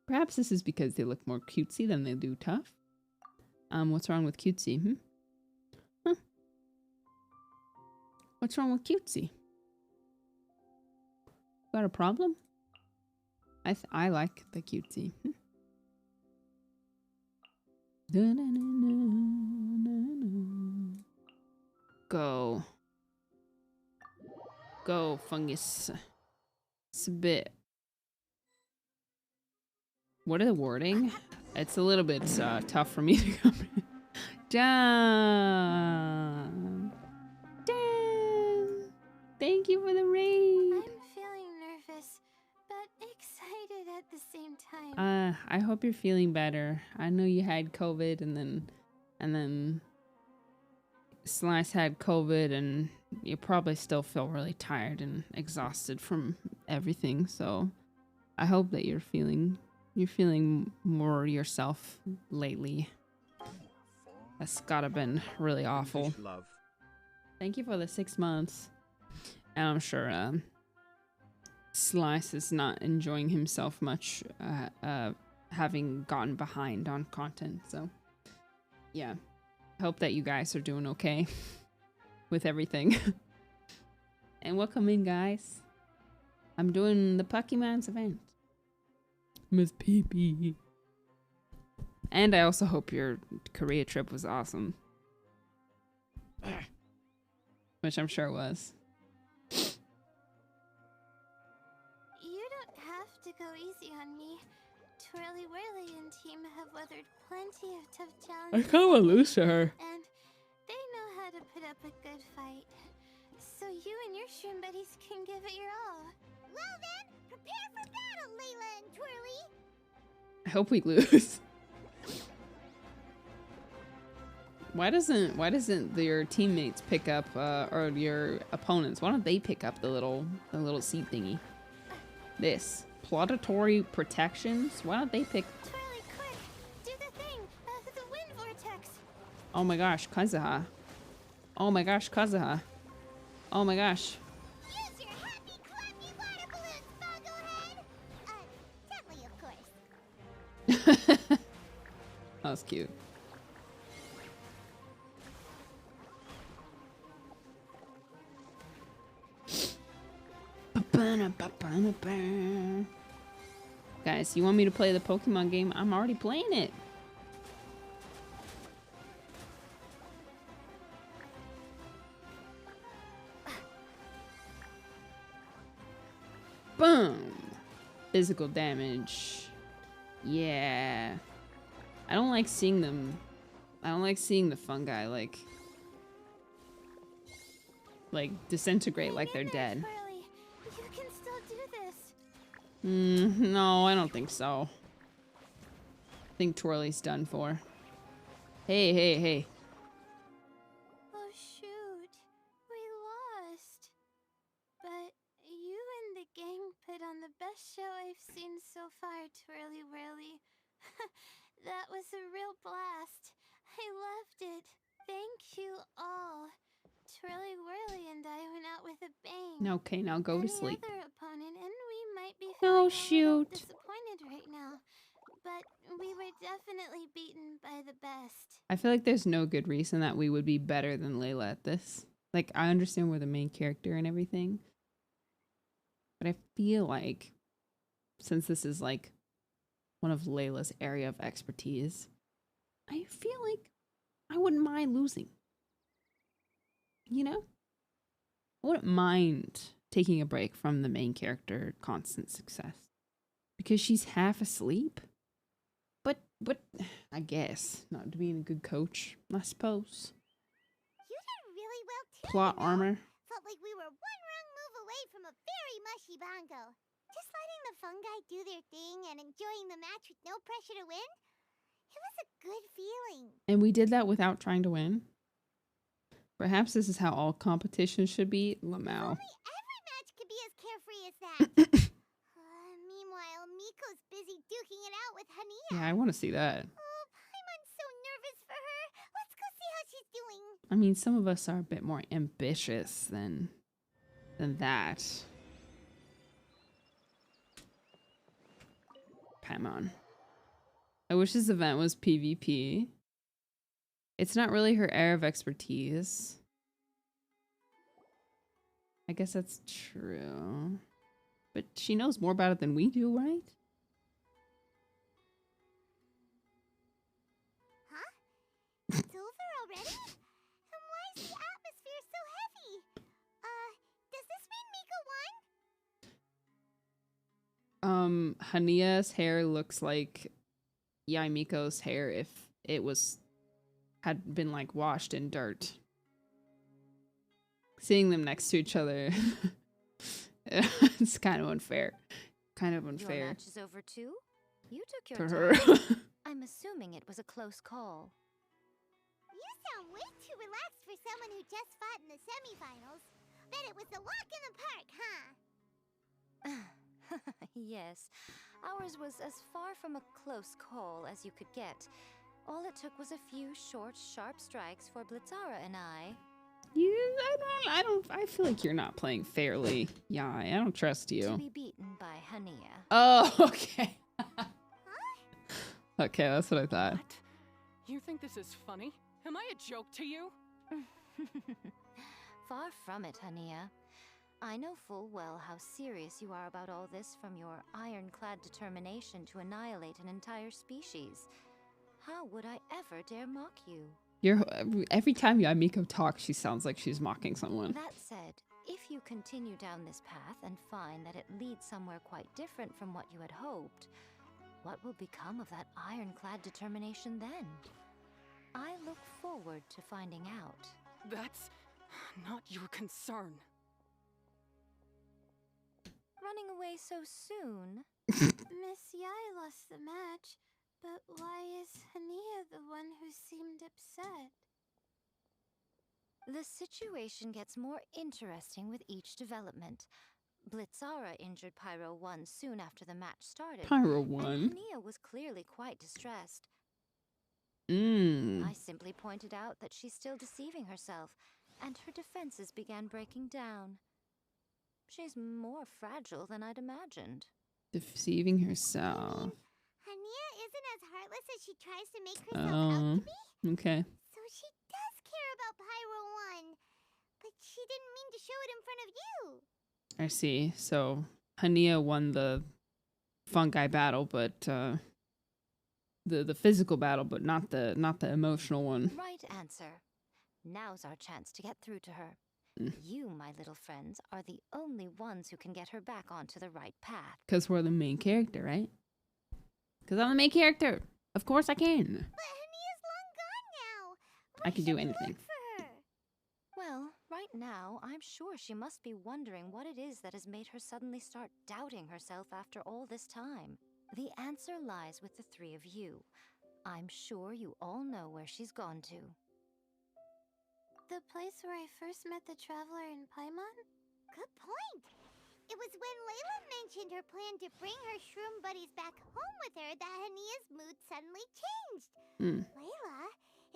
Perhaps this is because they look more cutesy than they do tough. What's wrong with cutesy? Huh? What's wrong with cutesy? Got a problem? I like the cutesy. Go. Go, Fungus. It's a bit... What are the wording? It's a little bit tough for me to come in. John! Dan! Thank you for the raid! I'm feeling nervous, but excited at the same time. I hope you're feeling better. I know you had COVID and then Slice had COVID and you probably still feel really tired and exhausted from everything. So I hope that you're feeling more yourself lately. That's gotta been really awful. Thank you for the 6 months. And I'm sure Slice is not enjoying himself much, having gotten behind on content. So yeah, hope that you guys are doing okay with everything. And welcome in, guys. I'm doing the Pokemon's event. Miss PP. And I also hope your Korea trip was awesome. Which I'm sure it was. You don't have to go easy on me. Twirly Whirly and team have weathered plenty of tough I challenges. kind of want to lose to her. And they know how to put up a good fight. So you and your shroom buddies can give it your all. Well then, prepare for battle, Layla and Twirly! I hope we lose. Why doesn't your teammates pick up, or your opponents? Why don't they pick up the little seat thingy? This plauditory protections. Why don't they pick? Twirly, quick! Do the thing! The wind vortex! Oh my gosh, Kazuha. Oh my gosh, Kazuha. Oh my gosh. Use your happy clappy water balloons, Fungo Head! Gently, of course. That was cute. Guys, you want me to play the Pokemon game? I'm already playing it. Boom! Physical damage. Yeah. I don't like seeing them. I don't like seeing the fungi like disintegrate like they're dead. Twirly, you can still do this. No, I don't think so. I think Twirly's done for. Hey, hey, hey. Oh shoot, we lost. But you and the gang put on the best show I've seen so far, Twirly Whirly. That was a real blast. I loved it. Thank you all. Twirly Whirly and I went out with a bang. Okay, now go to sleep. Any other opponent, and we might be Oh, feeling a little shoot. disappointed right now. But we were definitely beaten by the best. I feel like there's no good reason that we would be better than Layla at this. Like, I understand we're the main character and everything. But I feel like, since this is like one of Layla's area of expertise, I feel like I wouldn't mind losing. You know? I wouldn't mind taking a break from the main character constant success. Because she's half asleep. But I guess not to being a good coach, I suppose. You did really well too. Plot you know? armor. Felt like we were one wrong move away away from a very mushy bongo. Just letting the fungi do their thing and enjoying the match with no pressure to win? It was a good feeling. And we did that without trying to win. Perhaps this is how all competitions should be. Lamau. Only every match could be as carefree as that. Meanwhile, Miko's busy duking it out with Hania. Yeah, I want to see that. Oh, Paimon's so nervous for her. Let's go see how she's doing. I mean, some of us are a bit more ambitious than that. Paimon. I wish this event was PvP. It's not really her area of expertise. I guess that's true. But she knows more about it than we do, right? Huh? It's over already? And why is the atmosphere so heavy? Does this mean Miko won? Hania's hair looks like Yaimiko's hair if it had been like washed in dirt. Seeing them next to each other, it's kind of unfair. Kind of unfair. Your match is over too? You took your To her. time. I'm assuming it was a close call. You sound way too relaxed for someone who just fought in the semifinals. Bet it was a walk in the park, huh? Yes, ours was as far from a close call as you could get. All it took was a few short, sharp strikes for Blitzara and I. I feel like you're not playing fairly. Yeah, I don't trust To you. be beaten by Hania. Oh, okay. Okay, that's what I thought. What? You think this is funny? Am I a joke to you? Far from it, Hania. I know full well how serious you are about all this, from your ironclad determination to annihilate an entire species. How would I ever dare mock you? Every time Yamiko talks, she sounds like she's mocking someone. That said, if you continue down this path and find that it leads somewhere quite different from what you had hoped, what will become of that ironclad determination then? I look forward to finding out. That's not your concern. Running away so soon? Miss Yai lost the match, but why is Hania the one who seemed upset? The situation gets more interesting with each development. Blitzara injured Pyro 1 soon after the match started. Pyro And 1? Hania was clearly quite distressed. Mmm. I simply pointed out that she's still deceiving herself, and her defenses began breaking down. She's more fragile than I'd imagined. Deceiving herself. Hania isn't as heartless as she tries to make herself out to be? Okay. So she does care about Pyro 1, but she didn't mean to show it in front of you. I see. So Hania won the fungi battle, but the physical battle, but not the emotional one. Right answer. Now's our chance to get through to her. You, my little friends, are the only ones who can get her back onto the right path. Because we're the main character, right? Because I'm the main character. Of course I can. But Hania's long gone now. I can do anything. For her. Well, right now, I'm sure she must be wondering what it is that has made her suddenly start doubting herself after all this time. The answer lies with the three of you. I'm sure you all know where she's gone to. The place where I first met the traveler in Paimon? Good point. It was when Layla mentioned her plan to bring her shroom buddies back home with her that Hania's mood suddenly changed. Layla,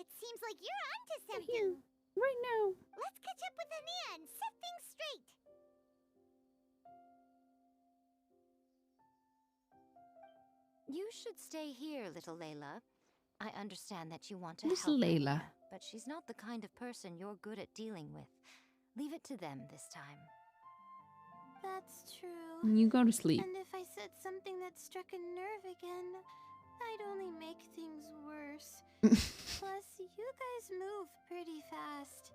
it seems like you're onto something. Right now. Let's catch up with Hania and set things straight. You should stay here, little Layla. I understand that you want to Little help Layla. Hania, but she's not the kind of person you're good at dealing with. Leave it to them this time. That's true. You go to sleep. And if I said something that struck a nerve again, I'd only make things worse. Plus, you guys move pretty fast.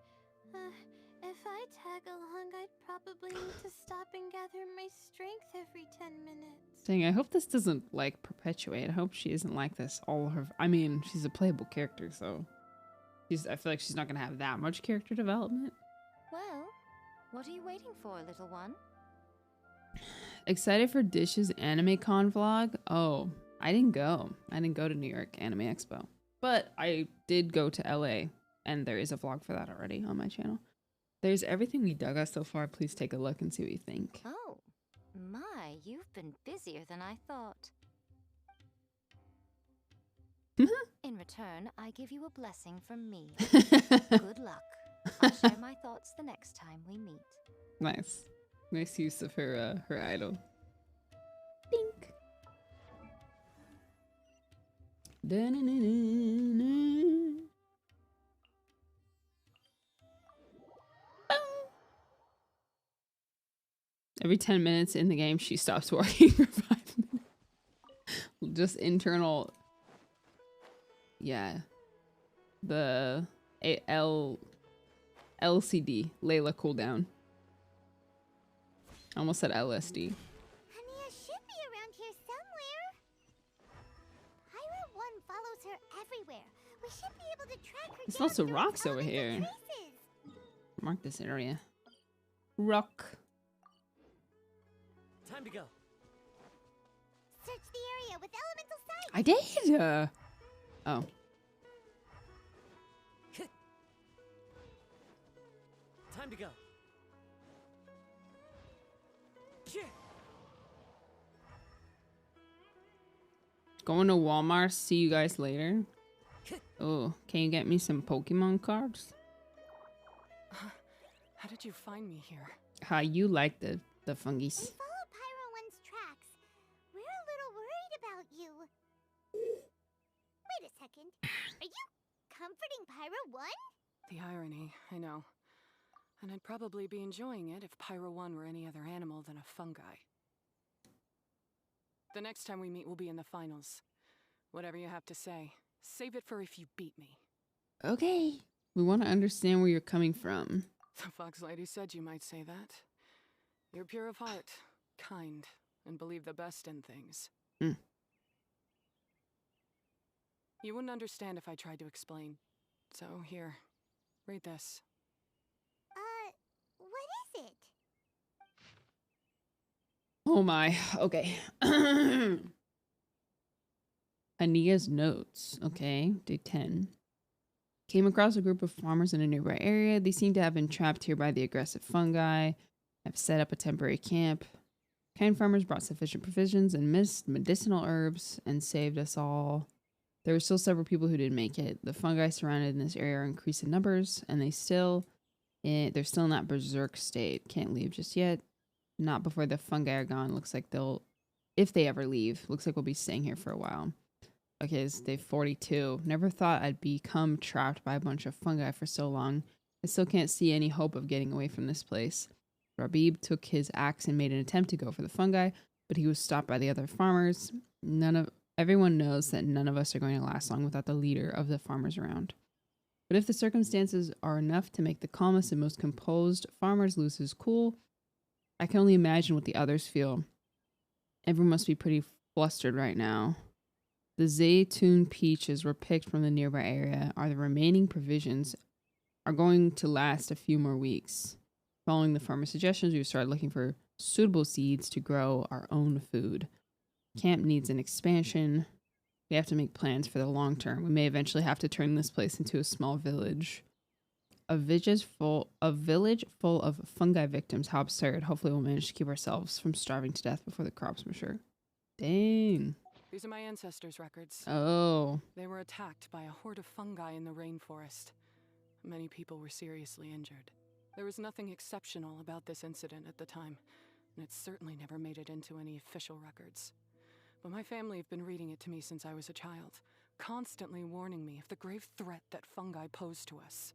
If I tag along, I'd probably need to stop and gather my strength every 10 minutes. Dang, I hope this doesn't, like, perpetuate. I hope she isn't like this all her... I mean, she's a playable character, so... I feel like she's not gonna have that much character development. Well, what are you waiting for, little one? Excited for Dish's Anime Con vlog? Oh, I didn't go. I didn't go to New York Anime Expo. But I did go to LA, and there is a vlog for that already on my channel. There's everything we dug us so far. Please take a look and see what you think. Oh, my, you've been busier than I thought. In return, I give you a blessing from me. Good luck. I'll share my thoughts the next time we meet. Nice. Nice use of her her idol. Dink. Da-na-na-na-na. Every 10 minutes in the game, she stops walking for 5 minutes. Just internal. Yeah. The LCD, Layla cooldown. Almost said LSD. Hania should be around here somewhere. Pyra 1 follows her everywhere. We should be able to track her. There's also rocks over here. Mark this area. Rock. Time to go. Search the area with elemental sight. I did. Oh. Time to go. Going to Walmart. See you guys later. Oh, can you get me some Pokemon cards? How did you find me here? How you like the fungus? We follow Pyro 1's tracks. We're a little worried about you. Wait a second. Are you comforting Pyro 1? The irony, I know. And I'd probably be enjoying it if Pyro 1 were any other animal than a fungi. The next time we meet will be in the finals. Whatever you have to say, save it for if you beat me. Okay. We want to understand where you're coming from. The Fox Lady said you might say that. You're pure of heart, kind, and believe the best in things. Mm. You wouldn't understand if I tried to explain. So here, read this. What is it? Oh my. Okay. Ania's notes. Okay. Day 10. Came across a group of farmers in a nearby area. They seem to have been trapped here by the aggressive fungi. Have set up a temporary camp. Kind farmers brought sufficient provisions and medicinal herbs and saved us all. There were still several people who didn't make it. The fungi surrounded in this area are increased in numbers, and they're still in that berserk state. Can't leave just yet. Not before the fungi are gone. Looks like they'll, if they ever leave, looks like we'll be staying here for a while. Okay, it's day 42. Never thought I'd become trapped by a bunch of fungi for so long. I still can't see any hope of getting away from this place. Rabib took his axe and made an attempt to go for the fungi, but he was stopped by the other farmers. Everyone knows that none of us are going to last long without the leader of the farmers around. But if the circumstances are enough to make the calmest and most composed farmers lose his cool, I can only imagine what the others feel. Everyone must be pretty flustered right now. The Zaytun peaches were picked from the nearby area. The remaining provisions are going to last a few more weeks. Following the farmer's suggestions, we started looking for suitable seeds to grow our own food. Camp needs an expansion. We have to make plans for the long term. We may eventually have to turn this place into a small village. A village full of fungi victims. How absurd. Hopefully we'll manage to keep ourselves from starving to death before the crops mature. Dang. These are my ancestors' records. Oh. They were attacked by a horde of fungi in the rainforest. Many people were seriously injured. There was nothing exceptional about this incident at the time, and it certainly never made it into any official records. But my family have been reading it to me since I was a child, constantly warning me of the grave threat that fungi pose to us.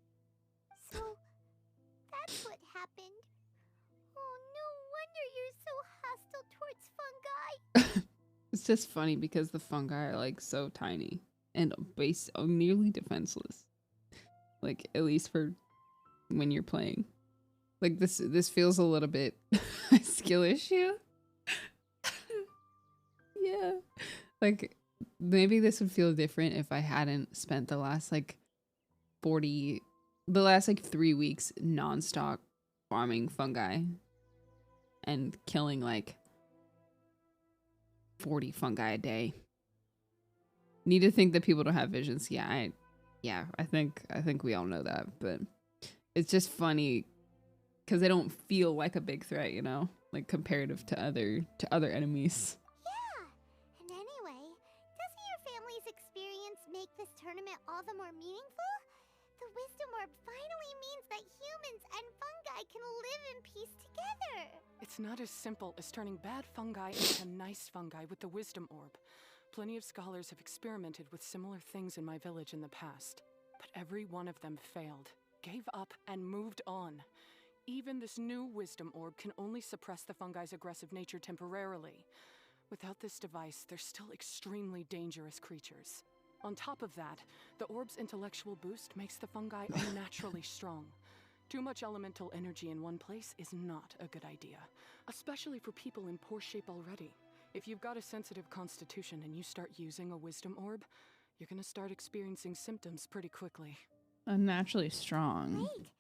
So, that's what happened. Oh, no wonder you're so hostile towards fungi. It's just funny because the fungi are like so tiny and nearly defenseless. Like, at least for when you're playing. Like, this feels a little bit a skill issue. Yeah. Like, maybe this would feel different if I hadn't spent the last 3 weeks nonstop farming fungi. and killing like 40 fungi a day. Need to think that people don't have visions. Yeah, I think we all know that, but it's just funny because they don't feel like a big threat, you know, like comparative to other enemies. Yeah, and anyway, doesn't your family's experience make this tournament all the more meaningful? The wisdom orb finally means that humans and fungi can live in peace together. It's not as simple as turning bad fungi into nice fungi with the wisdom orb. Plenty of scholars have experimented with similar things in my village in the past, but every one of them failed, gave up, and moved on. Even this new wisdom orb can only suppress the fungi's aggressive nature temporarily. Without this device, they're still extremely dangerous creatures. On top of that, the orb's intellectual boost makes the fungi unnaturally strong. Too much elemental energy in one place is not a good idea, especially for people in poor shape already. If you've got a sensitive constitution and you start using a wisdom orb, you're gonna start experiencing symptoms pretty quickly. Unnaturally strong. Wait,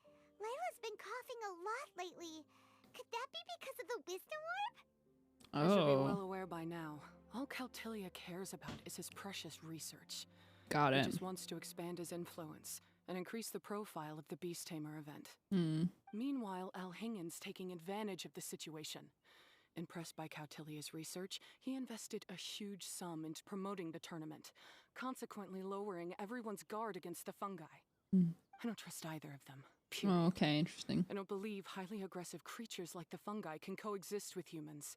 Layla's been coughing a lot lately. Could that be because of the wisdom orb? As you're well aware by now, all Caltilia cares about is his precious research. Got it. He just wants to expand his influence and increase the profile of the Beast Tamer event. Meanwhile, Alhingen's taking advantage of the situation. Impressed by Cautilia's research, he invested a huge sum into promoting the tournament, consequently lowering everyone's guard against the fungi. I don't trust either of them. Period. Oh, okay, interesting. I don't believe highly aggressive creatures like the fungi can coexist with humans.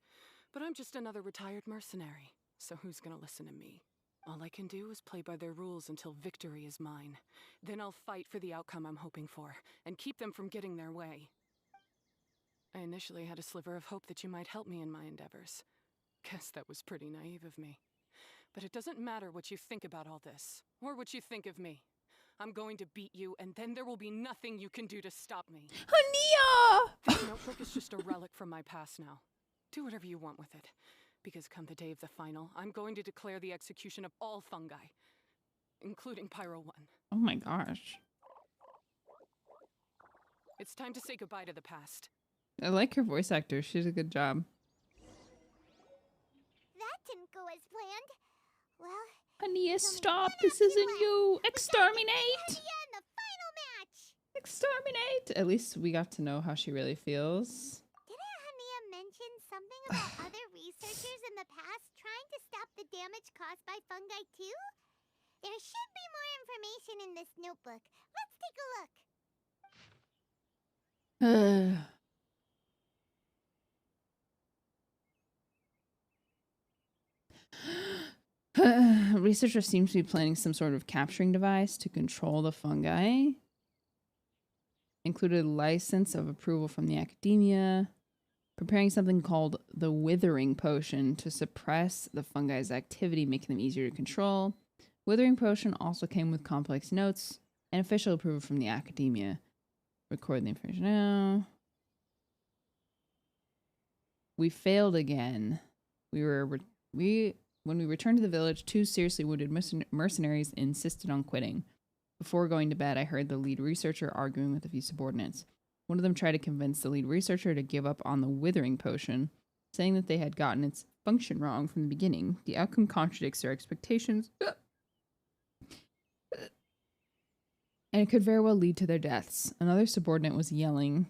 But I'm just another retired mercenary, so who's gonna listen to me? All I can do is play by their rules until victory is mine. Then I'll fight for the outcome I'm hoping for, and keep them from getting their way. I initially had a sliver of hope that you might help me in my endeavors. Guess that was pretty naive of me. But it doesn't matter what you think about all this, or what you think of me. I'm going to beat you, and then there will be nothing you can do to stop me. Hania! This notebook is just a relic from my past now. Do whatever you want with it. Because come the day of the final, I'm going to declare the execution of all fungi, including Pyro 1. Oh my gosh. It's time to say goodbye to the past. I like her voice actor. She did a good job. That didn't go as planned. Well, Hania, stop. This isn't you. Exterminate. Hania in the final match. Exterminate. At least we got to know how she really feels. Didn't Hania mention something about other researchers in the past trying to stop the damage caused by fungi too? There should be more information in this notebook. Let's take a look. Researchers seem to be planning some sort of capturing device to control the fungi. Included a license of approval from the academia. Preparing something called the withering potion to suppress the fungi's activity, making them easier to control. Withering potion also came with complex notes and official approval from the academia. Record the information now. We failed again. When we returned to the village, 2 seriously wounded mercenaries insisted on quitting. Before going to bed, I heard the lead researcher arguing with a few subordinates. One of them tried to convince the lead researcher to give up on the withering potion, saying that they had gotten its function wrong from the beginning. The outcome contradicts their expectations, and it could very well lead to their deaths. Another subordinate was yelling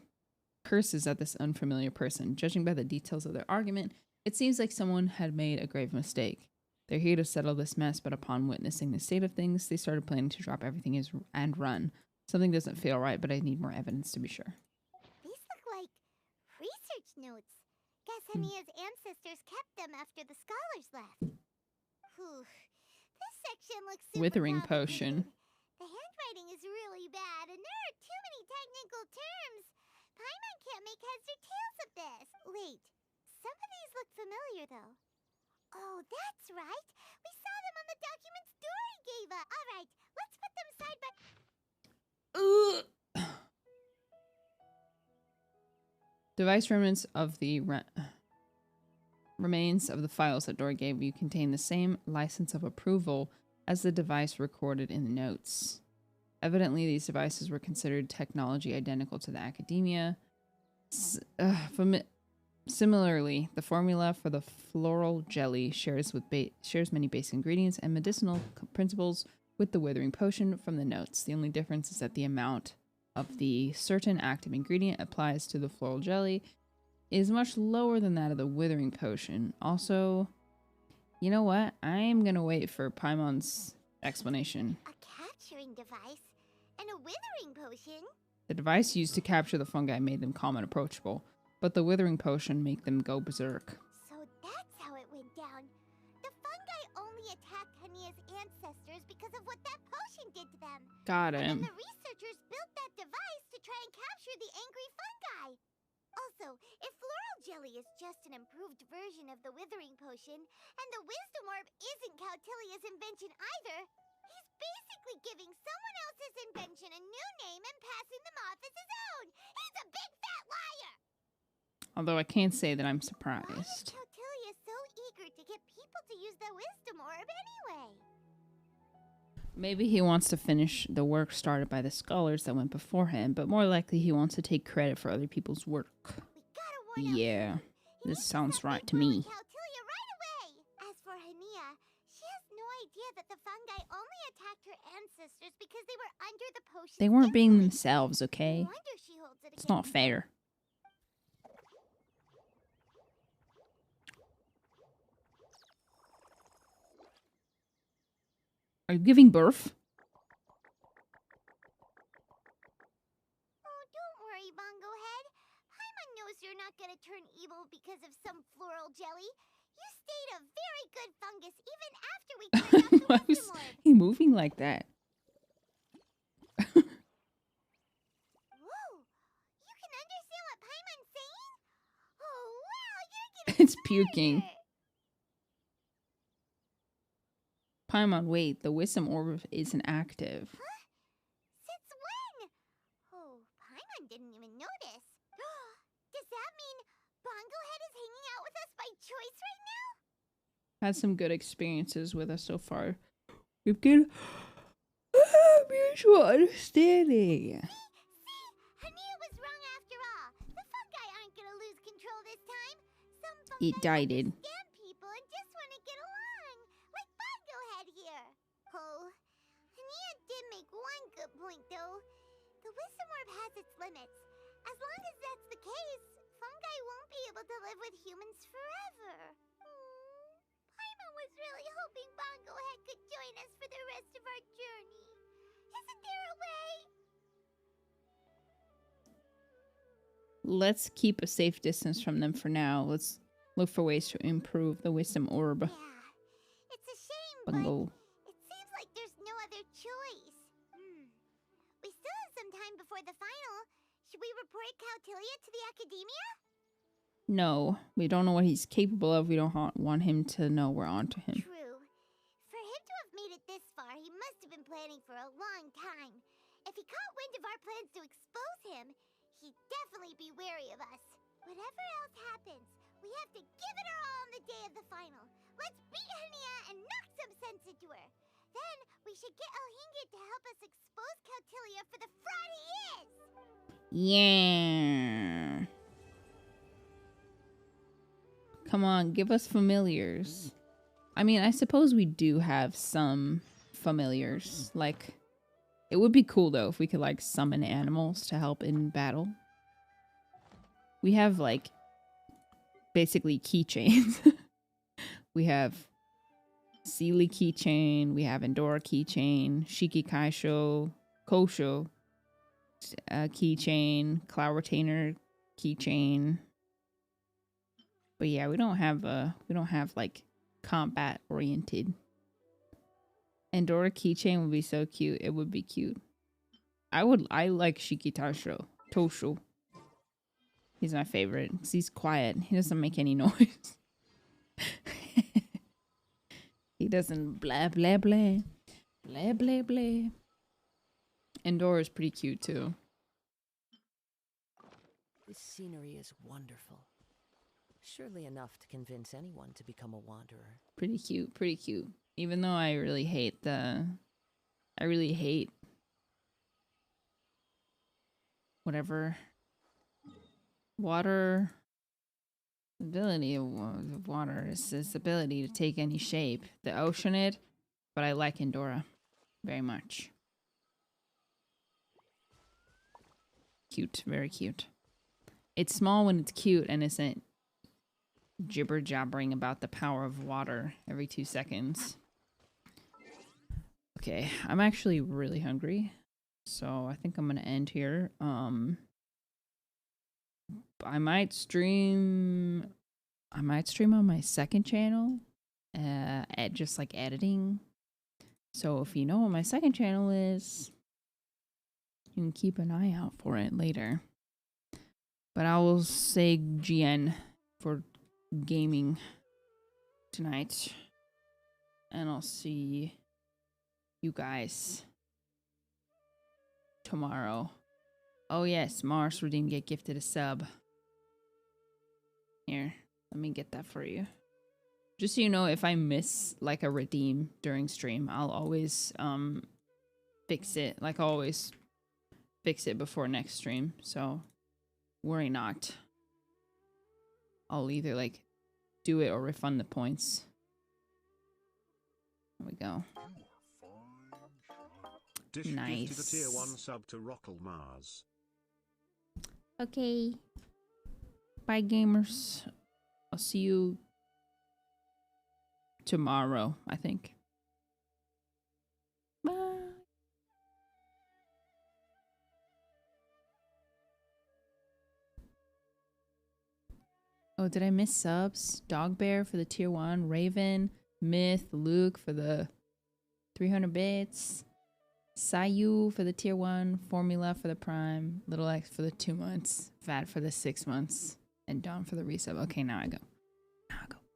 curses at this unfamiliar person. Judging by the details of their argument, it seems like someone had made a grave mistake. They're here to settle this mess, but upon witnessing the state of things, they started planning to drop everything and run. Something doesn't feel right, but I need more evidence to be sure. These look like research notes. Guess Hania's ancestors kept them after the scholars left. Whew. This section looks super Withering complicated. potion. The handwriting is really bad, and there are too many technical terms. Paimon can't make heads or tails of this. Wait, some of these look familiar, though. Oh, that's right. We saw them on the documents Dory gave us. All right, let's put them side by... Device remnants of the remains of the files that Dory gave you contain the same license of approval as the device recorded in the notes. Evidently, these devices were considered technology identical to the academia. Similarly, the formula for the floral jelly shares many basic ingredients and medicinal principles with the withering potion from the notes. The only difference is that the amount of the certain active ingredient applies to the floral jelly is much lower than that of the withering potion. Also, you know what? I'm gonna wait for Paimon's explanation. A capturing device and a withering potion? The device used to capture the fungi made them calm and approachable, but the withering potion made them go berserk. So that's how it went down. The fungi only attacked Hania's ancestors because of what that potion did to them. Got And him. then the researchers built that device to try and capture the angry fungi. Also, if floral jelly is just an improved version of the withering potion, and the wisdom orb isn't Cautilia's invention either, he's basically giving someone else's invention a new name and passing them off as his own. He's a big fat liar! Although I can't say that I'm Why is surprised. Cautilia so eager to get people to use the wisdom orb anyway? Maybe he wants to finish the work started by the scholars that went before him, but more likely he wants to take credit for other people's work. We gotta warn out Yeah, Hania. He this needs sounds start right to growing me. Cautilia right away. As for Hania, she has no idea that the fungi only attacked her ancestors because they were under the potion. They weren't being themselves, okay? No wonder she holds it It's not against fair. Are you giving birth? Oh, don't worry, Bongo Head. Paimon knows you're not gonna turn evil because of some floral jelly. You stayed a very good fungus even after we cleared out Why the was wisdom orb. he moving like that? Whoa! You can understand what Paimon's saying? Oh, wow, you're getting It's puking. smarter. Paimon, wait, the wisdom orb isn't active. Huh? Since when? Oh, Paimon didn't even notice. Does that mean Bongo Head is hanging out with us by choice right now? Had some good experiences with us so far. We've got mutual understanding. See? Hania was wrong after all. The fungi aren't gonna lose control this time. Some fungi It died. understand people and just want to get along. Like Bongo Head here. Oh, Hania did make one good point though. The wisdom orb has its limits. As long as that's the case, fungi won't be able to live with humans forever. Paimon was really hoping Bongo Head could join us for the rest of our journey. Isn't there a way? Let's keep a safe distance from them for now. Let's look for ways to improve the wisdom orb. Yeah, it's a shame, Bungo. but it seems like there's no other choice. We still have some time before the final. Should we report Cautilia to the academia? No, we don't know what he's capable of. We don't want him to know we're onto him. True. For him to have made it this far, he must have been planning for a long time. If he caught wind of our plans to expose him, he'd definitely be wary of us. Whatever else happens, we have to give it our all on the day of the final. Let's beat Hania and knock some sense into her. Then we should get Elhinga to help us expose Cautilia for the fraud he is. Yeah. Come on, give us familiars. I mean, I suppose we do have some familiars. Like, it would be cool though if we could like summon animals to help in battle. We have like basically keychains. We have Sealy keychain, we have Endora keychain, Shiki Kaisho, Kosho keychain, Cloud Retainer keychain. But yeah, we don't have like combat oriented. Endora keychain would be so cute. It would be cute. I like Shiki Tosho. He's my favorite because he's quiet. He doesn't make any noise. He doesn't blah blah blah. Blah blah blah. Endora's pretty cute too. This scenery is wonderful. Surely enough to convince anyone to become a wanderer. Pretty cute, pretty cute. Even though I really hate whatever water The ability of water is its ability to take any shape. The Oceanid, but I like Endora very much. Cute, very cute. It's small when it's cute and isn't jibber jabbering about the power of water every 2 seconds. Okay, I'm actually really hungry, so I think I'm gonna end here. I might stream on my second channel, at just like editing. So if you know what my second channel is, you can keep an eye out for it later. But I will say GN for gaming tonight. And I'll see you guys tomorrow. Oh yes, Mars Redeem get gifted a sub. Here, let me get that for you. Just so you know, if I miss like a redeem during stream, I'll always fix it. Like always fix it before next stream. So worry not. I'll either like do it or refund the points. There we go. Dish Nice. gifted a tier 1 sub to Rockle Mars. Okay. Bye, gamers. I'll see you tomorrow, I think. Bye. Oh, did I miss subs? Dog Bear for the tier 1, Raven, Myth, Luke for the 300 bits, Sayu for the tier 1, Formula for the prime, Little X for the 2 months, Vat for the 6 months, and Dawn for the resub. Okay, now I go.